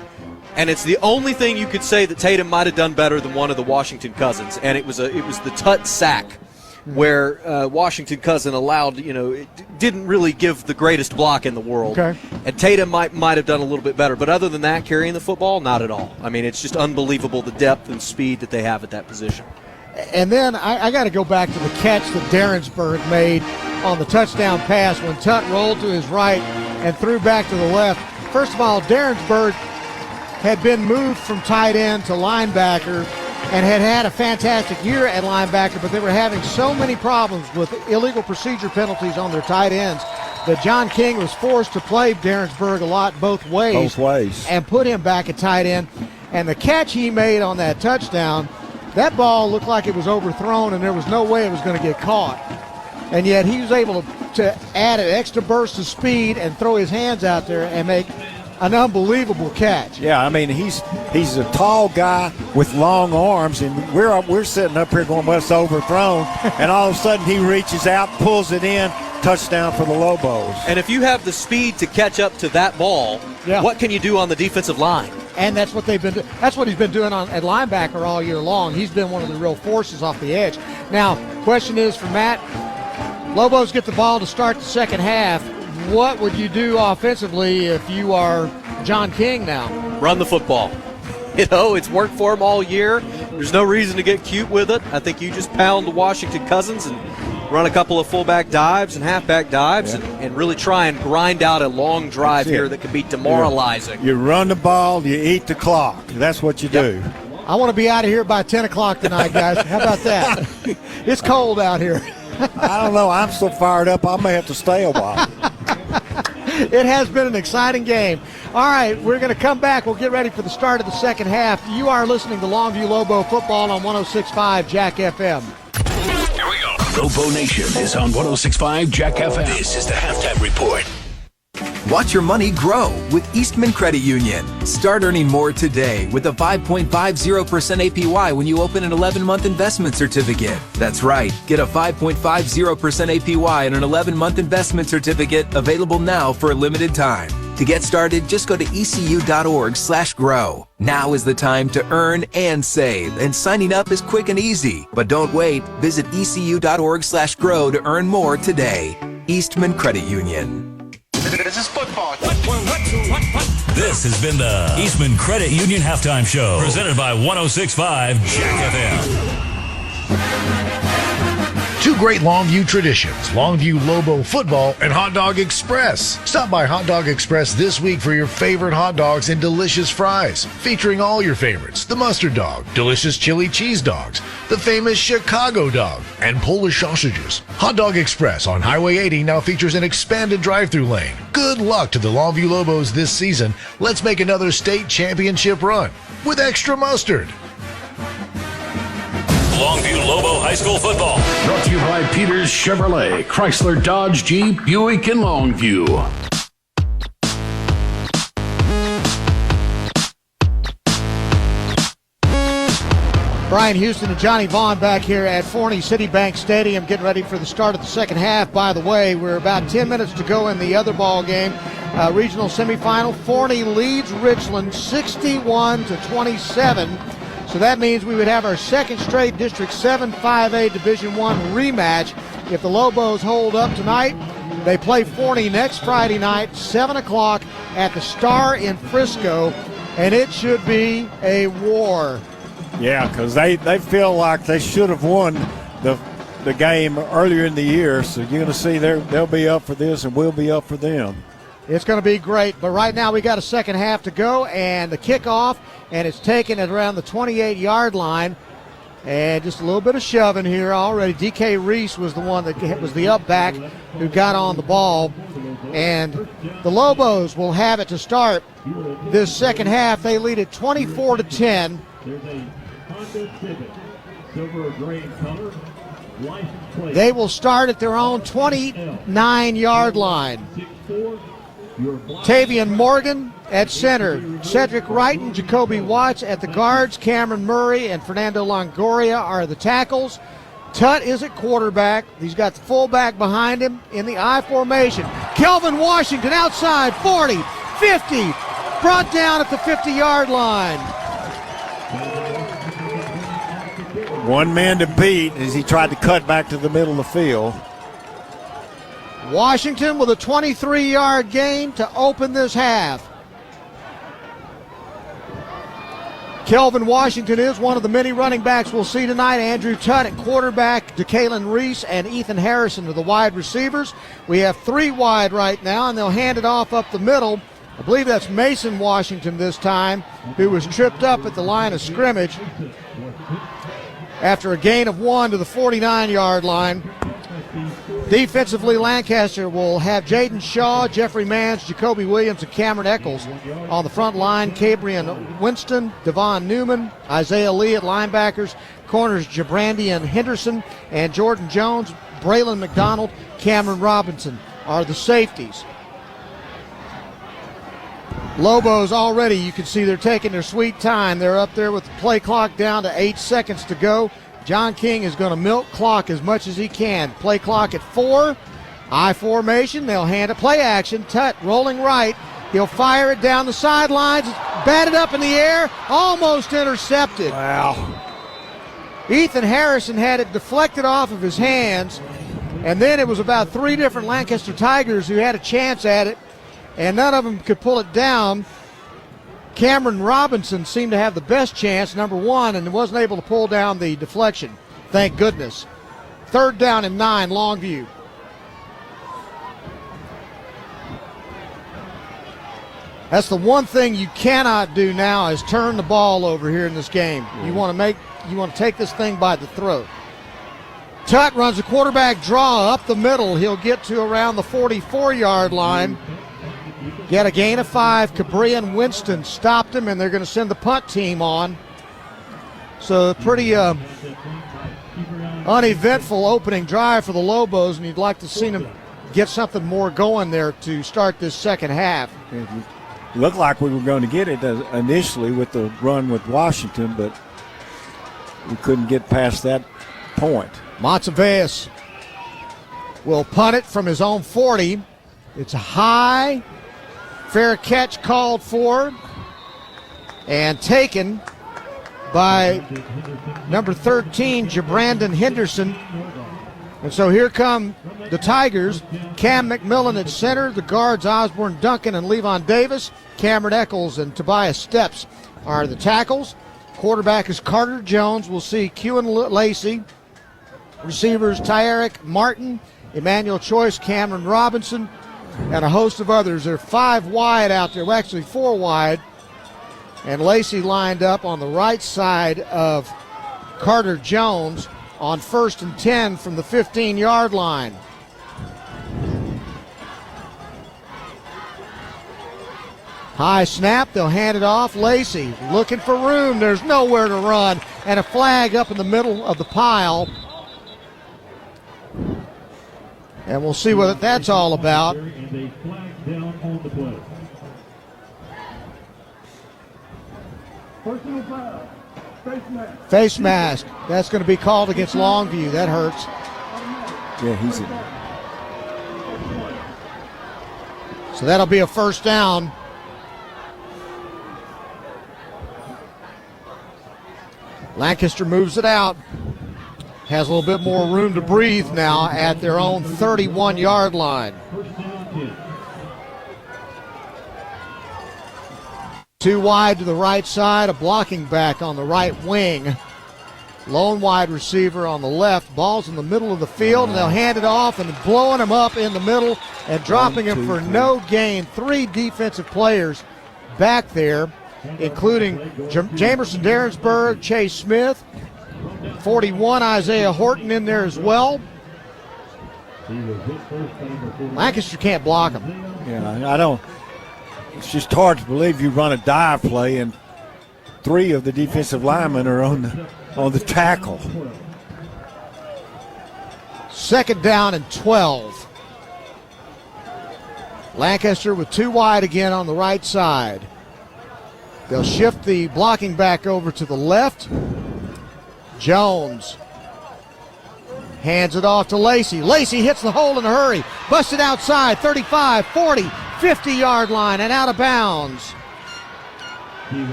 and it's the only thing you could say that Tatum might have done better than one of the Washington Cousins, and it was the Tut sack where Washington Cousin allowed, it didn't really give the greatest block in the world. Okay. And Tatum might have done a little bit better. But other than that, carrying the football, not at all. I mean, it's just unbelievable the depth and speed that they have at that position. And then I got to go back to the catch that Derensburg made on the touchdown pass when Tut rolled to his right and threw back to the left. First of all, Derensburg had been moved from tight end to linebacker and had a fantastic year at linebacker, but they were having so many problems with illegal procedure penalties on their tight ends that John King was forced to play Derensburg a lot both ways. And put him back at tight end. And the catch he made on that touchdown, that ball looked like it was overthrown and there was no way it was going to get caught. And yet he was able to add an extra burst of speed and throw his hands out there and make an unbelievable catch. Yeah, I mean, he's a tall guy with long arms, and we're sitting up here going, well, it's overthrown, and all of a sudden he reaches out, pulls it in, touchdown for the Lobos. And if you have the speed to catch up to that ball, what can you do on the defensive line? And that's what that's what he's been doing at linebacker all year long. He's been one of the real forces off the edge. Now, question is for Matt, Lobos get the ball to start the second half. What would you do offensively if you are John King now? Run the football. You know, it's worked for him all year. There's no reason to get cute with it. I think you just pound Washington Cousins and run a couple of fullback dives and halfback dives and really try and grind out a long drive here that could be demoralizing. You run the ball, you eat the clock. That's what you do. I want to be out of here by 10 o'clock tonight, guys. How about that? It's cold out here. I don't know. I'm so fired up, I may have to stay a while. It has been an exciting game. All right, we're going to come back. We'll get ready for the start of the second half. You are listening to Longview Lobo Football on 106.5 Jack FM. Here we go. Lobo Nation is on 106.5 Jack FM. This is the halftime report. Watch your money grow with Eastman Credit Union. Start earning more today with a 5.50% APY when you open an 11-month investment certificate. That's right. Get a 5.50% APY and an 11-month investment certificate available now for a limited time. To get started, just go to ecu.org/grow. Now is the time to earn and save, and signing up is quick and easy. But don't wait. Visit ecu.org/grow to earn more today. Eastman Credit Union. This is football. This has been the Eastman Credit Union Halftime Show, presented by 106.5 Jack FM. Two great Longview traditions, Longview Lobo Football and Hot Dog Express. Stop by Hot Dog Express this week for your favorite hot dogs and delicious fries, featuring all your favorites: the mustard dog, delicious chili cheese dogs, the famous Chicago dog, and Polish sausages. Hot Dog Express on Highway 80 now features an expanded drive-through lane. Good luck to the Longview Lobos this season. Let's make another state championship run with extra mustard. Longview Lobo High School football. Brought to you by Peters Chevrolet, Chrysler, Dodge, Jeep, Buick, and Longview. Brian Houston and Johnny Vaughn back here at Forney Citibank Stadium getting ready for the start of the second half. By the way, we're about 10 minutes to go in the other ball game. Regional semifinal. Forney leads Richland 61-27. So that means we would have our second straight District 7 5A Division I rematch. If the Lobos hold up tonight, they play Forney next Friday night, 7 o'clock at the Star in Frisco, and it should be a war. Yeah, because they feel like they should have won the game earlier in the year, so you're going to see they'll be up for this, and we'll be up for them. It's going to be great, but right now we got a second half to go, and the kickoff, and it's taken at around the 28-yard line, and just a little bit of shoving here already. D.K. Reese was the one that was the up back who got on the ball, and the Lobos will have it to start this second half. They lead it 24-10. They will start at their own 29-yard line. Tavian Morgan at center. Cedric Wright and Jacoby Watts at the guards. Cameron Murray and Fernando Longoria are the tackles. Tutt is at quarterback. He's got the fullback behind him in the I formation. Kelvin Washington outside, 40, 50, brought down at the 50-yard line. One man to beat as he tried to cut back to the middle of the field. Washington with a 23-yard gain to open this half. Kelvin Washington is one of the many running backs we'll see tonight. Andrew Tutt at quarterback, DeKalen Reese and Ethan Harrison are the wide receivers. We have three wide right now, and they'll hand it off up the middle I believe that's Mason Washington this time, who was tripped up at the line of scrimmage after a gain of 1 to the 49-yard line. Defensively, Lancaster will have Jaden Shaw, Jeffrey Mans, Jacoby Williams, and Cameron Eccles on the front line. Cabrian Winston, Devon Newman, Isaiah Lee at linebackers. Corners Jabrandi and Henderson, and Jordan Jones, Braylon McDonald, Cameron Robinson are the safeties. Lobos already, you can see they're taking their sweet time. They're up there with the play clock down to 8 seconds to go. John King is going to milk clock as much as he can. Play clock at 4. I formation. They'll hand it. Play action. Tut rolling right. He'll fire it down the sidelines. Batted up in the air. Almost intercepted. Wow. Ethan Harrison had it deflected off of his hands. And then it was about 3 different Lancaster Tigers who had a chance at it, and none of them could pull it down. Cameron Robinson seemed to have the best chance, number 1, and wasn't able to pull down the deflection. Thank goodness. 3rd down and 9, Longview. That's the one thing you cannot do now is turn the ball over here in this game. You want to take this thing by the throat. Tut runs a quarterback draw up the middle. He'll get to around the 44-yard line. Get a gain of 5. Cabrian Winston stopped him, and they're going to send the punt team on. So pretty uneventful opening drive for the Lobos, and you'd like to see them get something more going there to start this second half. It looked like we were going to get it initially with the run with Washington, but we couldn't get past that point. Monteveas will punt it from his own 40. It's a high. Fair catch called for and taken by number 13, Jabrandon Henderson. And so here come the Tigers. Cam McMillan at center. The guards Osborne Duncan and Levon Davis. Cameron Eccles and Tobias Steps are the tackles. Quarterback is Carter Jones. We'll see Kewen Lacey. Receivers Tyerick Martin, Emmanuel Choice, Cameron Robinson, and a host of others. There are 5 wide out there, well, actually 4 wide. And Lacey lined up on the right side of Carter Jones on 1st and 10 from the 15-yard line. High snap, they'll hand it off. Lacey looking for room. There's nowhere to run. And a flag up in the middle of the pile. And we'll see what that's all about. Face mask. That's going to be called against Longview. That hurts. Yeah, he's in. So that'll be a first down. Lancaster moves it out. Has a little bit more room to breathe now at their own 31-yard line. 2 wide to the right side, a blocking back on the right wing. Lone wide receiver on the left. Ball's in the middle of the field, and they'll hand it off and blowing him up in the middle and dropping him for no gain. 3 defensive players back there, including Jamerson Darrensburg, Chase Smith, 41 Isaiah Horton in there as well. Lancaster can't block him. Yeah, I don't. It's just hard to believe you run a dive play and 3 of the defensive linemen are on the tackle. 2nd down and 12. Lancaster with 2 wide again on the right side. They'll shift the blocking back over to the left. Jones hands it off to Lacey. Lacey hits the hole in a hurry. Busted outside, 35, 40, 50-yard line and out of bounds.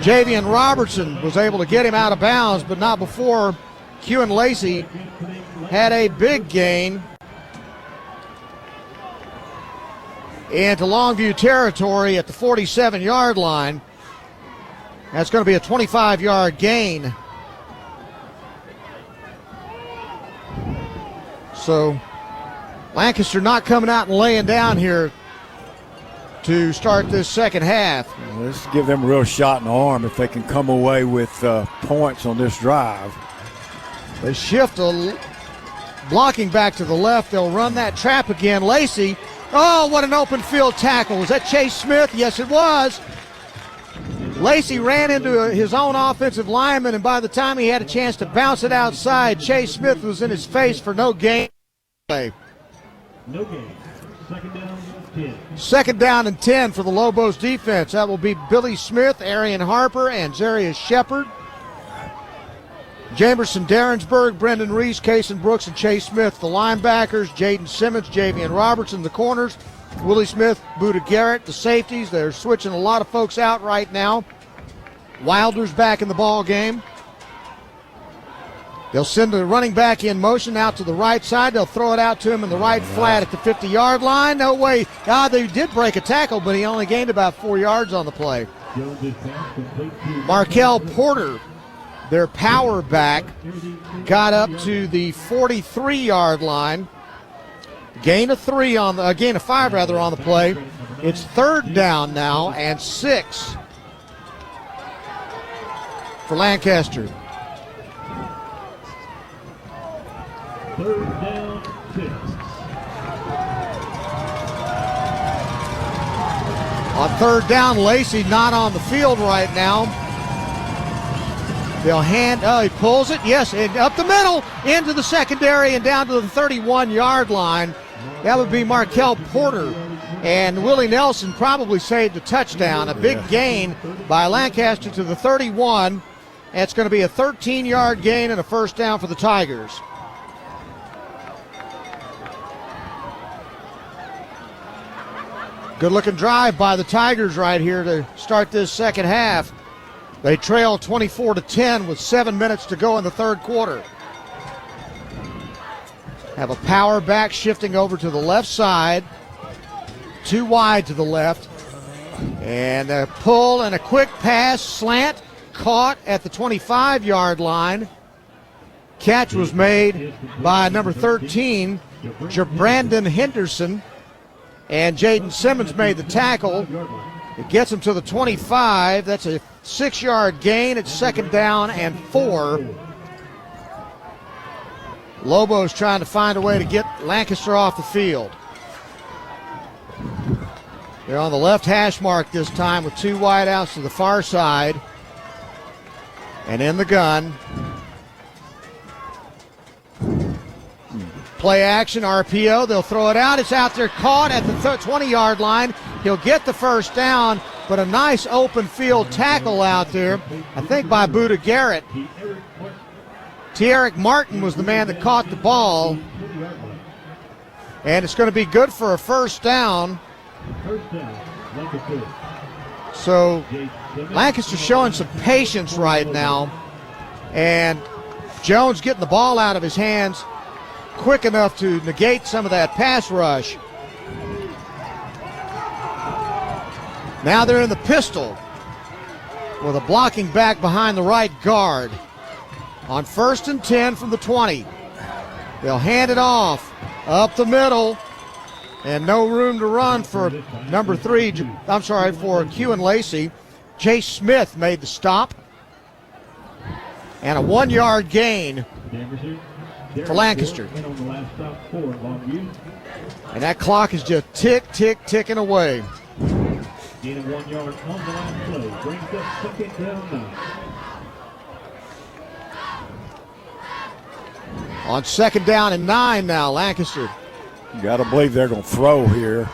Javian Robertson was able to get him out of bounds, but not before Kewen Lacey had a big gain into Longview territory at the 47-yard line. That's going to be a 25-yard gain. So Lancaster not coming out and laying down here to start this second half. Let's give them a real shot in the arm if they can come away with points on this drive. They shift blocking back to the left. They'll run that trap again. Lacey, oh, what an open field tackle. Was that Chase Smith? Yes, it was. Lacey ran into his own offensive lineman, and by the time he had a chance to bounce it outside, Chase Smith was in his face for no gain. No gain. Second down and 10. Second down and 10 for the Lobos defense. That will be Billy Smith, Arian Harper, and Zarius Shepard. Jamerson Derensburg, Brendan Reese, Kason Brooks, and Chase Smith, the linebackers. Jaden Simmons, Javian Robertson, the corners. Willie Smith, Buda Garrett, the safeties. They're switching a lot of folks out right now. Wilder's back in the ball game. They'll send the running back in motion out to the right side. They'll throw it out to him in the right flat at the 50-yard line. No way. They did break a tackle, but he only gained about 4 yards on the play. Markel Porter, their power back, got up to the 43-yard line. Gain of 5 on the play. It's third down now and 6 for Lancaster. Third down, 6. On third down, Lacey not on the field right now. They'll he pulls it, yes, and up the middle, into the secondary and down to the 31-yard line. That would be Markel Porter. And Willie Nelson probably saved a touchdown. A big gain by Lancaster to the 31. And it's going to be a 13-yard gain and a first down for the Tigers. Good-looking drive by the Tigers right here to start this second half. They trail 24-10 with 7 minutes to go in the third quarter. Have a power back shifting over to the left side. 2 wide to the left. And a pull and a quick pass, slant, caught at the 25-yard line. Catch was made by number 13, Brandon Henderson. And Jaden Simmons made the tackle. It gets him to the 25. That's a 6-yard gain. It's second down and 4. Lobos trying to find a way to get Lancaster off the field. They're on the left hash mark this time with 2 wide outs to the far side. And in the gun. Play action, RPO. They'll throw it out. It's out there caught at the 20-yard line. He'll get the first down, but a nice open field tackle out there, I think by Buda Garrett. T-Eric Martin was the man that caught the ball. And it's going to be good for a first down. So Lancaster showing some patience right now. And Jones getting the ball out of his hands quick enough to negate some of that pass rush. Now they're in the pistol with a blocking back behind the right guard. On 1st and 10 from the 20. They'll hand it off up the middle, and no room to run for number 3, for Q and Lacey. Chase Smith made the stop. And a 1-yard gain for Lancaster. And that clock is just ticking away. Gain of 1 yard on the last play. Brings up second down 9. On second down and 9 now, Lancaster. You got to believe they're going to throw here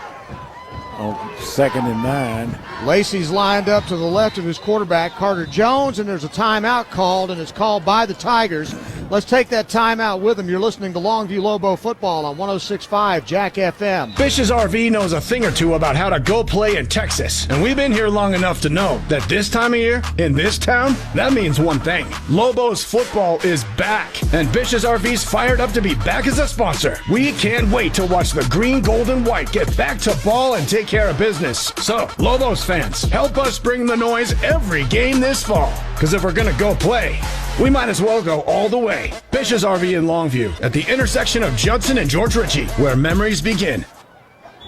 on 2nd and 9. Lacey's lined up to the left of his quarterback, Carter Jones, and there's a timeout called, and it's called by the Tigers. Let's take that timeout with them. You're listening to Longview Lobo football on 106.5 Jack FM. Bish's RV knows a thing or two about how to go play in Texas, and we've been here long enough to know that this time of year, in this town, that means one thing. Lobos football is back, and Bish's RV's fired up to be back as a sponsor. We can't wait to watch the green, gold, and white get back to ball and take care of business. So, Lobos fans, help us bring the noise every game this fall, because if we're going to go play, we might as well go all the way. Bish's RV in Longview, at the intersection of Judson and George Ritchie, where memories begin.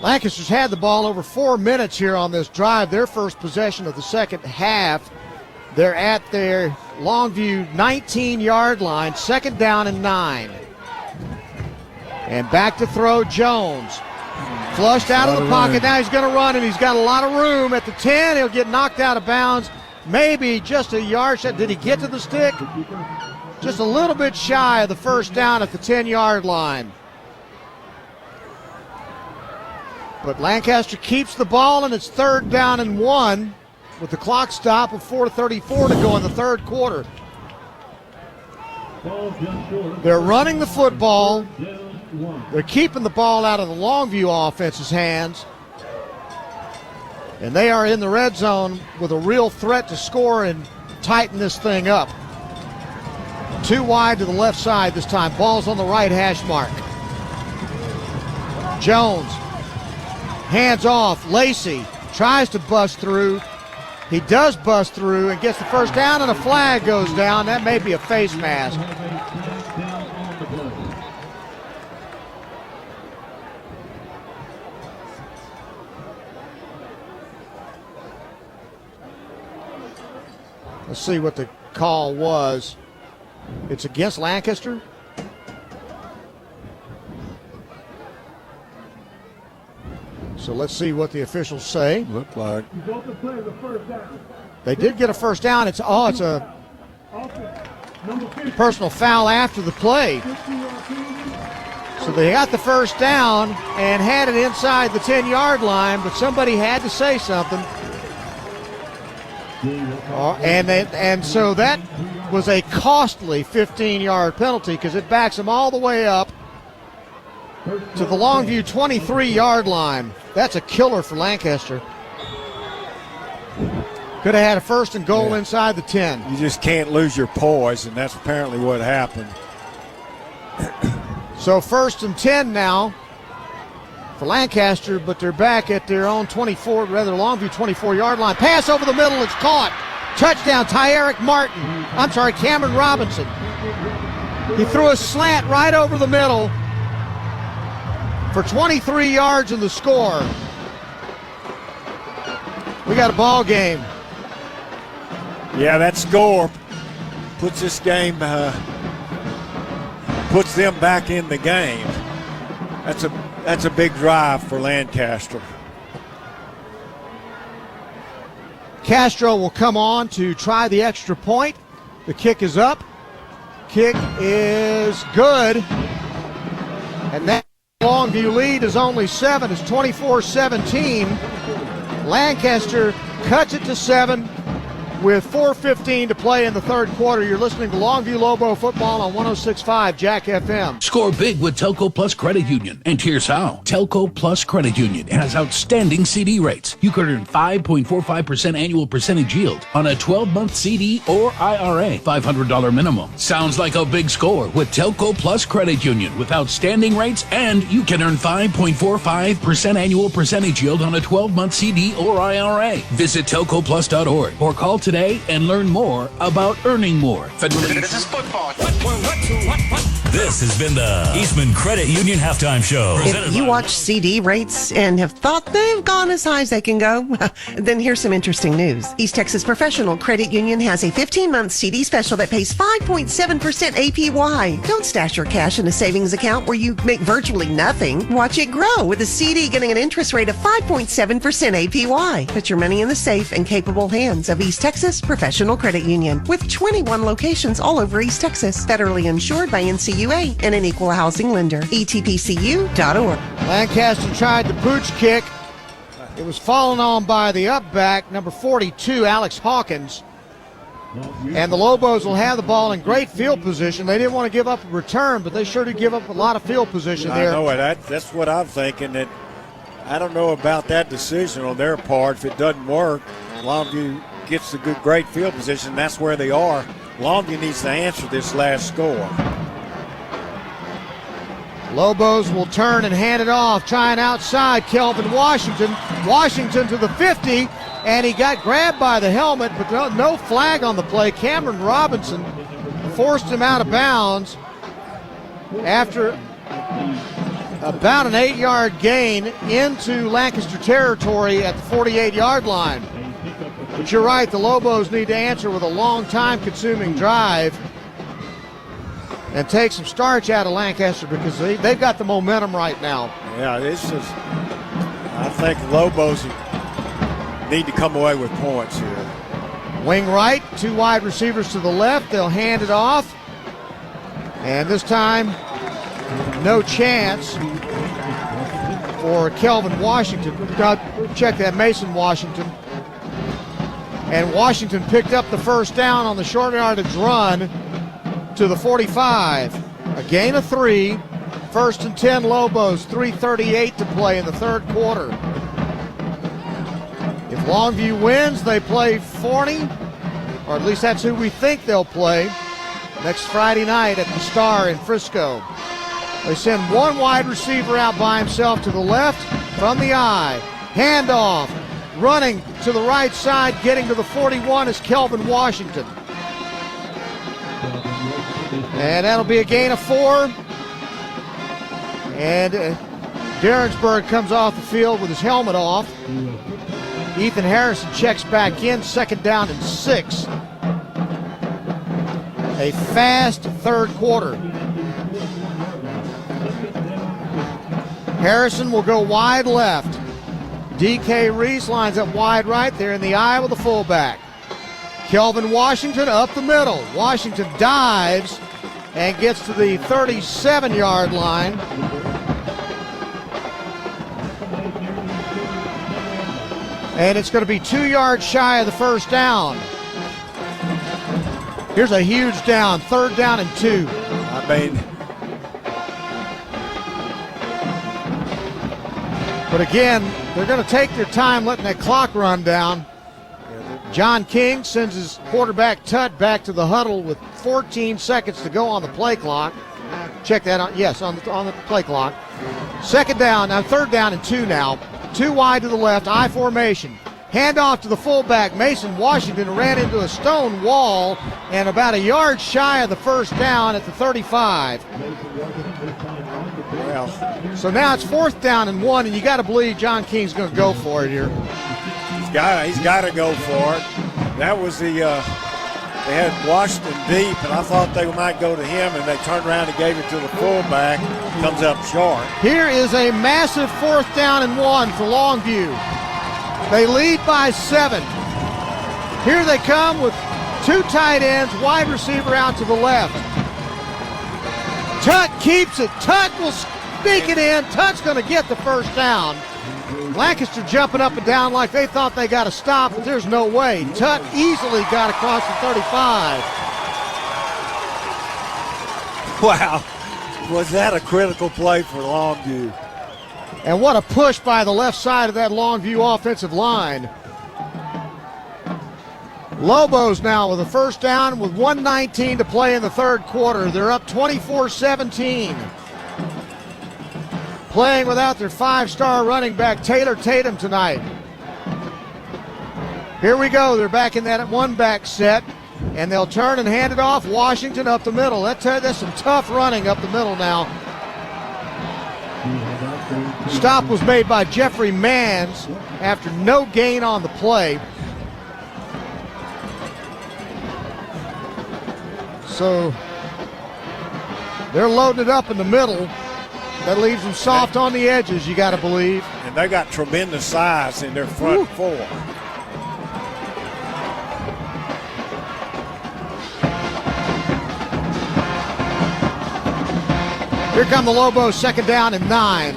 Lancaster's had the ball over 4 minutes here on this drive. Their first possession of the second half. They're at their Longview 19-yard line, 2nd down and 9. And back to throw, Jones. Flushed out of the pocket. Now he's going to run, and he's got a lot of room at the 10. He'll get knocked out of bounds. Maybe just a yard shot. Did he get to the stick? Just a little bit shy of the first down at the 10-yard line. But Lancaster keeps the ball, and it's 3rd down and 1 with the clock stop of 4:34 to go in the third quarter. They're running the football. They're keeping the ball out of the Longview offense's hands. And they are in the red zone with a real threat to score and tighten this thing up. 2 wide to the left side this time. Ball's on the right hash mark. Jones. Hands off. Lacey tries to bust through. He does bust through and gets the first down, and a flag goes down. That may be a face mask. Let's see what the call was. It's against Lancaster. So let's see what the officials say. Look like they did get a first down. It's a personal foul after the play. So they got the first down and had it inside the 10-yard line, but somebody had to say something. And so that was a costly 15-yard penalty because it backs them all the way up to the Longview 23-yard line. That's a killer for Lancaster. Could have had a 1st and goal inside the 10. You just can't lose your poise, and that's apparently what happened. So 1st and 10 now for Lancaster, but they're back at their own Longview 24-yard line. Pass over the middle, it's caught. Touchdown, Cameron Robinson. He threw a slant right over the middle for 23 yards in the score. We got a ball game. Yeah, that score puts this game, puts them back in the game. That's a big drive for Lancaster. Castro will come on to try the extra point. The kick is up. Kick is good. And that Longview lead is only 7. It's 24-17. Lancaster cuts it to 7 with 4:15 to play in the third quarter. You're listening to Longview Lobo football on 106.5 Jack FM. Score big with Telco Plus Credit Union. And here's how. Telco Plus Credit Union has outstanding CD rates. You could earn 5.45% annual percentage yield on a 12-month CD or IRA. $500 minimum. Sounds like a big score with Telco Plus Credit Union with outstanding rates, and you can earn 5.45% annual percentage yield on a 12-month CD or IRA. Visit telcoplus.org or call today and learn more about earning more. Federally. This is football. This has been the Eastman Credit Union Halftime Show. If you watch CD rates and have thought they've gone as high as they can go, then here's some interesting news. East Texas Professional Credit Union has a 15-month CD special that pays 5.7% APY. Don't stash your cash in a savings account where you make virtually nothing. Watch it grow with a CD getting an interest rate of 5.7% APY. Put your money in the safe and capable hands of East Texas Professional Credit Union with 21 locations all over East Texas. Federally insured by NCUA and an equal housing lender. ETPCU.org. Lancaster tried the pooch kick. It was fallen on by the up back, number 42, Alex Hawkins. And the Lobos will have the ball in great field position. They didn't want to give up a return, but they sure did give up a lot of field position there. I know it. That's what I'm thinking. That I don't know about that decision on their part. If it doesn't work, Longview gets the great field position. That's where they are. Longview needs to answer this last score. Lobos will turn and hand it off, trying outside Kelvin Washington. Washington to the 50, and he got grabbed by the helmet, but no flag on the play. Cameron Robinson forced him out of bounds after about an 8-yard gain into Lancaster territory at the 48-yard line. But you're right, the Lobos need to answer with a long time-consuming drive and take some starch out of Lancaster because they've got the momentum right now. Yeah, I think Lobos need to come away with points here. Wing right, 2 wide receivers to the left. They'll hand it off. And this time, no chance for Kelvin Washington. Check that, Mason Washington. And Washington picked up the first down on the short yardage run to the 45. A gain of 3. 1st and 10 Lobos, 3:38 to play in the third quarter. If Longview wins, they play Forney, or at least that's who we think they'll play, next Friday night at the Star in Frisco. They send 1 wide receiver out by himself to the left from the eye. Handoff. Running to the right side, getting to the 41 is Kelvin Washington. And that'll be a gain of 4. And Derringsburg comes off the field with his helmet off. Ethan Harrison checks back in, 2nd down and 6. A fast third quarter. Harrison will go wide left. DK Reese lines up wide right there in the eye with the fullback. Kelvin Washington up the middle. Washington dives and gets to the 37-yard line. And it's going to be 2 yards shy of the first down. Here's a huge down, 3rd down and 2. But again, they're going to take their time letting that clock run down. John King sends his quarterback Tut back to the huddle with 14 seconds to go on the play clock. Check that out. Yes, on the play clock. 2nd down, now 3rd down and 2 now. 2 wide to the left, I formation. Handoff to the fullback. Mason Washington ran into a stone wall and about a yard shy of the first down at the 35. Well, so now it's 4th down and 1, and you got to believe John King's going to go for it here. He's got to go for it. That was they had Washington deep, and I thought they might go to him, and they turned around and gave it to the fullback. Comes up short. Here is a massive 4th down and 1 for Longview. They lead by 7. Here they come with 2 tight ends, wide receiver out to the left. Tut keeps it. Tut will sneak it in. Tut's going to get the first down. Lancaster jumping up and down like they thought they got to stop, but there's no way. Tut easily got across the 35. Wow. Was that a critical play for Longview? And what a push by the left side of that Longview offensive line. Lobos now with a first down with 1:19 to play in the third quarter. They're up 24-17. Playing without their 5-star running back, Taylor Tatum, tonight. Here we go. They're back in that 1-back set, and they'll turn and hand it off. Washington up the middle. That's some tough running up the middle now. Stop was made by Jeffrey Manns after no gain on the play. So they're loading it up in the middle. That leaves them soft on the edges, you got to believe. And they got tremendous size in their front 4. Here come the Lobos, 2nd down and 9.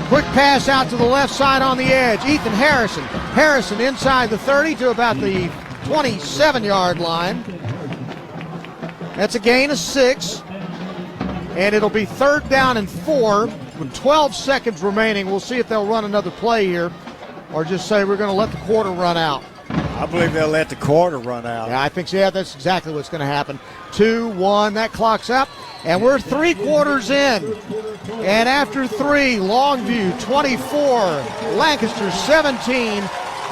Quick pass out to the left side on the edge. Ethan Harrison. Harrison inside the 30 to about the 27-yard line. That's a gain of 6. And it'll be 3rd down and 4 with 12 seconds remaining. We'll see if they'll run another play here or just say we're going to let the quarter run out. I believe they'll let the quarter run out. Yeah, I think so. Yeah, that's exactly what's going to happen. 2-1, that clock's up, and we're 3 quarters in. And after 3, Longview 24, Lancaster 17.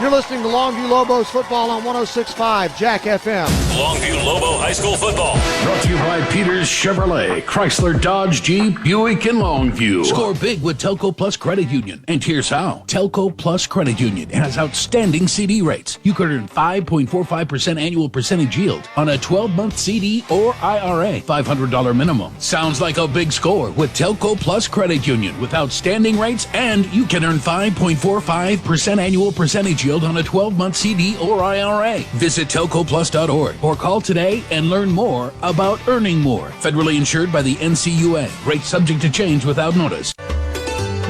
You're listening to Longview Lobos football on 106.5 Jack FM. Longview Lobo High School football. Brought to you by Peters Chevrolet, Chrysler, Dodge, Jeep, Buick, and Longview. Score big with Telco Plus Credit Union. And here's how. Telco Plus Credit Union has outstanding CD rates. You could earn 5.45% annual percentage yield on a 12-month CD or IRA. $500 minimum. Sounds like a big score with Telco Plus Credit Union with outstanding rates, and you can earn 5.45% annual percentage yield on a 12-month CD or IRA. Visit telcoplus.org or call today and learn more about earning more. Federally insured by the NCUA. Rates subject to change without notice.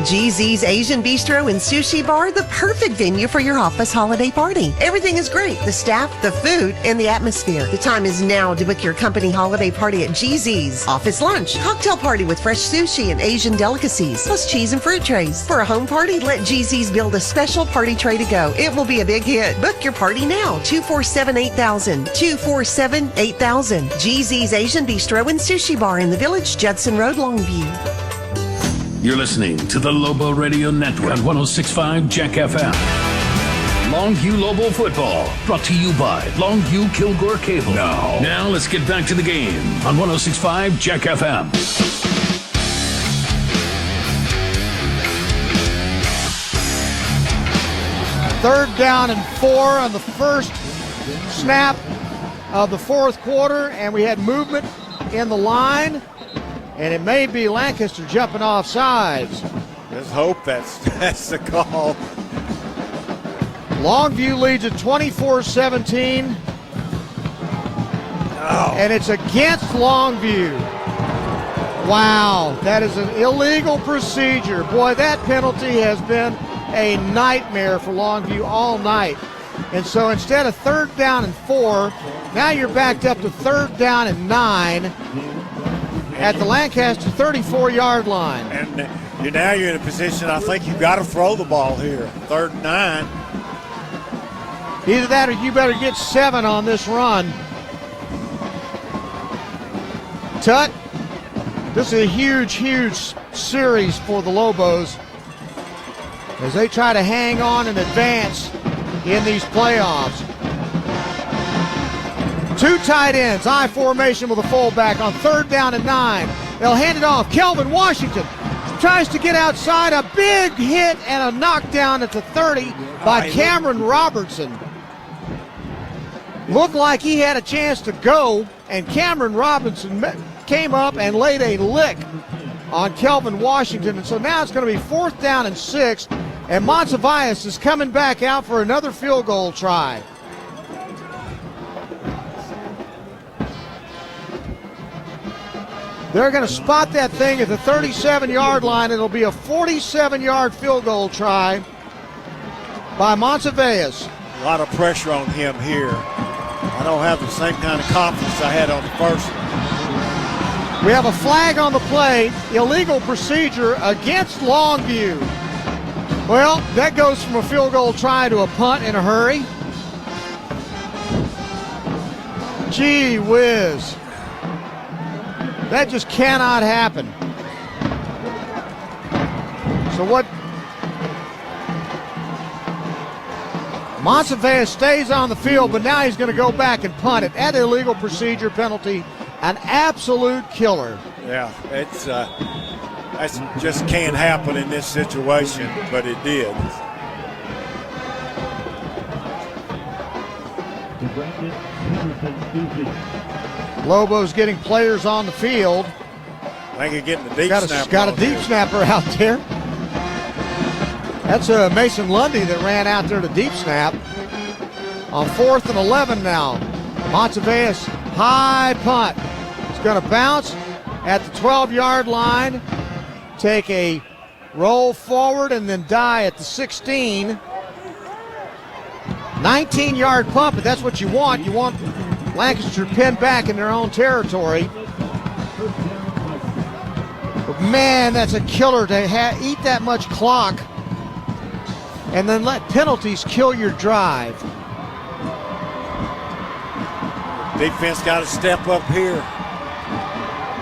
GZ's Asian Bistro and Sushi Bar, the perfect venue for your office holiday party. Everything is great. The staff, the food, and the atmosphere. The time is now to book your company holiday party at GZ's. Office lunch, cocktail party with fresh sushi and Asian delicacies, plus cheese and fruit trays. For a home party, let GZ's build a special party tray to go. It will be a big hit. Book your party now. 247-8000. 247-8000. GZ's Asian Bistro and Sushi Bar in the Village, Judson Road, Longview. You're listening to the Lobo Radio Network on 106.5 Jack FM. Longview Lobo football, brought to you by Longview Kilgore Cable. Now let's get back to the game on 106.5 Jack FM. Third down and 4 on the first snap of the fourth quarter, and we had movement in the line. And it may be Lancaster jumping off sides. Let's hope that's the call. Longview leads at 24-17. Oh. And it's against Longview. Wow, that is an illegal procedure. Boy, that penalty has been a nightmare for Longview all night. And so instead of third down and 4, now you're backed up to third down and 9. At the Lancaster 34-yard line. And now you're in a position, I think you've got to throw the ball here. 3rd and 9. Either that or you better get 7 on this run. Tut, this is a huge, huge series for the Lobos as they try to hang on and advance in these playoffs. 2 tight ends, I formation with a fullback on 3rd down and 9. They'll hand it off. Kelvin Washington tries to get outside. A big hit and a knockdown at the 30 by Cameron Robertson. Looked like he had a chance to go, and Cameron Robinson came up and laid a lick on Kelvin Washington. And so now it's going to be 4th down and 6, and Monsivius is coming back out for another field goal try. They're going to spot that thing at the 37-yard line. It'll be a 47-yard field goal try by Monsivius. A lot of pressure on him here. I don't have the same kind of confidence I had on the first one. We have a flag on the play, illegal procedure against Longview. Well, that goes from a field goal try to a punt in a hurry. Gee whiz. That just cannot happen. So what? Monsivius stays on the field, but now he's going to go back and punt it. That illegal procedure penalty, an absolute killer. Yeah, it's that just can't happen in this situation, but it did. Lobos getting players on the field. I think you're getting the deep snapper. Got a deep snapper out there. That's Mason Lundy that ran out there to deep snap. On 4th and 11 now. Monsivius, high punt. It's going to bounce at the 12-yard line, take a roll forward, and then die at the 16. 19-yard punt, but that's what you want. You want Lancaster pinned back in their own territory. But man, that's a killer to eat that much clock and then let penalties kill your drive. Defense got to step up here.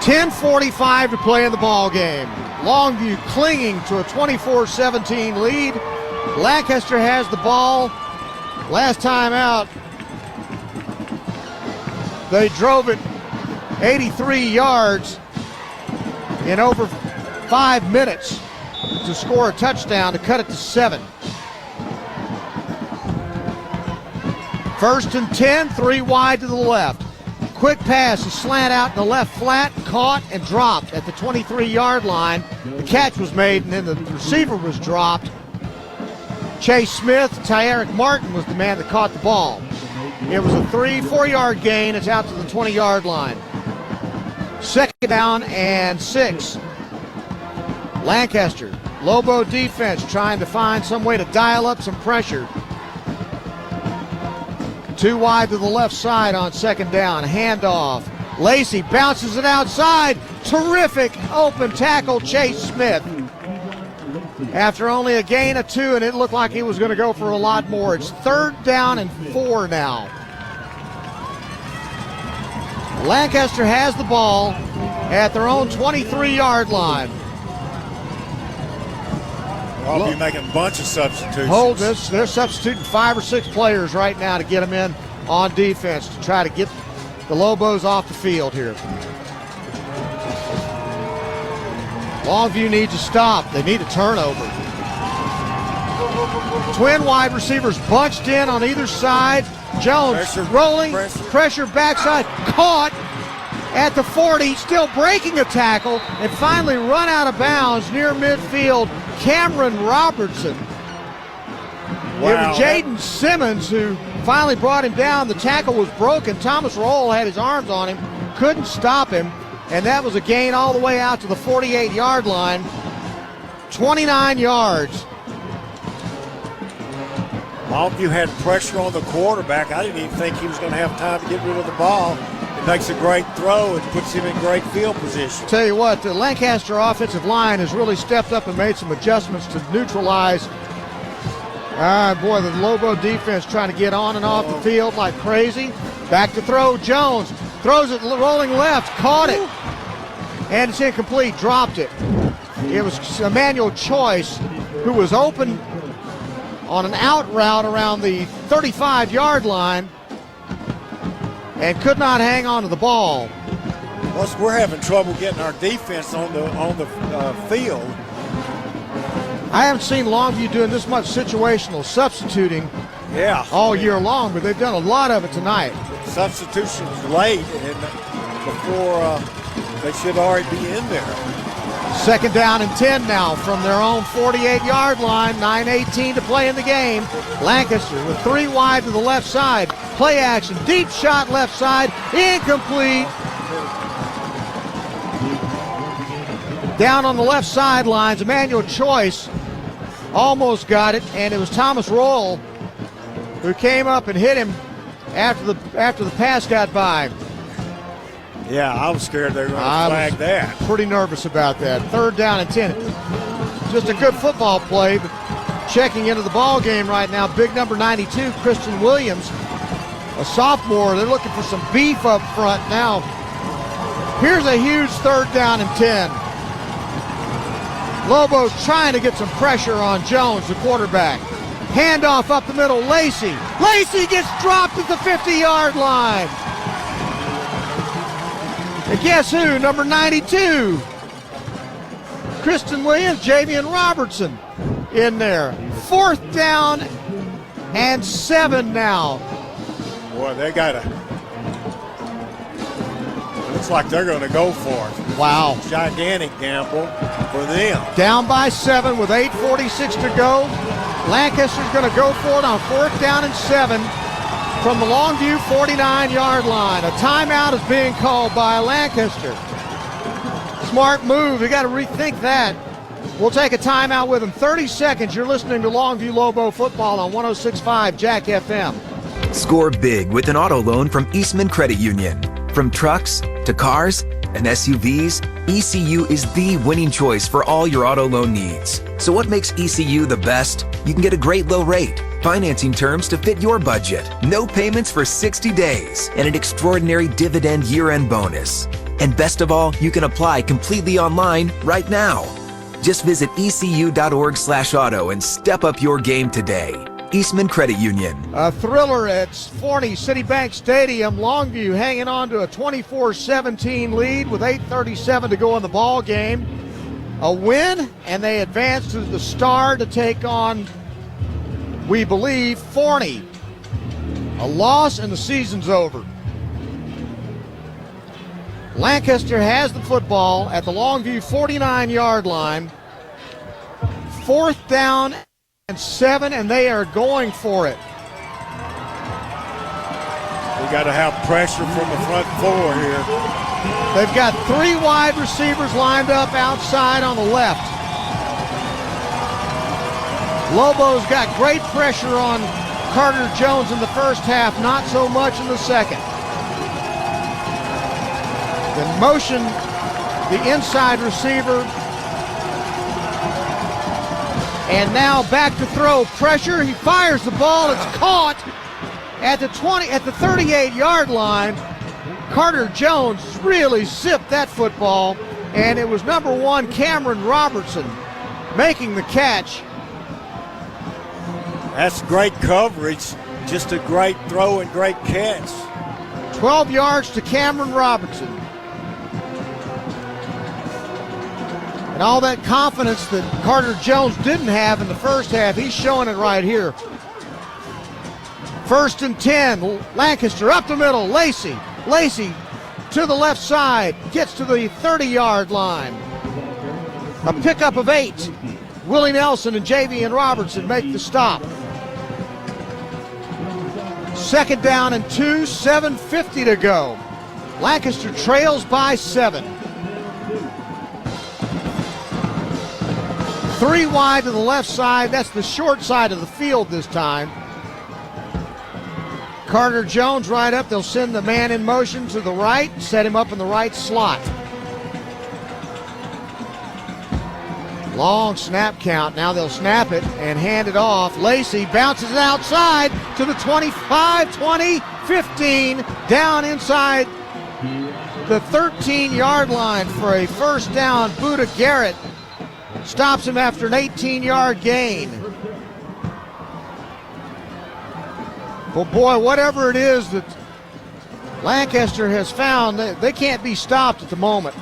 10:45 to play in the ball game. Longview clinging to a 24-17 lead. Lancaster has the ball. Last time out, They drove it 83 yards in over 5 minutes to score a touchdown to cut it to 7. 1st and 10, 3 wide to the left. Quick pass, a slant out in the left flat, caught and dropped at the 23-yard line. The catch was made, and then the receiver was dropped. Chase Smith, Tyarick Martin was the man that caught the ball. It was a 3-4-yard gain. It's out to the 20-yard line. 2nd down and 6. Lancaster, Lobo defense trying to find some way to dial up some pressure. 2 wide to the left side on 2nd down. Handoff. Lacey bounces it outside. Terrific open tackle, Chase Smith. After only a gain of 2, and it looked like he was going to go for a lot more. It's 3rd down and 4 now. Lancaster has the ball at their own 23-yard line. I'll be making a bunch of substitutions. Hold this. They're substituting 5 or 6 players right now to get them in on defense to try to get the Lobos off the field here. Longview needs a stop. They need a turnover. Twin wide receivers bunched in on either side. Jones rolling, pressure backside, caught at the 40, still breaking a tackle, and finally run out of bounds near midfield. Cameron Robertson. Wow. It was Jaden Simmons who finally brought him down. The tackle was broken. Thomas Roll had his arms on him, couldn't stop him, and that was a gain all the way out to the 48-yard line. 29 yards. Longview had pressure on the quarterback. I didn't even think he was going to have time to get rid of the ball. It makes a great throw and puts him in great field position. Tell you what, the Lancaster offensive line has really stepped up and made some adjustments to neutralize. Boy, the Lobo defense trying to get on and off the field like crazy. Back to throw, Jones throws it rolling left, caught it, and it's incomplete, dropped it. It was Emmanuel Choice who was open on an out route around the 35-yard line and could not hang on to the ball. Plus, we're having trouble getting our defense on the field. I haven't seen Longview doing this much situational substituting all year long, but they've done a lot of it tonight. Substitutions late, and before they should already be in there. 2nd down and 10 now from their own 48-yard line. 9:18 to play in the game. Lancaster with 3 wide to the left side. Play action, deep shot left side, incomplete. Down on the left sidelines, Emmanuel Choice almost got it, and it was Thomas Roll who came up and hit him after the pass got by. Yeah, I was scared they were going to flag that. Pretty nervous about that. 3rd down and 10. Just a good football play, but checking into the ball game right now, big number 92, Christian Williams, a sophomore. They're looking for some beef up front now. Here's a huge 3rd down and 10. Lobos trying to get some pressure on Jones, the quarterback. Handoff up the middle, Lacey. Lacey gets dropped at the 50-yard line. And guess who? Number 92. Kristen Williams, Javian Robertson in there. 4th down and 7 now. Boy, they got to. Looks like they're going to go for it. Wow. Gigantic gamble for them. Down by 7 with 8:46 to go. Lancaster's going to go for it on 4th down and 7 from the Longview 49-yard line. A timeout is being called by Lancaster. Smart move. You got to rethink that. We'll take a timeout with them. 30 seconds. You're listening to Longview Lobo football on 106.5 Jack FM. Score big with an auto loan from Eastman Credit Union. From trucks to cars and SUVs, ECU is the winning choice for all your auto loan needs. So what makes ECU the best? You can get a great low rate, financing terms to fit your budget, no payments for 60 days, and an extraordinary dividend year-end bonus. And best of all, you can apply completely online right now. Just visit ecu.org/auto and step up your game today. Eastman Credit Union. A thriller at Forney Citibank Stadium. Longview hanging on to a 24-17 lead with 8:37 to go in the ball game. A win, and they advance to the Star to take on, we believe, Forney. A loss, and the season's over. Lancaster has the football at the Longview 49-yard line. 4th down and 7, and they are going for it. We got to have pressure from the front 4 here. They've got 3 wide receivers lined up outside on the left. Lobo's got great pressure on Carter Jones in the first half, not so much in the second. Then motion the inside receiver. And now back to throw. Pressure. He fires the ball. It's caught at the 38-yard line. Carter Jones really zipped that football, and it was number 1 Cameron Robertson making the catch. That's great coverage. Just a great throw and great catch. 12 yards to Cameron Robertson. And all that confidence that Carter Jones didn't have in the first half, he's showing it right here. 1st and 10, Lancaster up the middle, Lacey to the left side, gets to the 30-yard line. A pickup of 8. Willie Nelson and Javian Robertson make the stop. 2nd down and 2, 7:50 to go. Lancaster trails by 7. 3 wide to the left side. That's the short side of the field this time. Carter Jones right up. They'll send the man in motion to the right, set him up in the right slot. Long snap count. Now they'll snap it and hand it off. Lacey bounces it outside to the 25, 20, 15, down inside the 13-yard line for a 1st down. Buda Garrett stops him after an 18-yard gain. But boy, whatever it is that Lancaster has found, they can't be stopped at the moment.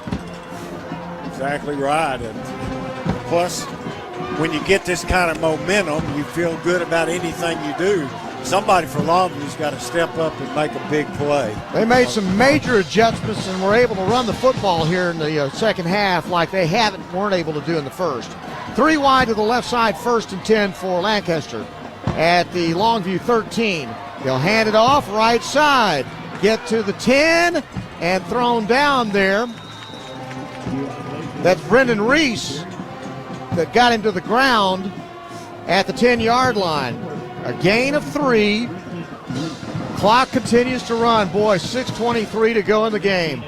Exactly right. And plus, when you get this kind of momentum, you feel good about anything you do. Somebody for Longview's got to step up and make a big play. They made some major adjustments and were able to run the football here in the second half like they weren't able to do in the first. 3 wide to the left side, 1st and 10 for Lancaster at the Longview 13. They'll hand it off right side, get to the 10, and thrown down there. That's Brendan Reese that got him to the ground at the 10-yard line. A gain of 3. Clock continues to run. Boy, 6:23 to go in the game.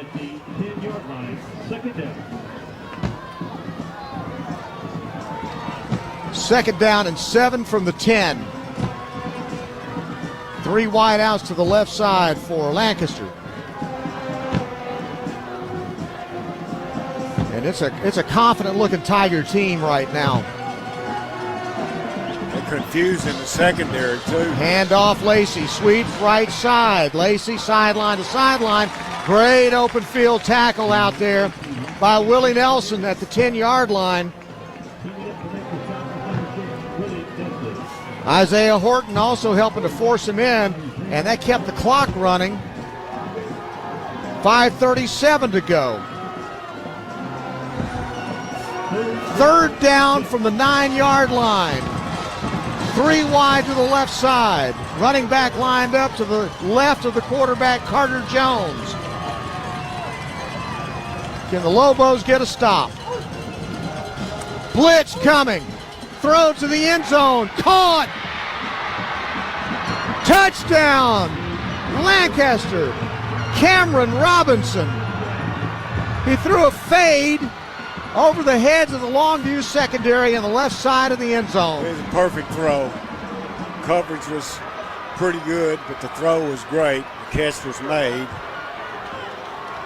2nd down and 7 from the 10. 3 wide outs to the left side for Lancaster. And it's a confident-looking Tiger team right now. They're confused in the secondary, too. Hand off Lacey. Sweep right side. Lacey sideline to sideline. Great open field tackle out there by Willie Nelson at the 10-yard line. Isaiah Horton also helping to force him in, and that kept the clock running. 5:37 to go. 3rd down from the 9-yard line. 3 wide to the left side. Running back lined up to the left of the quarterback, Carter Jones. Can the Lobos get a stop? Blitz coming. Throw to the end zone. Caught. Touchdown. Lancaster. Cameron Robinson. He threw a fade over the heads of the Longview secondary on the left side of the end zone. It was a perfect throw. Coverage was pretty good, but the throw was great. The catch was made.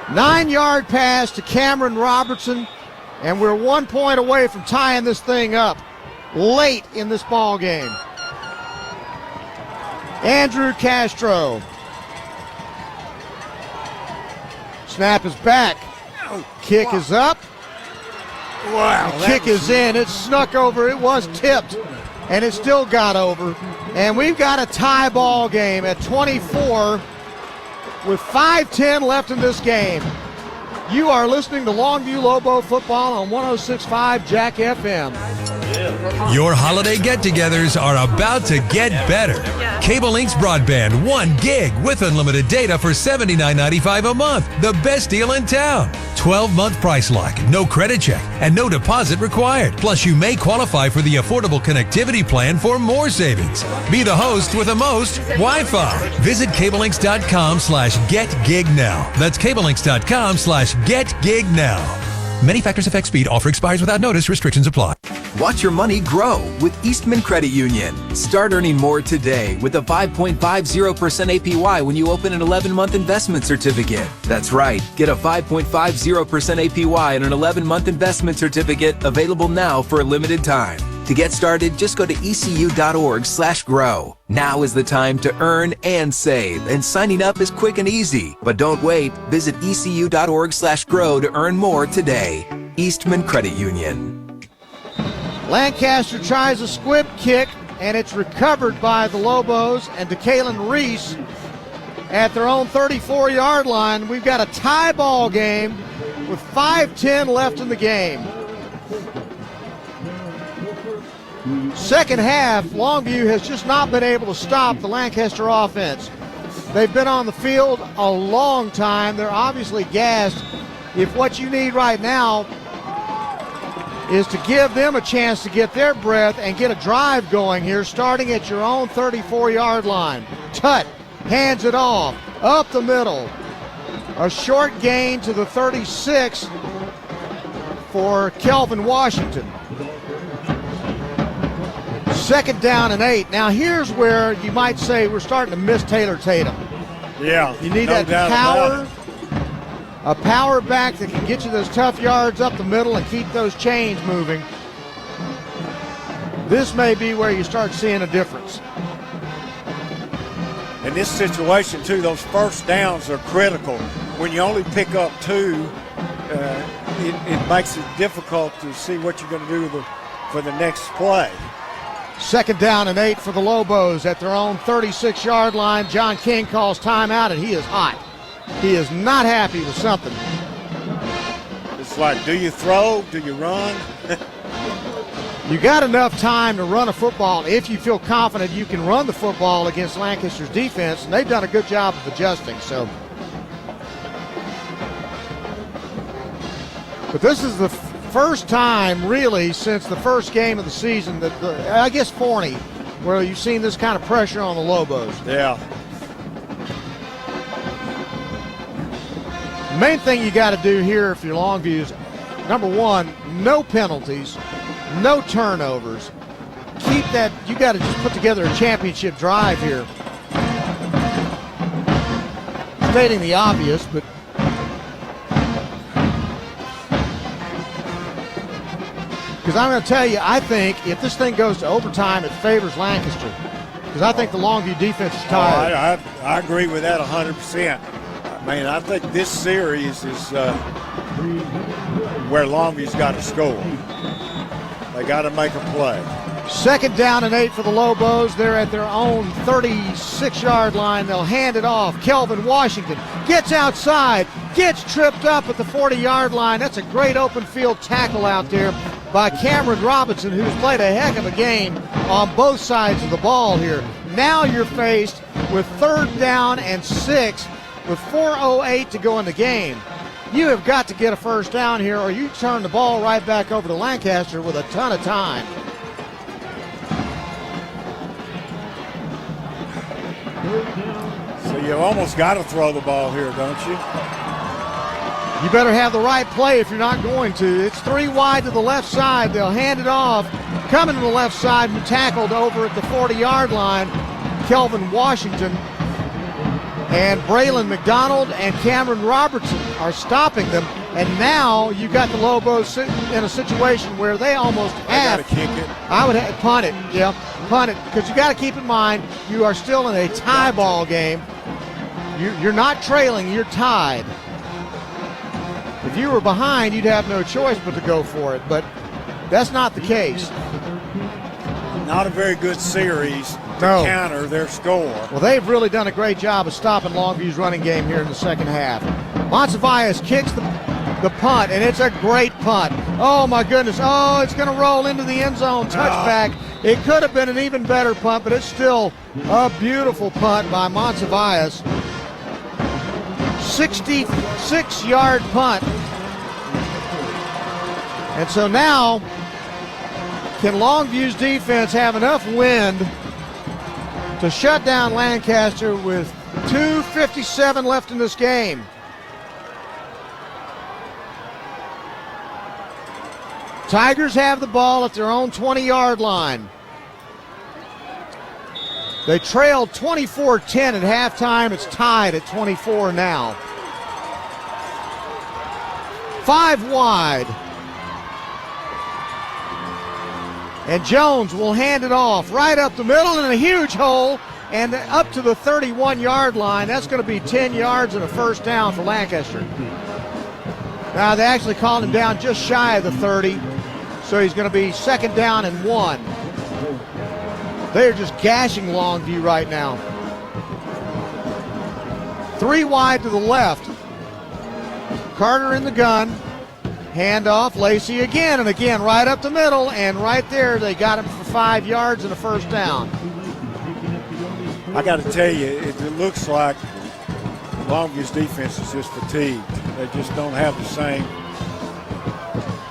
9-yard pass to Cameron Robertson, and we're 1 point away from tying this thing up late in this ball game. Andrew Castro. Snap is back. Kick is up. Wow. The kick is in. It snuck over. It was tipped, and it still got over. And we've got a tie ball game at 24 with 5:10 left in this game. You are listening to Longview Lobo football on 106.5 Jack FM. Your holiday get-togethers are about to get better. Cable Links Broadband, 1 gig with unlimited data for $79.95 a month. The best deal in town. 12-month price lock, no credit check, and no deposit required. Plus, you may qualify for the affordable connectivity plan for more savings. Be the host with the most Wi-Fi. Visit cablelinks.com/getgignow. That's cablelinks.com/getgignow. Many factors affect speed. Offer expires without notice. Restrictions apply. Watch your money grow with Eastman Credit Union. Start earning more today with a 5.50% APY when you open an 11-month investment certificate. That's right. Get a 5.50% APY and an 11-month investment certificate available now for a limited time. To get started, just go to ecu.org/grow. Now is the time to earn and save, and signing up is quick and easy. But don't wait. Visit ecu.org/grow to earn more today. Eastman Credit Union. Lancaster tries a squib kick, and it's recovered by the Lobos and DeKalen Reese at their own 34-yard line. We've got a tie ball game with 5:10 left in the game. Second half, Longview has just not been able to stop the Lancaster offense. They've been on the field a long time. They're obviously gassed. If what you need right now is to give them a chance to get their breath and get a drive going here, starting at your own 34-yard line. Tutt hands it off, up the middle. A short gain to the 36 for Kelvin Washington. 2nd down and 8. Now here's where you might say we're starting to miss Taylor Tatum. Yeah. You need that power, a power back that can get you those tough yards up the middle and keep those chains moving. This may be where you start seeing a difference. In this situation, too, those first downs are critical. When you only pick up 2, it makes it difficult to see what you're going to do for the next play. 2nd down and 8 for the Lobos at their own 36-yard line. John King calls timeout, and he is hot. He is not happy with something. It's like, do you throw? Do you run? You got enough time to run a football if you feel confident you can run the football against Lancaster's defense, and they've done a good job of adjusting. So, but this is the first time really since the first game of the season that I guess Forney, where you've seen this kind of pressure on the Lobos. Yeah. The main thing you got to do here if you're Longview is, number one, no penalties, no turnovers. Keep that. You got to just put together a championship drive here. Stating the obvious, but because I'm going to tell you, I think if this thing goes to overtime, it favors Lancaster. Because I think the Longview defense is tired. I agree with that 100%. I mean, I think this series is where Longview's got to score. They got to make a play. 2nd down and 8 for the Lobos. They're at their own 36-yard line. They'll hand it off. Kelvin Washington gets outside, gets tripped up at the 40-yard line. That's a great open field tackle out there by Cameron Robinson, who's played a heck of a game on both sides of the ball here. Now you're faced with 3rd down and 6 with 4:08 to go in the game. You have got to get a first down here, or you turn the ball right back over to Lancaster with a ton of time. So you almost got to throw the ball here, don't you? You better have the right play if you're not going to. It's 3 wide to the left side. They'll hand it off. Coming to the left side and tackled over at the 40-yard line. Kelvin Washington and Braylon McDonald and Cameron Robertson are stopping them. And now you got the Lobos in a situation where they almost have. They gotta kick it. I would punt it. Yeah, punt it, because you got to keep in mind you are still in a tie ball game. You're not trailing. You're tied. If you were behind, you'd have no choice but to go for it. But that's not the case. Not a very good series to counter their score. Well, they've really done a great job of stopping Longview's running game here in the second half. Monsivius kicks the punt, and it's a great punt. Oh, my goodness. Oh, it's going to roll into the end zone. Touchback. It could have been an even better punt, but it's still a beautiful punt by Monsivius. 66-yard punt. And so now, can Longview's defense have enough wind to shut down Lancaster with 2:57 left in this game? Tigers have the ball at their own 20-yard line. They trailed 24-10 at halftime. It's tied at 24 now. 5 wide. And Jones will hand it off right up the middle in a huge hole and up to the 31-yard line. That's going to be 10 yards and a first down for Lancaster. Now, they actually called him down just shy of the 30, so he's going to be second down and 1. They are just gashing Longview right now. 3 wide to the left. Carter in the gun. Handoff, Lacey again and again, right up the middle, and right there they got him for 5 yards and a first down. I got to tell you, it looks like Longview's defense is just fatigued. They just don't have the same.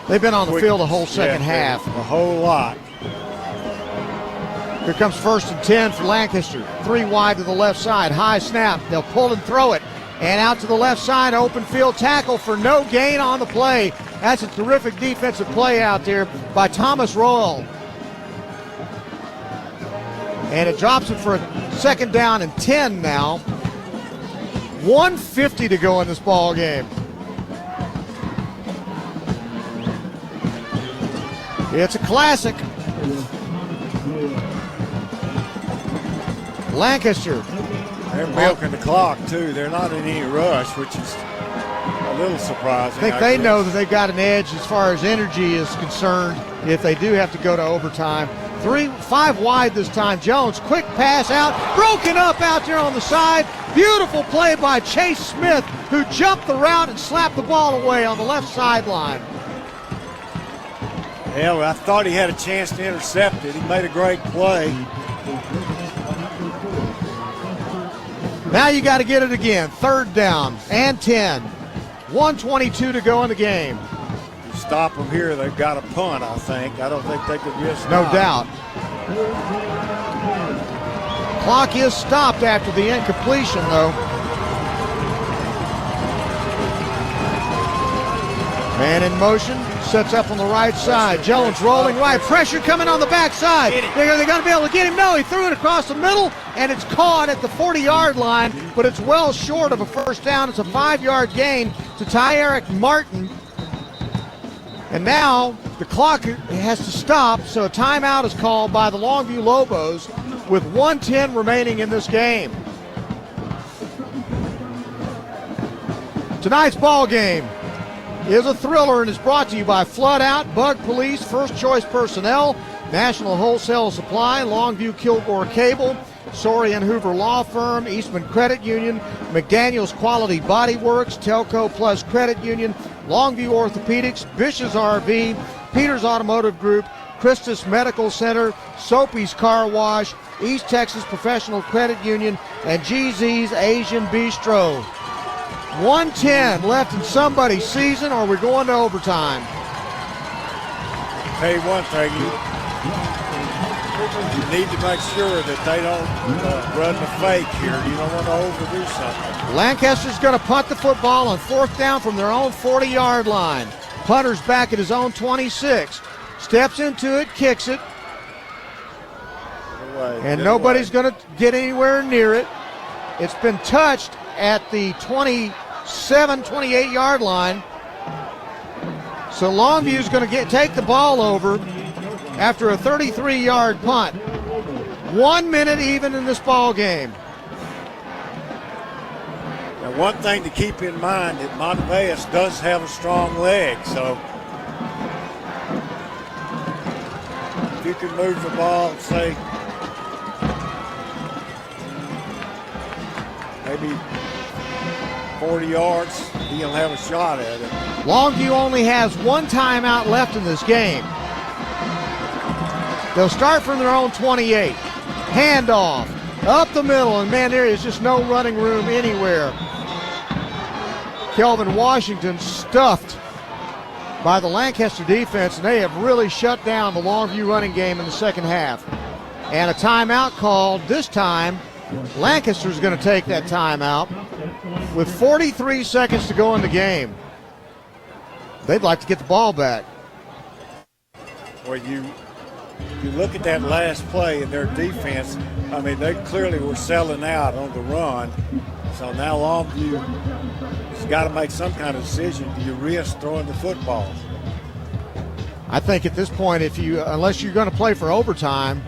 They've been on the field the whole second half. A whole lot. Here comes 1st and 10 for Lancaster. 3 wide to the left side. High snap. They'll pull and throw it. And out to the left side, open field tackle for no gain on the play. That's a terrific defensive play out there by Thomas Royal. And it drops it for a second down and 10 now. 1:50 to go in this ball game. It's a classic. Lancaster. They're milking the clock, too. They're not in any rush, which is a little surprising. I think they know that they've got an edge as far as energy is concerned if they do have to go to overtime. 5 wide this time. Jones, quick pass out, broken up out there on the side. Beautiful play by Chase Smith, who jumped the route and slapped the ball away on the left sideline. Yeah, well, I thought he had a chance to intercept it. He made a great play. Now you got to get it again. 3rd down and 10. 1:22 to go in the game. Stop them here, they've got a punt, I think. I don't think they could risk. No doubt. Clock is stopped after the incompletion, though. Man in motion, sets up on the right side. Jones rolling right, pressure coming on the backside. They're going to be able to get him. No, he threw it across the middle, and it's caught at the 40-yard line, but it's well short of a first down. It's a 5-yard gain to Ty-Eric Martin. And now the clock has to stop, so a timeout is called by the Longview Lobos with 1:10 remaining in this game. Tonight's ball game is a thriller and is brought to you by Flood Out, Bug Police, First Choice Personnel, National Wholesale Supply, Longview Kilgore Cable, Sorey and Hoover Law Firm, Eastman Credit Union, McDaniels Quality Body Works, Telco Plus Credit Union, Longview Orthopedics, Bish's RV, Peters Automotive Group, Christus Medical Center, Soapy's Car Wash, East Texas Professional Credit Union, and GZ's Asian Bistro. 1:10 left in somebody's season, or we're going to overtime. Tell you one thing, you need to make sure that they don't run the fake here. You don't want to overdo something. Lancaster's going to punt the football on 4th down from their own 40-yard line. Punter's back at his own 26. Steps into it, kicks it. And nobody's going to get anywhere near it. It's been touched at the 27, 28-yard line. So Longview's going to take the ball over after a 33-yard punt. 1 minute even in this ball game. Now, one thing to keep in mind that Montevideo does have a strong leg, so if you can move the ball, say, maybe 40 yards, he'll have a shot at it. Longview only has one timeout left in this game. They'll start from their own 28. Handoff up the middle, and man, there is just no running room anywhere. Kelvin Washington stuffed by the Lancaster defense, and they have really shut down the Longview running game in the second half. And a timeout called. This time, Lancaster's going to take that timeout with 43 seconds to go in the game. They'd like to get the ball back. Well, you look at that last play in their defense, I mean, they clearly were selling out on the run. So now Longview has got to make some kind of decision. Do you risk throwing the football? I think at this point, unless you're going to play for overtime,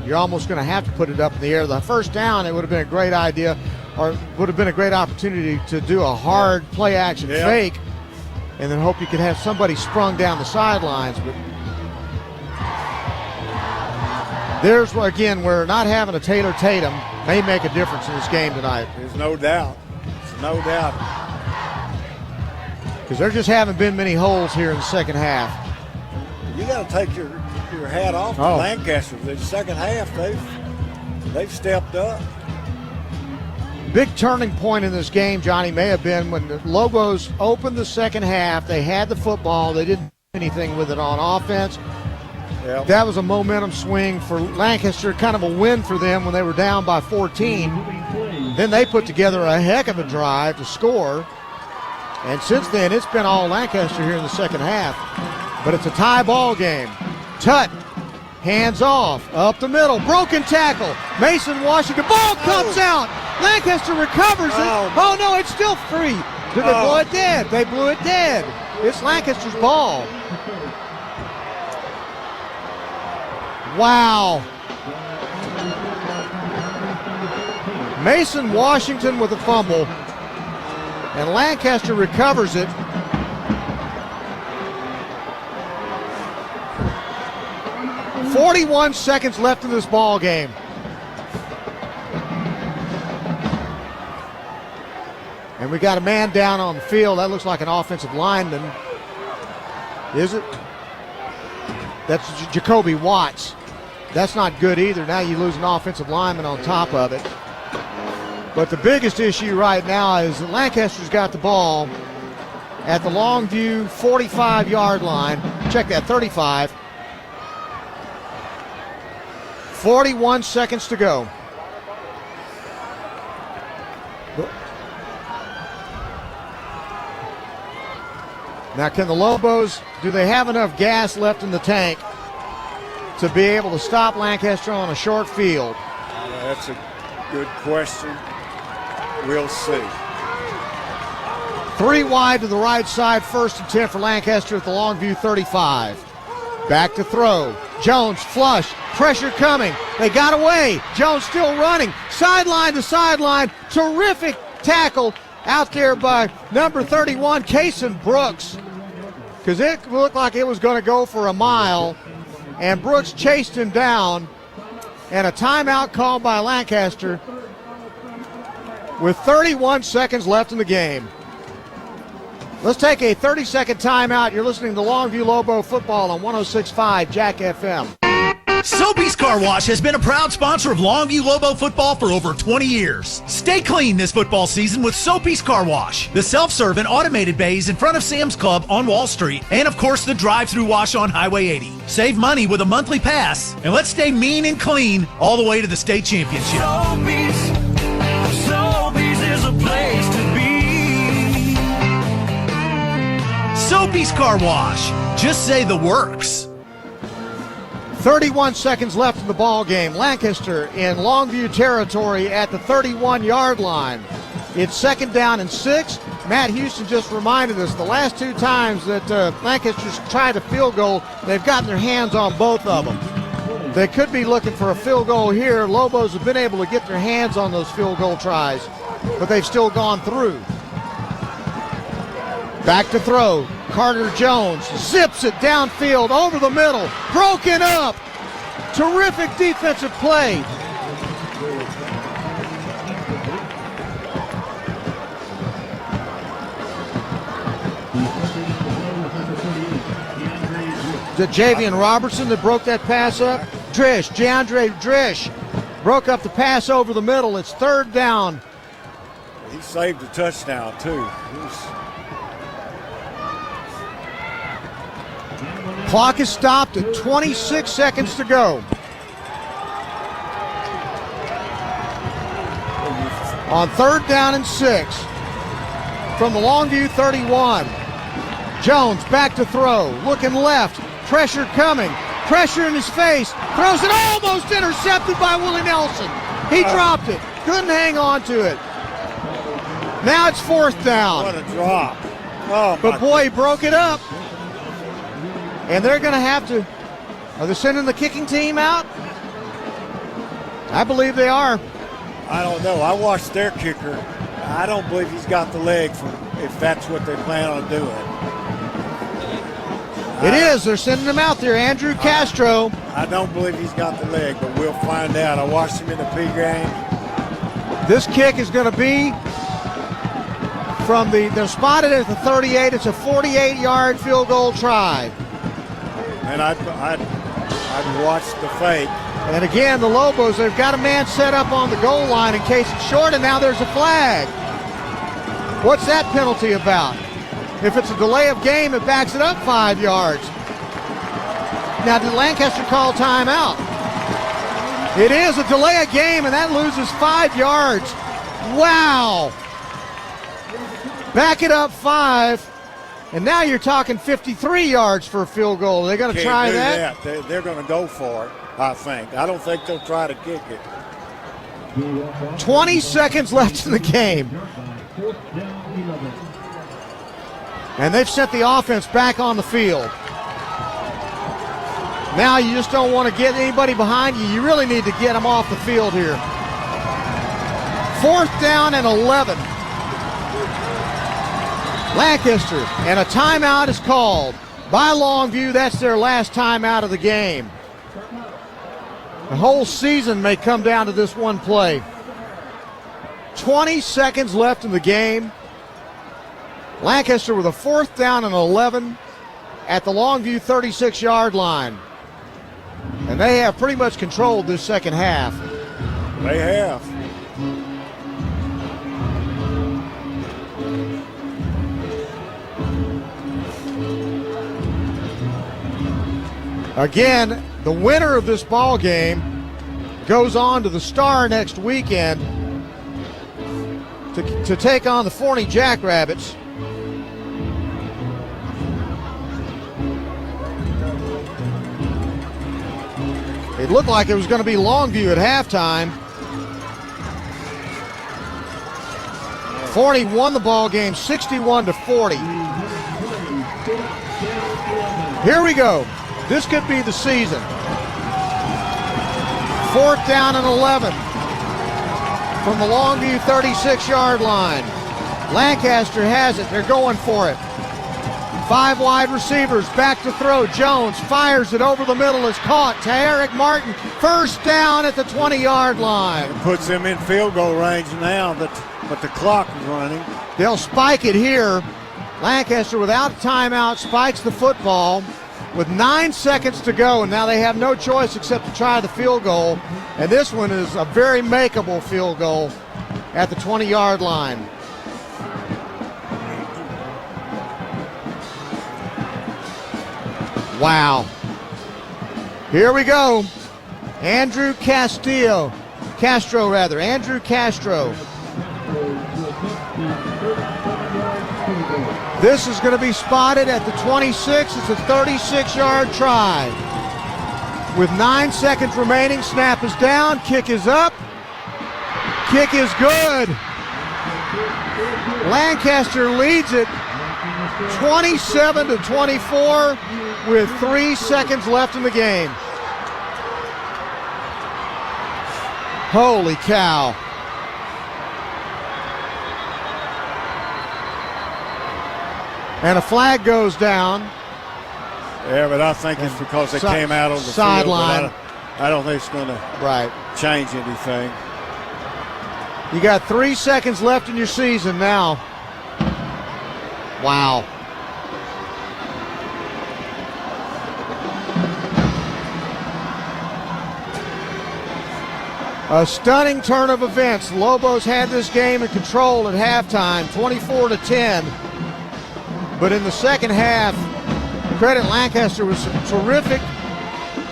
you're almost going to have to put it up in the air. The first down, it would have been a great idea, or would have been a great opportunity to do a hard play-action fake and then hope you could have somebody sprung down the sidelines. But there's, again, where not having a Taylor Tatum may make a difference in this game tonight. There's no doubt. There's no doubt. Because there just haven't been many holes here in the second half. You got to take your hat off to Lancaster. The second half, they've stepped up. Big turning point in this game, Johnny, may have been when the Lobos opened the second half. They had the football. They didn't do anything with it on offense. Yep. That was a momentum swing for Lancaster, kind of a win for them when they were down by 14. Then they put together a heck of a drive to score. And since then, it's been all Lancaster here in the second half. But it's a tie ball game. Tutt, hands off, up the middle, broken tackle. Mason Washington, ball comes out. Lancaster recovers it. Oh, no, it's still free. Did they blow it dead? They blew it dead. It's Lancaster's ball. Wow. Mason Washington with a fumble, and Lancaster recovers it. "41 seconds left in this ball game. And we got a man down on the field. That looks like an offensive lineman. Is it? That's Jacoby Watts. That's not good either. Now you lose an offensive lineman on top of it. But the biggest issue right now is that Lancaster's got the ball at the Longview 45-yard line. Check that, 35. 41 seconds to go. Now, can the Lobos, do they have enough gas left in the tank to be able to stop Lancaster on a short field? That's a good question. We'll see. 3 wide to the right side, 1st and 10 for Lancaster at the Longview 35. Back to throw. Jones flush. Pressure coming. They got away. Jones still running. Sideline to sideline. Terrific tackle out there by number 31, Kason Brooks. Because it looked like it was going to go for a mile. And Brooks chased him down. And a timeout called by Lancaster with 31 seconds left in the game. Let's take a 30-second timeout. You're listening to Longview Lobo football on 106.5 Jack FM. Soapy's Car Wash has been a proud sponsor of Longview Lobo football for over 20 years. Stay clean this football season with Soapy's Car Wash. The self-serve and automated bays in front of Sam's Club on Wall Street. And, of course, the drive-through wash on Highway 80. Save money with a monthly pass. And let's stay mean and clean all the way to the state championship. Soapy's is a place to be. Soapy's Car Wash. Just say the works. 31 seconds left in the ball game. Lancaster in Longview territory at the 31-yard line. It's 2nd down and 6. Matt Houston just reminded us the last 2 times that Lancaster's tried a field goal, they've gotten their hands on both of them. They could be looking for a field goal here. Lobos have been able to get their hands on those field goal tries, but they've still gone through. Back to throw. Carter Jones zips it downfield over the middle. Broken up. Terrific defensive play. The Javian Robertson that broke that pass up. Deandre Drish broke up the pass over the middle. It's 3rd down. He saved a touchdown, too. Clock is stopped at 26 seconds to go. On 3rd down and 6 from the Longview 31. Jones back to throw, looking left, pressure coming, pressure in his face, throws it, almost intercepted by Willie Nelson. He dropped it, couldn't hang on to it. Now it's 4th down. What a drop. Oh, but boy, he broke it up. And they're going to have to, are they sending the kicking team out? I believe they are. I don't know. I watched their kicker. I don't believe he's got the leg for if that's what they plan on doing. It is. They're sending him out there. Andrew Castro. I don't believe he's got the leg, but we'll find out. I watched him in the pregame. This kick is going to be from they're spotted at the 38. It's a 48-yard field goal try. And I'd watch the fake. And again, the Lobos, they've got a man set up on the goal line in case it's short, and now there's a flag. What's that penalty about? If it's a delay of game, it backs it up 5 yards. Now, did Lancaster call timeout? It is a delay of game, and that loses 5 yards. Wow. Back it up 5. And now you're talking 53 yards for a field goal. They're going to try that? They're going to go for it, I think. I don't think they'll try to kick it. 20 seconds left in the game. And they've sent the offense back on the field. Now you just don't want to get anybody behind you. You really need to get them off the field here. 4th down and 11. Lancaster, and a timeout is called by Longview. That's their last timeout of the game. The whole season may come down to this one play. 20 seconds left in the game. Lancaster with a 4th down and 11 at the Longview 36-yard line. And they have pretty much controlled this second half. They have. Again, the winner of this ball game goes on to the Star next weekend to take on the Forney Jackrabbits. It looked like it was going to be Longview at halftime. Forney won the ball game 61-40. Here we go. This could be the season. 4th down and 11 from the Longview 36-yard line. Lancaster has it. They're going for it. 5 wide receivers, back to throw. Jones fires it over the middle. Is caught to Eric Martin. 1st down at the 20-yard line. It puts them in field goal range now, but the clock is running. They'll spike it here. Lancaster, without a timeout, spikes the football with 9 seconds to go, and now they have no choice except to try the field goal. And this one is a very makeable field goal at the 20-yard line. Wow. Here we go. Andrew Castro. Andrew Castro. This is going to be spotted at the 26. It's a 36-yard try. With 9 seconds remaining, snap is down, kick is up. Kick is good. Lancaster leads it 27-24 with 3 seconds left in the game. Holy cow. And a flag goes down. Yeah, but I think it's because they came out on the sideline. I don't think it's going to change anything. You got 3 seconds left in your season now. Wow. A stunning turn of events. Lobos had this game in control at halftime, 24-10. But in the second half, credit Lancaster with some terrific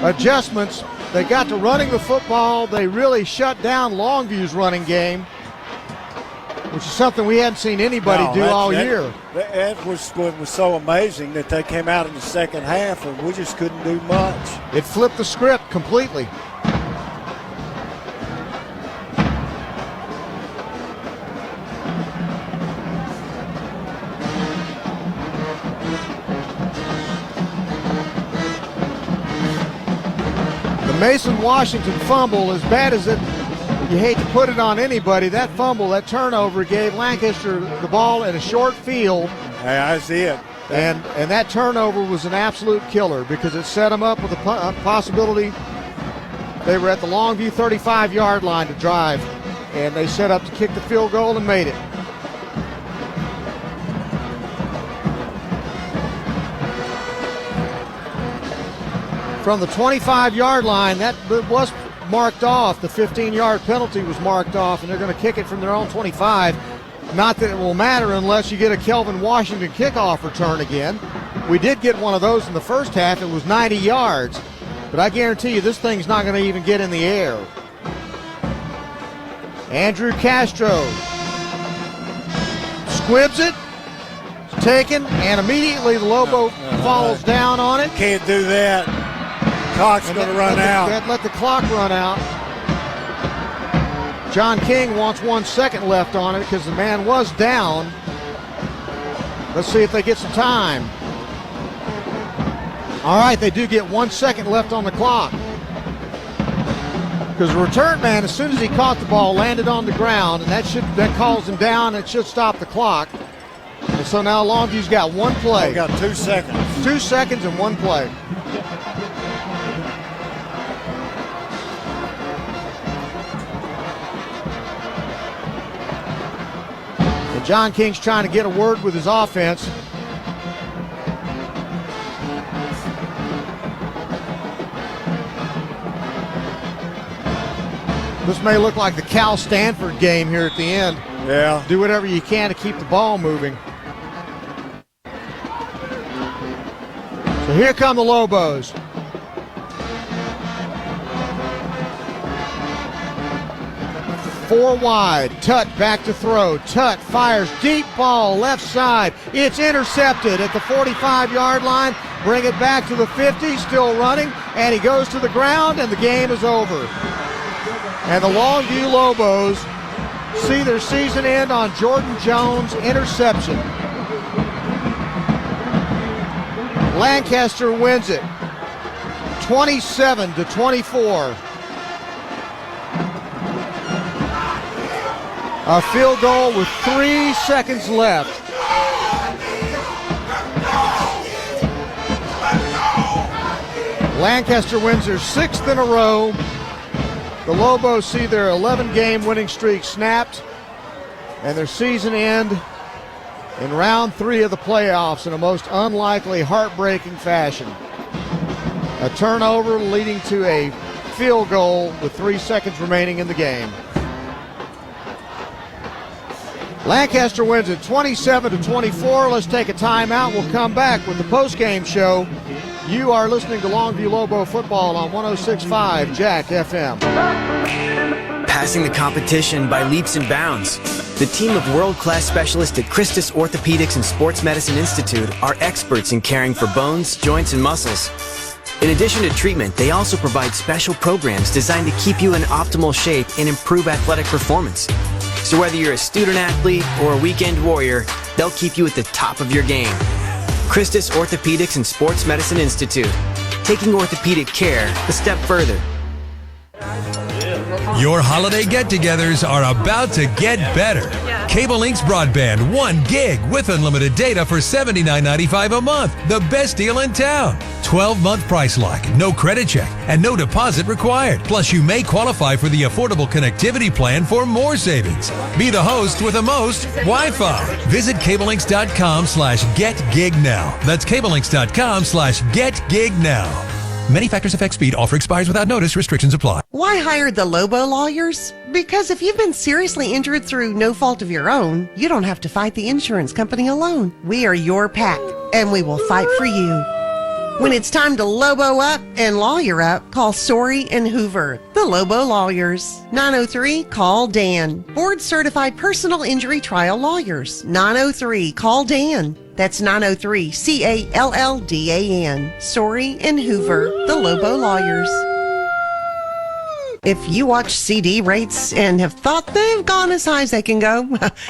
adjustments. They got to running the football. They really shut down Longview's running game, which is something we hadn't seen anybody do all year. That was what was so amazing, that they came out in the second half and we just couldn't do much. It flipped the script completely. Mason Washington fumble, as bad as it, you hate to put it on anybody, that fumble, that turnover gave Lancaster the ball in a short field. Hey, I see it. And that turnover was an absolute killer because it set them up with a possibility. They were at the Longview 35-yard line to drive, and they set up to kick the field goal and made it. From the 25-yard line, that was marked off. The 15-yard penalty was marked off, and they're going to kick it from their own 25. Not that it will matter unless you get a Kelvin Washington kickoff return again. We did get one of those in the first half. It was 90 yards. But I guarantee you this thing's not going to even get in the air. Andrew Castro squibs it. It's taken, and immediately the Lobo falls down on it. Can't do that. Clock's going to run out. Let the clock run out. John King wants 1 second left on it because the man was down. Let's see if they get some time. All right, they do get 1 second left on the clock. Because the return man, as soon as he caught the ball, landed on the ground, and that calls him down. It should stop the clock. And so now Longview's got one play. They got 2 seconds. 2 seconds and one play. And John King's trying to get a word with his offense. This may look like the Cal Stanford game here at the end. Yeah. Do whatever you can to keep the ball moving. So here come the Lobos. Four wide. Tutt back to throw. Tutt fires deep ball left side. It's intercepted at the 45-yard line. Bring it back to the 50. Still running. And he goes to the ground, and the game is over. And the Longview Lobos see their season end on Jordan Jones' interception. Lancaster wins it 27-24. A field goal with 3 seconds left. Lancaster wins their 6th in a row. The Lobos see their 11-game winning streak snapped and their season end in round 3 of the playoffs in a most unlikely, heartbreaking fashion. A turnover leading to a field goal with 3 seconds remaining in the game. Lancaster wins it 27-24. Let's take a timeout. We'll come back with the postgame show. You are listening to Longview Lobo football on 106.5 Jack FM. Passing the competition by leaps and bounds. The team of world-class specialists at Christus Orthopedics and Sports Medicine Institute are experts in caring for bones, joints, and muscles. In addition to treatment, they also provide special programs designed to keep you in optimal shape and improve athletic performance. So whether you're a student athlete or a weekend warrior, they'll keep you at the top of your game. Christus Orthopedics and Sports Medicine Institute, taking orthopedic care a step further. Your holiday get-togethers are about to get better. Cable Links Broadband, 1 gig with unlimited data for $79.95 a month. The best deal in town. 12-month price lock, no credit check, and no deposit required. Plus, you may qualify for the affordable connectivity plan for more savings. Be the host with the most Wi-Fi. Visit cablelinks.com/getgignow. That's cablelinks.com/getgignow. Many factors affect speed. Offer expires without notice. Restrictions apply. Why hire the Lobo lawyers? Because if you've been seriously injured through no fault of your own, you don't have to fight the insurance company alone. We are your pack, and we will fight for you. When it's time to Lobo up and lawyer up, call Sorey and Hoover, the Lobo lawyers. 903-CALL-DAN. Board-certified personal injury trial lawyers. 903-CALL-DAN. That's 903-CALLDAN. Sorey and Hoover, the Lobo lawyers. If you watch CD rates and have thought they've gone as high as they can go,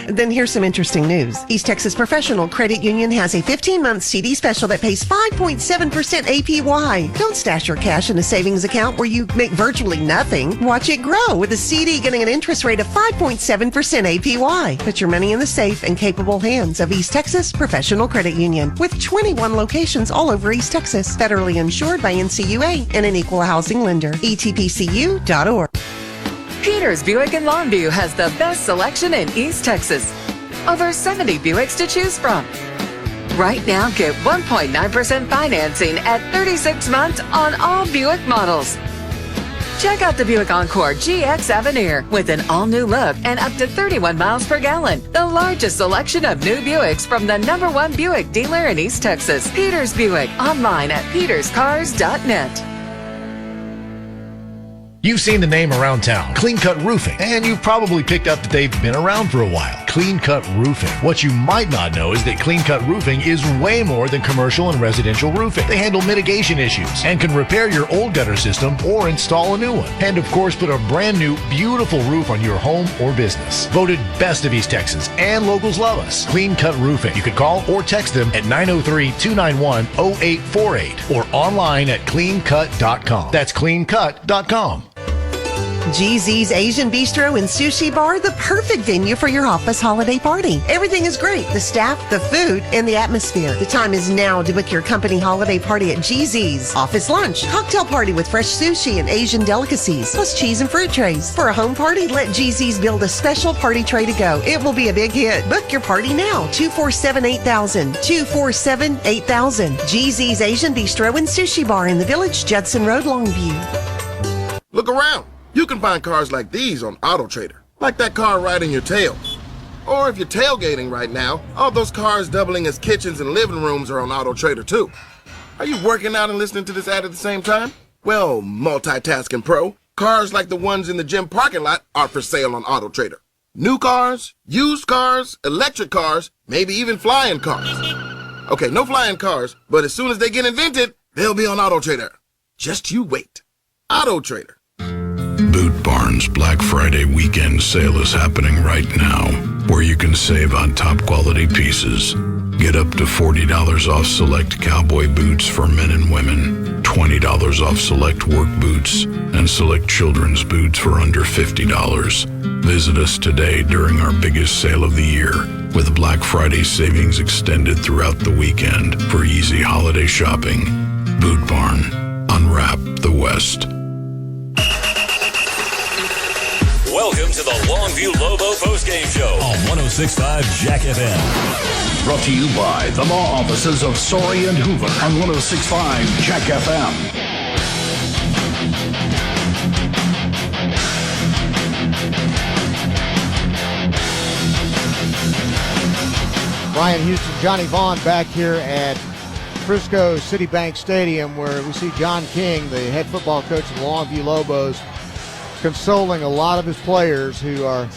then here's some interesting news. East Texas Professional Credit Union has a 15-month CD special that pays 5.7% APY. Don't stash your cash in a savings account where you make virtually nothing. Watch it grow with a CD getting an interest rate of 5.7% APY. Put your money in the safe and capable hands of East Texas Professional Credit Union with 21 locations all over East Texas. Federally insured by NCUA and an equal housing lender. ETPCU.org. Peters Buick in Longview has the best selection in East Texas. Over 70 Buicks to choose from. Right now, get 1.9% financing at 36 months on all Buick models. Check out the Buick Encore GX Avenir with an all-new look and up to 31 miles per gallon. The largest selection of new Buicks from the #1 Buick dealer in East Texas. Peters Buick, online at peterscars.net. You've seen the name around town, Clean Cut Roofing, and you've probably picked up that they've been around for a while. Clean Cut Roofing. What you might not know is that Clean Cut Roofing is way more than commercial and residential roofing. They handle mitigation issues and can repair your old gutter system or install a new one. And of course, put a brand new, beautiful roof on your home or business. Voted best of East Texas, and locals love us. Clean Cut Roofing. You can call or text them at 903-291-0848 or online at cleancut.com. That's cleancut.com. GZ's Asian Bistro and Sushi Bar, the perfect venue for your office holiday party. Everything is great. The staff, the food, and the atmosphere. The time is now to book your company holiday party at GZ's. Office lunch, cocktail party with fresh sushi and Asian delicacies, plus cheese and fruit trays. For a home party, let GZ's build a special party tray to go. It will be a big hit. Book your party now. 247-8000. 247-8000. GZ's Asian Bistro and Sushi Bar in the Village, Judson Road, Longview. Look around. You can find cars like these on AutoTrader, like that car right in your tail. Or if you're tailgating right now, all those cars doubling as kitchens and living rooms are on AutoTrader too. Are you working out and listening to this ad at the same time? Well, multitasking pro, cars like the ones in the gym parking lot are for sale on AutoTrader. New cars, used cars, electric cars, maybe even flying cars. Okay, no flying cars, but as soon as they get invented, they'll be on AutoTrader. Just you wait. AutoTrader. Boot Barn's Black Friday weekend sale is happening right now, where you can save on top quality pieces. Get up to $40 off select cowboy boots for men and women, $20 off select work boots, and select children's boots for under $50. Visit us today during our biggest sale of the year, with Black Friday savings extended throughout the weekend for easy holiday shopping. Boot Barn. Unwrap the West. Welcome to the Longview Lobo postgame show on 106.5 Jack FM. Brought to you by the law offices of Sorey and Hoover on 106.5 Jack FM. Brian Houston, Johnny Vaughn back here at Frisco Citibank Stadium, where we see John King, the head football coach of the Longview Lobos, consoling a lot of his players who are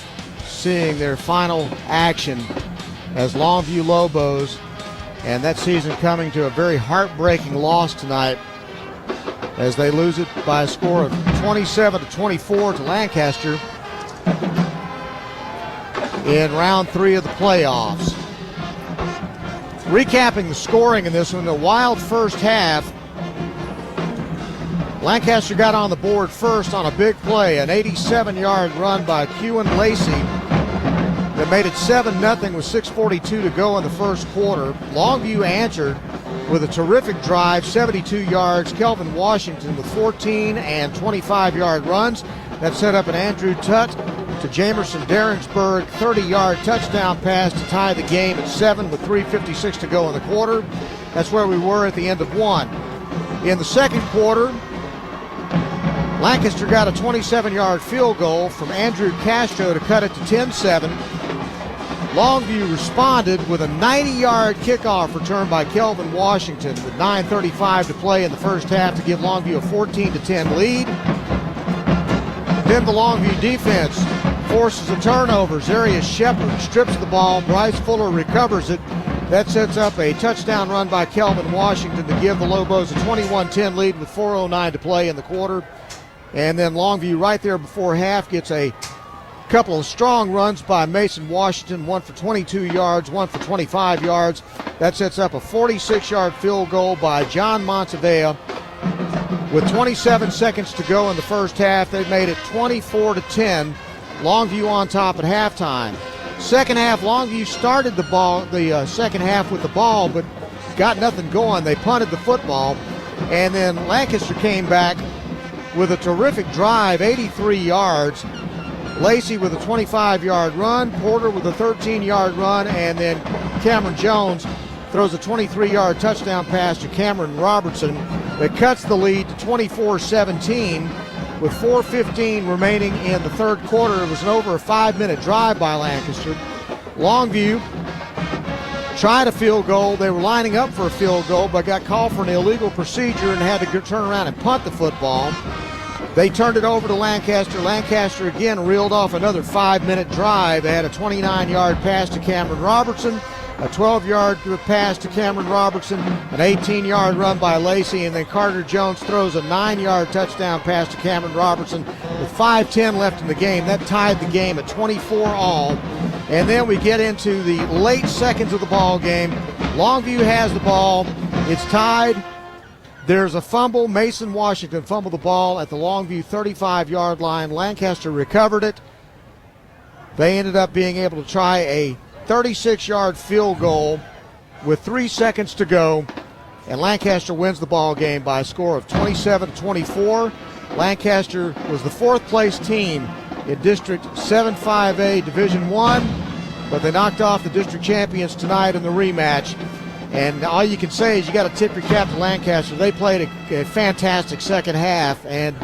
seeing their final action as Longview Lobos, and that season coming to a very heartbreaking loss tonight as they lose it by a score of 27-24 to Lancaster. in round 3 of the playoffs. Recapping the scoring in this one, the wild first half. Lancaster got on the board first on a big play, an 87-yard run by Kewen Lacey that made it 7-0 with 6:42 to go in the first quarter. Longview answered with a terrific drive, 72 yards. Kelvin Washington with 14 and 25-yard runs. That set up an Andrew Tutt to Jamerson Derringsburg 30-yard touchdown pass to tie the game at 7 with 3:56 to go in the quarter. That's where we were at the end of 1. In the second quarter, Lancaster got a 27-yard field goal from Andrew Castro to cut it to 10-7. Longview responded with a 90-yard kickoff return by Kelvin Washington with 9:35 to play in the first half to give Longview a 14-10 lead. Then the Longview defense forces a turnover. Zarius Shepard strips the ball. Bryce Fuller recovers it. That sets up a touchdown run by Kelvin Washington to give the Lobos a 21-10 lead with 4:09 to play in the quarter. And then Longview right there before half gets a couple of strong runs by Mason Washington, one for 22 yards, one for 25 yards. That sets up a 46-yard field goal by John Montevea. With 27 seconds to go in the first half, they made it 24-10. Longview on top at halftime. Second half, Longview started the second half with the ball, but got nothing going. They punted the football, and then Lancaster came back with a terrific drive, 83 yards. Lacey with a 25-yard run, Porter with a 13-yard run, and then Cameron Jones throws a 23-yard touchdown pass to Cameron Robertson that cuts the lead to 24-17 with 4:15 remaining in the third quarter. It was an over a 5-minute drive by Lancaster. Longview tried a field goal. They were lining up for a field goal, but got called for an illegal procedure and had to turn around and punt the football. They turned it over to Lancaster. Lancaster again reeled off another 5-minute drive. They had a 29-yard pass to Cameron Robertson, a 12-yard pass to Cameron Robertson, an 18-yard run by Lacey, and then Carter Jones throws a 9-yard touchdown pass to Cameron Robertson with 5:10 left in the game. That tied the game at 24 all. And then we get into the late seconds of the ball game. Longview has the ball. It's tied. There's a fumble. Mason Washington fumbled the ball at the Longview 35-yard line. Lancaster recovered it. They ended up being able to try a 36-yard field goal with 3 seconds to go, and Lancaster wins the ball game by a score of 27-24. Lancaster was the fourth-place team in District 7-5A Division I, but they knocked off the district champions tonight in the rematch. And all you can say is you got to tip your cap to Lancaster. They played a fantastic second half and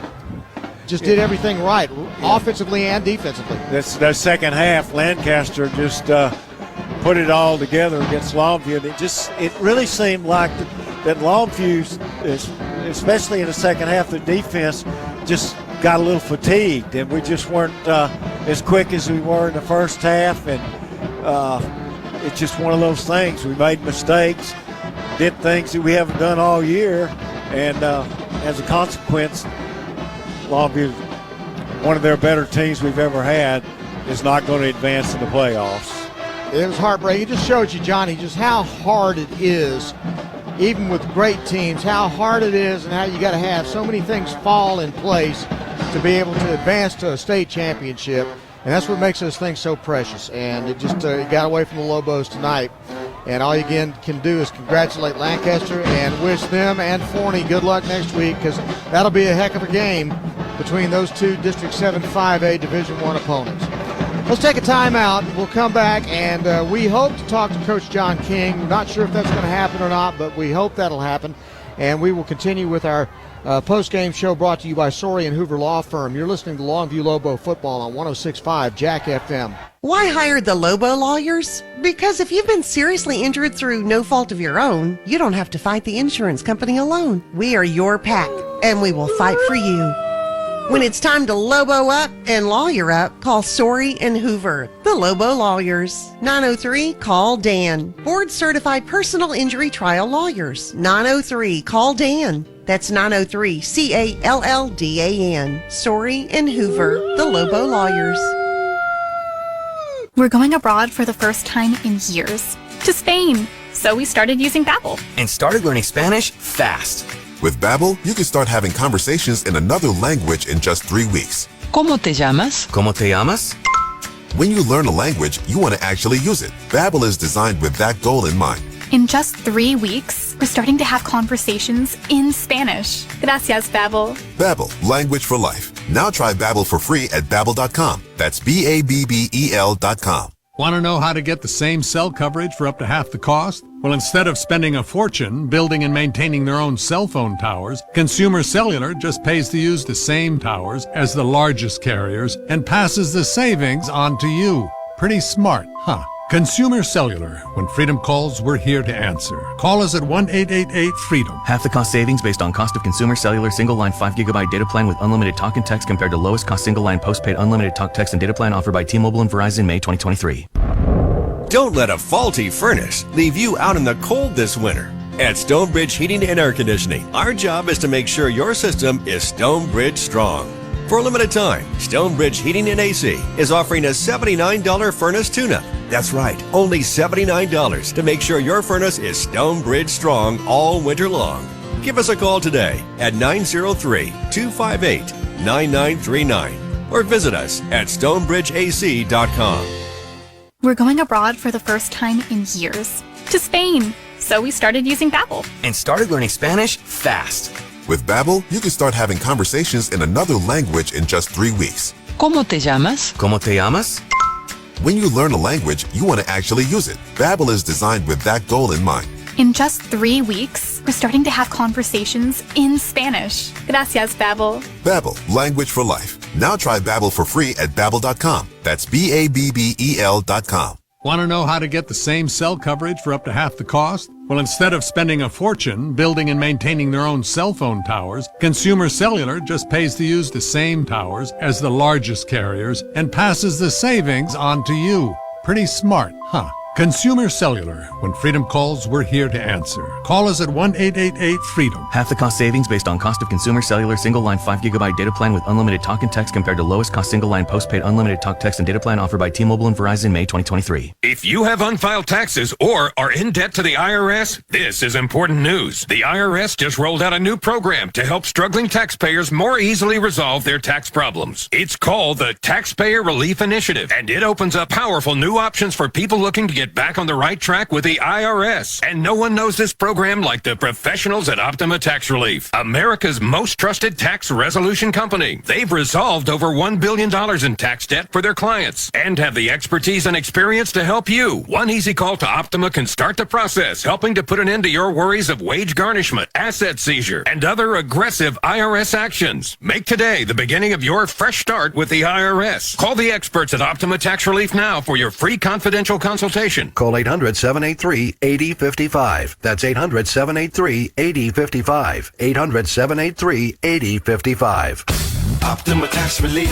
just did everything right, offensively and defensively. That second half, Lancaster just put it all together against Longview. It really seemed like that Longview, especially in the second half, the defense just got a little fatigued, and we just weren't as quick as we were in the first half. And it's just one of those things. We made mistakes, did things that we haven't done all year, and as a consequence, Longview, one of their better teams we've ever had, is not going to advance in the playoffs. It was heartbreaking. It just showed you, Johnny, just how hard it is, even with great teams, how hard it is and how you got to have so many things fall in place to be able to advance to a state championship. And that's what makes those things so precious. And it just got away from the Lobos tonight. And all you again can do is congratulate Lancaster and wish them and Forney good luck next week, because that'll be a heck of a game between those two District 7-5A Division I opponents. Let's take a timeout. We'll come back, and we hope to talk to Coach John King. We're not sure if that's going to happen or not, but we hope that'll happen. And we will continue with our post-game show brought to you by Sorey and Hoover Law Firm. You're listening to Longview Lobo Football on 106.5 Jack FM. Why hire the Lobo lawyers? Because if you've been seriously injured through no fault of your own, you don't have to fight the insurance company alone. We are your pack, and we will fight for you. When it's time to Lobo up and lawyer up, call Sorey and Hoover, the Lobo lawyers. 903-CALL-DAN. Board-certified personal injury trial lawyers. 903-CALL-DAN. That's 903-CALLDAN. Sorey and Hoover, the Lobo lawyers. We're going abroad for the first time in years. To Spain. So we started using Babbel. And started learning Spanish fast. With Babbel, you can start having conversations in another language in just 3 weeks. ¿Cómo te llamas? ¿Cómo te llamas? When you learn a language, you want to actually use it. Babbel is designed with that goal in mind. In just 3 weeks, we're starting to have conversations in Spanish. Gracias, Babbel. Babbel, language for life. Now try Babbel for free at Babbel.com. That's Babbel.com. Want to know how to get the same cell coverage for up to half the cost? Well, instead of spending a fortune building and maintaining their own cell phone towers, Consumer Cellular just pays to use the same towers as the largest carriers and passes the savings on to you. Pretty smart, huh? Consumer Cellular. When freedom calls, we're here to answer. Call us at 1-888-FREEDOM. Half the cost savings based on cost of Consumer Cellular single line 5 GB data plan with unlimited talk and text compared to lowest cost single line postpaid unlimited talk, text, and data plan offered by T-Mobile and Verizon May 2023. Don't let a faulty furnace leave you out in the cold this winter. At Stonebridge Heating and Air Conditioning, our job is to make sure your system is Stonebridge strong. For a limited time, Stonebridge Heating and AC is offering a $79 furnace tune-up. That's right, only $79 to make sure your furnace is Stonebridge strong all winter long. Give us a call today at 903-258-9939 or visit us at stonebridgeac.com. We're going abroad for the first time in years. To Spain. So we started using Babbel. And started learning Spanish fast. With Babbel, you can start having conversations in another language in just 3 weeks. ¿Cómo te llamas? ¿Cómo te llamas? When you learn a language, you want to actually use it. Babbel is designed with that goal in mind. In just 3 weeks, we're starting to have conversations in Spanish. Gracias, Babbel. Babbel, language for life. Now try Babbel for free at Babbel.com. That's Babbel.com. Want to know how to get the same cell coverage for up to half the cost? Well, instead of spending a fortune building and maintaining their own cell phone towers, Consumer Cellular just pays to use the same towers as the largest carriers and passes the savings on to you. Pretty smart, huh? Consumer Cellular. When freedom calls, we're here to answer. Call us at 1-888-FREEDOM. Half the cost savings based on cost of Consumer Cellular single line 5 GB data plan with unlimited talk and text compared to lowest cost single line postpaid unlimited talk, text, and data plan offered by T-Mobile and Verizon May 2023. If you have unfiled taxes or are in debt to the IRS, this is important news. The IRS just rolled out a new program to help struggling taxpayers more easily resolve their tax problems. It's called the Taxpayer Relief Initiative, and it opens up powerful new options for people looking to get back on the right track with the IRS. And no one knows this program like the professionals at Optima Tax Relief, America's most trusted tax resolution company. They've resolved over $1 billion in tax debt for their clients and have the expertise and experience to help you. One easy call to Optima can start the process, helping to put an end to your worries of wage garnishment, asset seizure, and other aggressive IRS actions. Make today the beginning of your fresh start with the IRS. Call the experts at Optima Tax Relief now for your free confidential consultation. Call 800-783-8055. That's 800-783-8055. 800-783-8055. Optima Tax Relief.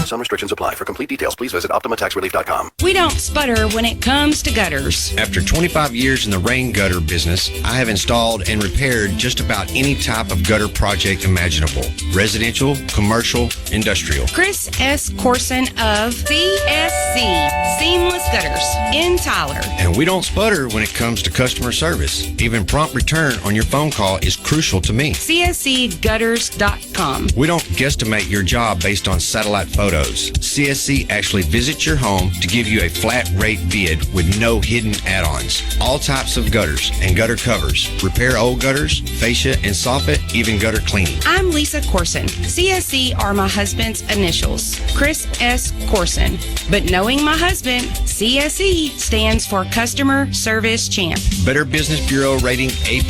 Some restrictions apply. For complete details, please visit OptimaTaxRelief.com. We don't sputter when it comes to gutters. After 25 years in the rain gutter business, I have installed and repaired just about any type of gutter project imaginable. Residential, commercial, industrial. Chris S. Corson of CSC Seamless Gutters in Tyler. And we don't sputter when it comes to customer service. Even prompt return on your phone call is crucial to me. CSCgutters.com. We don't guesstimate your job based on satellite photos. CSC actually visits your home to give you a flat rate bid with no hidden add-ons. All types of gutters and gutter covers. Repair old gutters, fascia and soffit, even gutter cleaning. I'm Lisa Corson. CSC are my husband's initials, Chris S. Corson. But knowing my husband, CSE stands for Customer Service Champ. Better Business Bureau rating A+.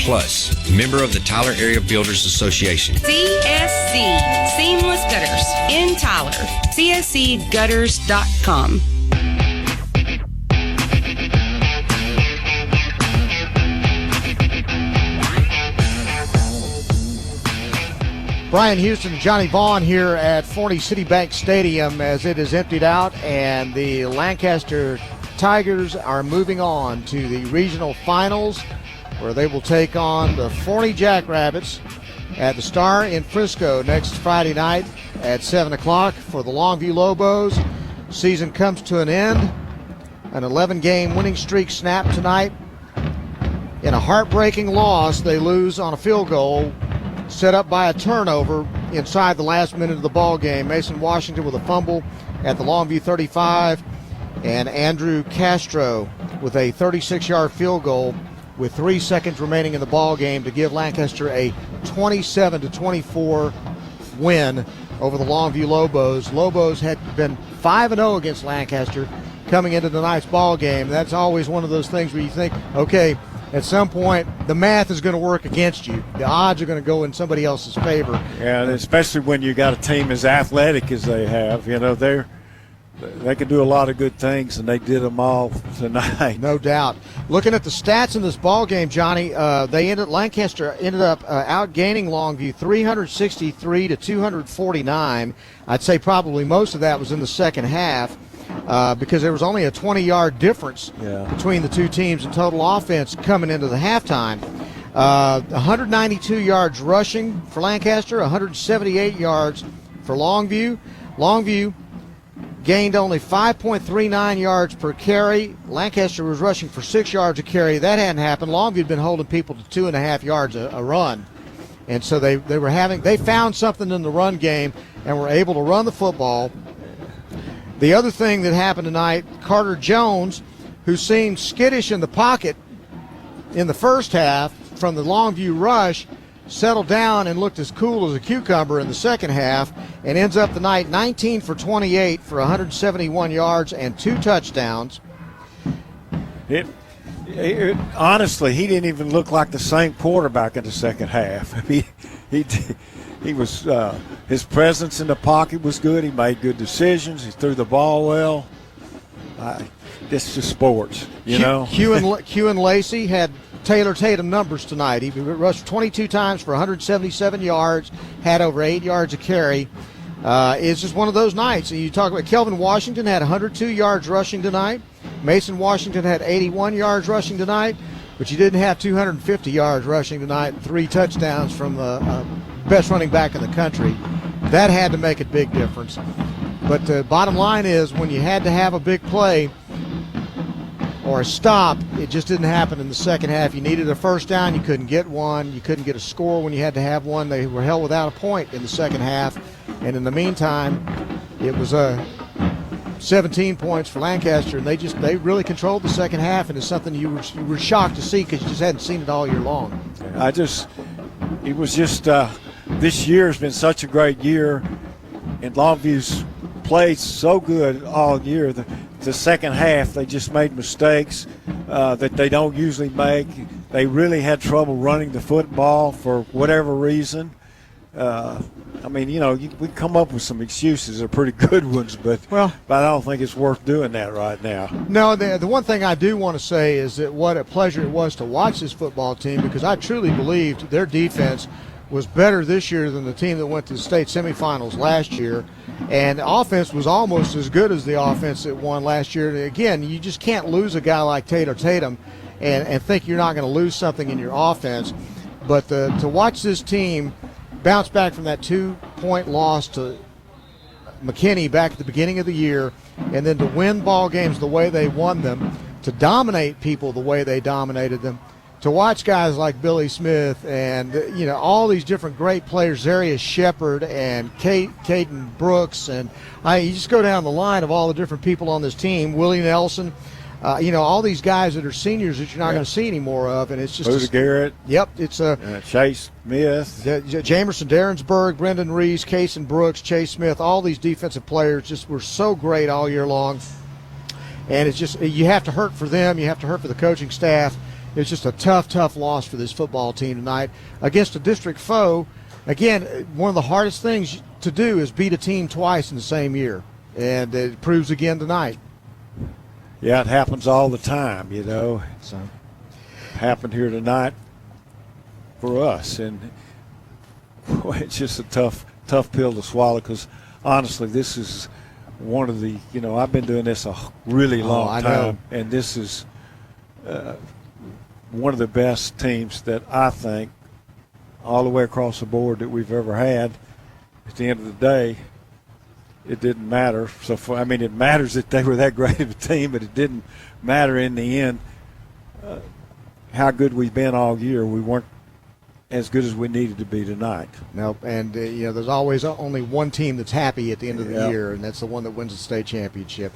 Member of the Tyler Area Builders Association. CSC Seamless Gutters in Tyler. CSCgutters.com. Brian Houston and Johnny Vaughn here at Forney City Bank Stadium as it is emptied out, and the Lancaster Tigers are moving on to the regional finals, where they will take on the Forney Jackrabbits at the Star in Frisco next Friday night at 7 o'clock. For the Longview Lobos, season comes to an end. An 11-game winning streak snapped tonight. In a heartbreaking loss, they lose on a field goal set up by a turnover inside the last minute of the ball game. Mason Washington with a fumble at the Longview 35, and Andrew Castro with a 36-yard field goal with 3 seconds remaining in the ball game to give Lancaster a 27-24 win over the Longview Lobos. Lobos had been 5-0 against Lancaster coming into tonight's ball game. That's always one of those things where you think, okay, at some point the math is going to work against you. The odds are going to go in somebody else's favor. Yeah, and especially when you got a team as athletic as they have. You know, they can do a lot of good things, and they did them all tonight. No doubt. Looking at the stats in this ball game, Johnny, Lancaster ended up outgaining Longview 363-249. I'd say probably most of that was in the second half. Because there was only a 20-yard difference between the two teams in total offense coming into the halftime. 192 yards rushing for Lancaster, 178 yards for Longview. Longview gained only 5.39 yards per carry. Lancaster was rushing for 6 yards a carry. That hadn't happened. Longview had been holding people to 2.5 yards a run. And so they found something in the run game and were able to run the football. The other thing that happened tonight, Carter Jones, who seemed skittish in the pocket in the first half from the Longview rush, settled down and looked as cool as a cucumber in the second half and ends up the night 19 for 28 for 171 yards and 2 touchdowns. Honestly, he didn't even look like the same quarterback in the second half. He was his presence in the pocket was good. He made good decisions. He threw the ball well. It's just sports, you know. Hugh and Lacey had Taylor Tatum numbers tonight. He rushed 22 times for 177 yards, had over 8 yards a carry. It's just one of those nights. And you talk about Kelvin Washington had 102 yards rushing tonight. Mason Washington had 81 yards rushing tonight, but you didn't have 250 yards rushing tonight and 3 touchdowns from the best running back in the country. That had to make a big difference. But the bottom line is when you had to have a big play or a stop, it just didn't happen in the second half. You needed a first down, you couldn't get one. You couldn't get a score when you had to have one. They were held without a point in the second half. And in the meantime, it was 17 points for Lancaster, and they really controlled the second half, and it's something you were shocked to see because you just hadn't seen it all year long. This year has been such a great year, and Longview's played so good all year. The second half, they just made mistakes that they don't usually make. They really had trouble running the football for whatever reason. We come up with some excuses, they're pretty good ones, but I don't think it's worth doing that right now. No, the one thing I do want to say is that what a pleasure it was to watch this football team, because I truly believed their defense was better this year than the team that went to the state semifinals last year. And the offense was almost as good as the offense that won last year. And again, you just can't lose a guy like Taylor Tatum and think you're not going to lose something in your offense. But to watch this team bounce back from that 2-point loss to McKinney back at the beginning of the year, and then to win ball games the way they won them, to dominate people the way they dominated them, to watch guys like Billy Smith and all these different great players, Zarius Shepard and Caden Brooks, and you just go down the line of all the different people on this team, Willie Nelson, all these guys that are seniors that you're not going to see any more of, and it's just Buda Garrett. Yep, it's Chase Smith, Jamerson Derensburg, Brendan Reese, Cason Brooks, Chase Smith. All these defensive players just were so great all year long, and it's just you have to hurt for them. You have to hurt for the coaching staff. It's just a tough loss for this football team tonight against a district foe. Again, one of the hardest things to do is beat a team twice in the same year, and it proves again tonight. Yeah, it happens all the time, So happened here tonight for us, and it's just a tough pill to swallow because honestly, this is one of the I've been doing this a really long time, and this is one of the best teams that I think all the way across the board that we've ever had. At the end of the day, it didn't matter. So, it matters that they were that great of a team, but it didn't matter in the end how good we've been all year. We weren't as good as we needed to be tonight. Nope, and there's always only one team that's happy at the end of the year, and that's the one that wins the state championship.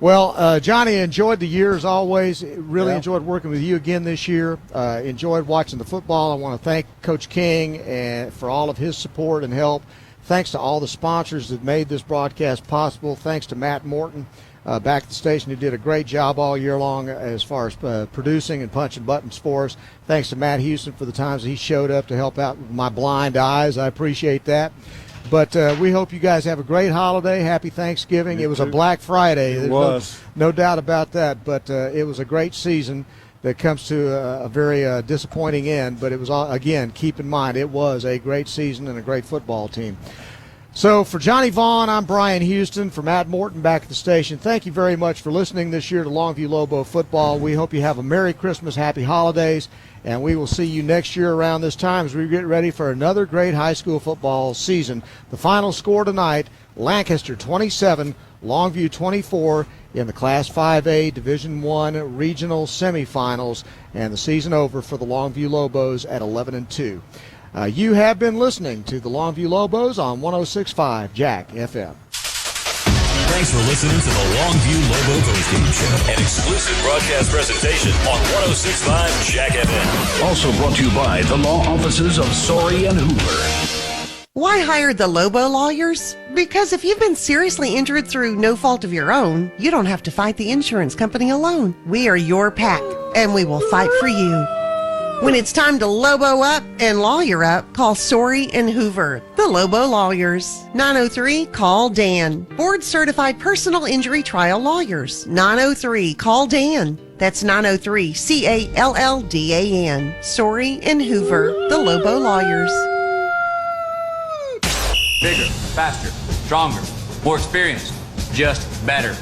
Well, Johnny, enjoyed the year as always. Really enjoyed working with you again this year. Enjoyed watching the football. I want to thank Coach King for all of his support and help. Thanks to all the sponsors that made this broadcast possible. Thanks to Matt Morton back at the station, who did a great job all year long as far as producing and punching buttons for us. Thanks to Matt Houston for the times he showed up to help out with my blind eyes. I appreciate that. But we hope you guys have a great holiday. Happy Thanksgiving. It was a Black Friday. It was. No doubt about that. But it was a great season that comes to a very disappointing end. But it was, again, keep in mind, it was a great season and a great football team. So for Johnny Vaughn, I'm Brian Houston. For Matt Morton back at the station, thank you very much for listening this year to Longview Lobo football. We hope you have a Merry Christmas, Happy Holidays, and we will see you next year around this time as we get ready for another great high school football season. The final score tonight, Lancaster 27, Longview 24 in the Class 5A Division I regional semifinals, and the season over for the Longview Lobos at 11-2. You have been listening to the Longview Lobos on 106.5 Jack FM. Thanks for listening to the Longview Lobo postgame show, an exclusive broadcast presentation on 106.5 Jack FM. Also brought to you by the law offices of Sorey and Hoover. Why hire the Lobo lawyers? Because if you've been seriously injured through no fault of your own, you don't have to fight the insurance company alone. We are your pack, and we will fight for you. When it's time to Lobo up and lawyer up, call Sorey and Hoover, the Lobo Lawyers. 903-CALL-DAN. Board-certified personal injury trial lawyers. 903-CALL-DAN. That's 903-CALLDAN. Sorey and Hoover, the Lobo Lawyers. Bigger, faster, stronger, more experienced, just better.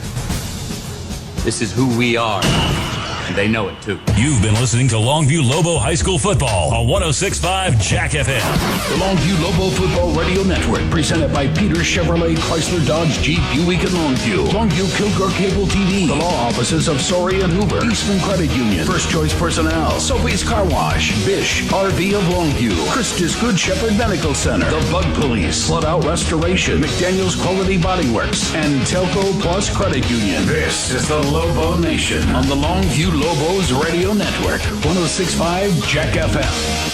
This is who we are. And they know it too. You've been listening to Longview Lobo High School Football on 106.5 Jack FM. The Longview Lobo Football Radio Network, presented by Peter Chevrolet Chrysler Dodge Jeep Buick and Longview. Longview Kilgore Cable TV. The law offices of Sorey and Hoover. Eastman Credit Union. First Choice Personnel. Sophie's Car Wash. Bish RV of Longview. Christus Good Shepherd Medical Center. The Bug Police. Flood Out Restoration. McDaniel's Quality Body Works. And Telco Plus Credit Union. This is the Lobo Nation on the Longview Lobos Radio Network, 106.5 Jack FM.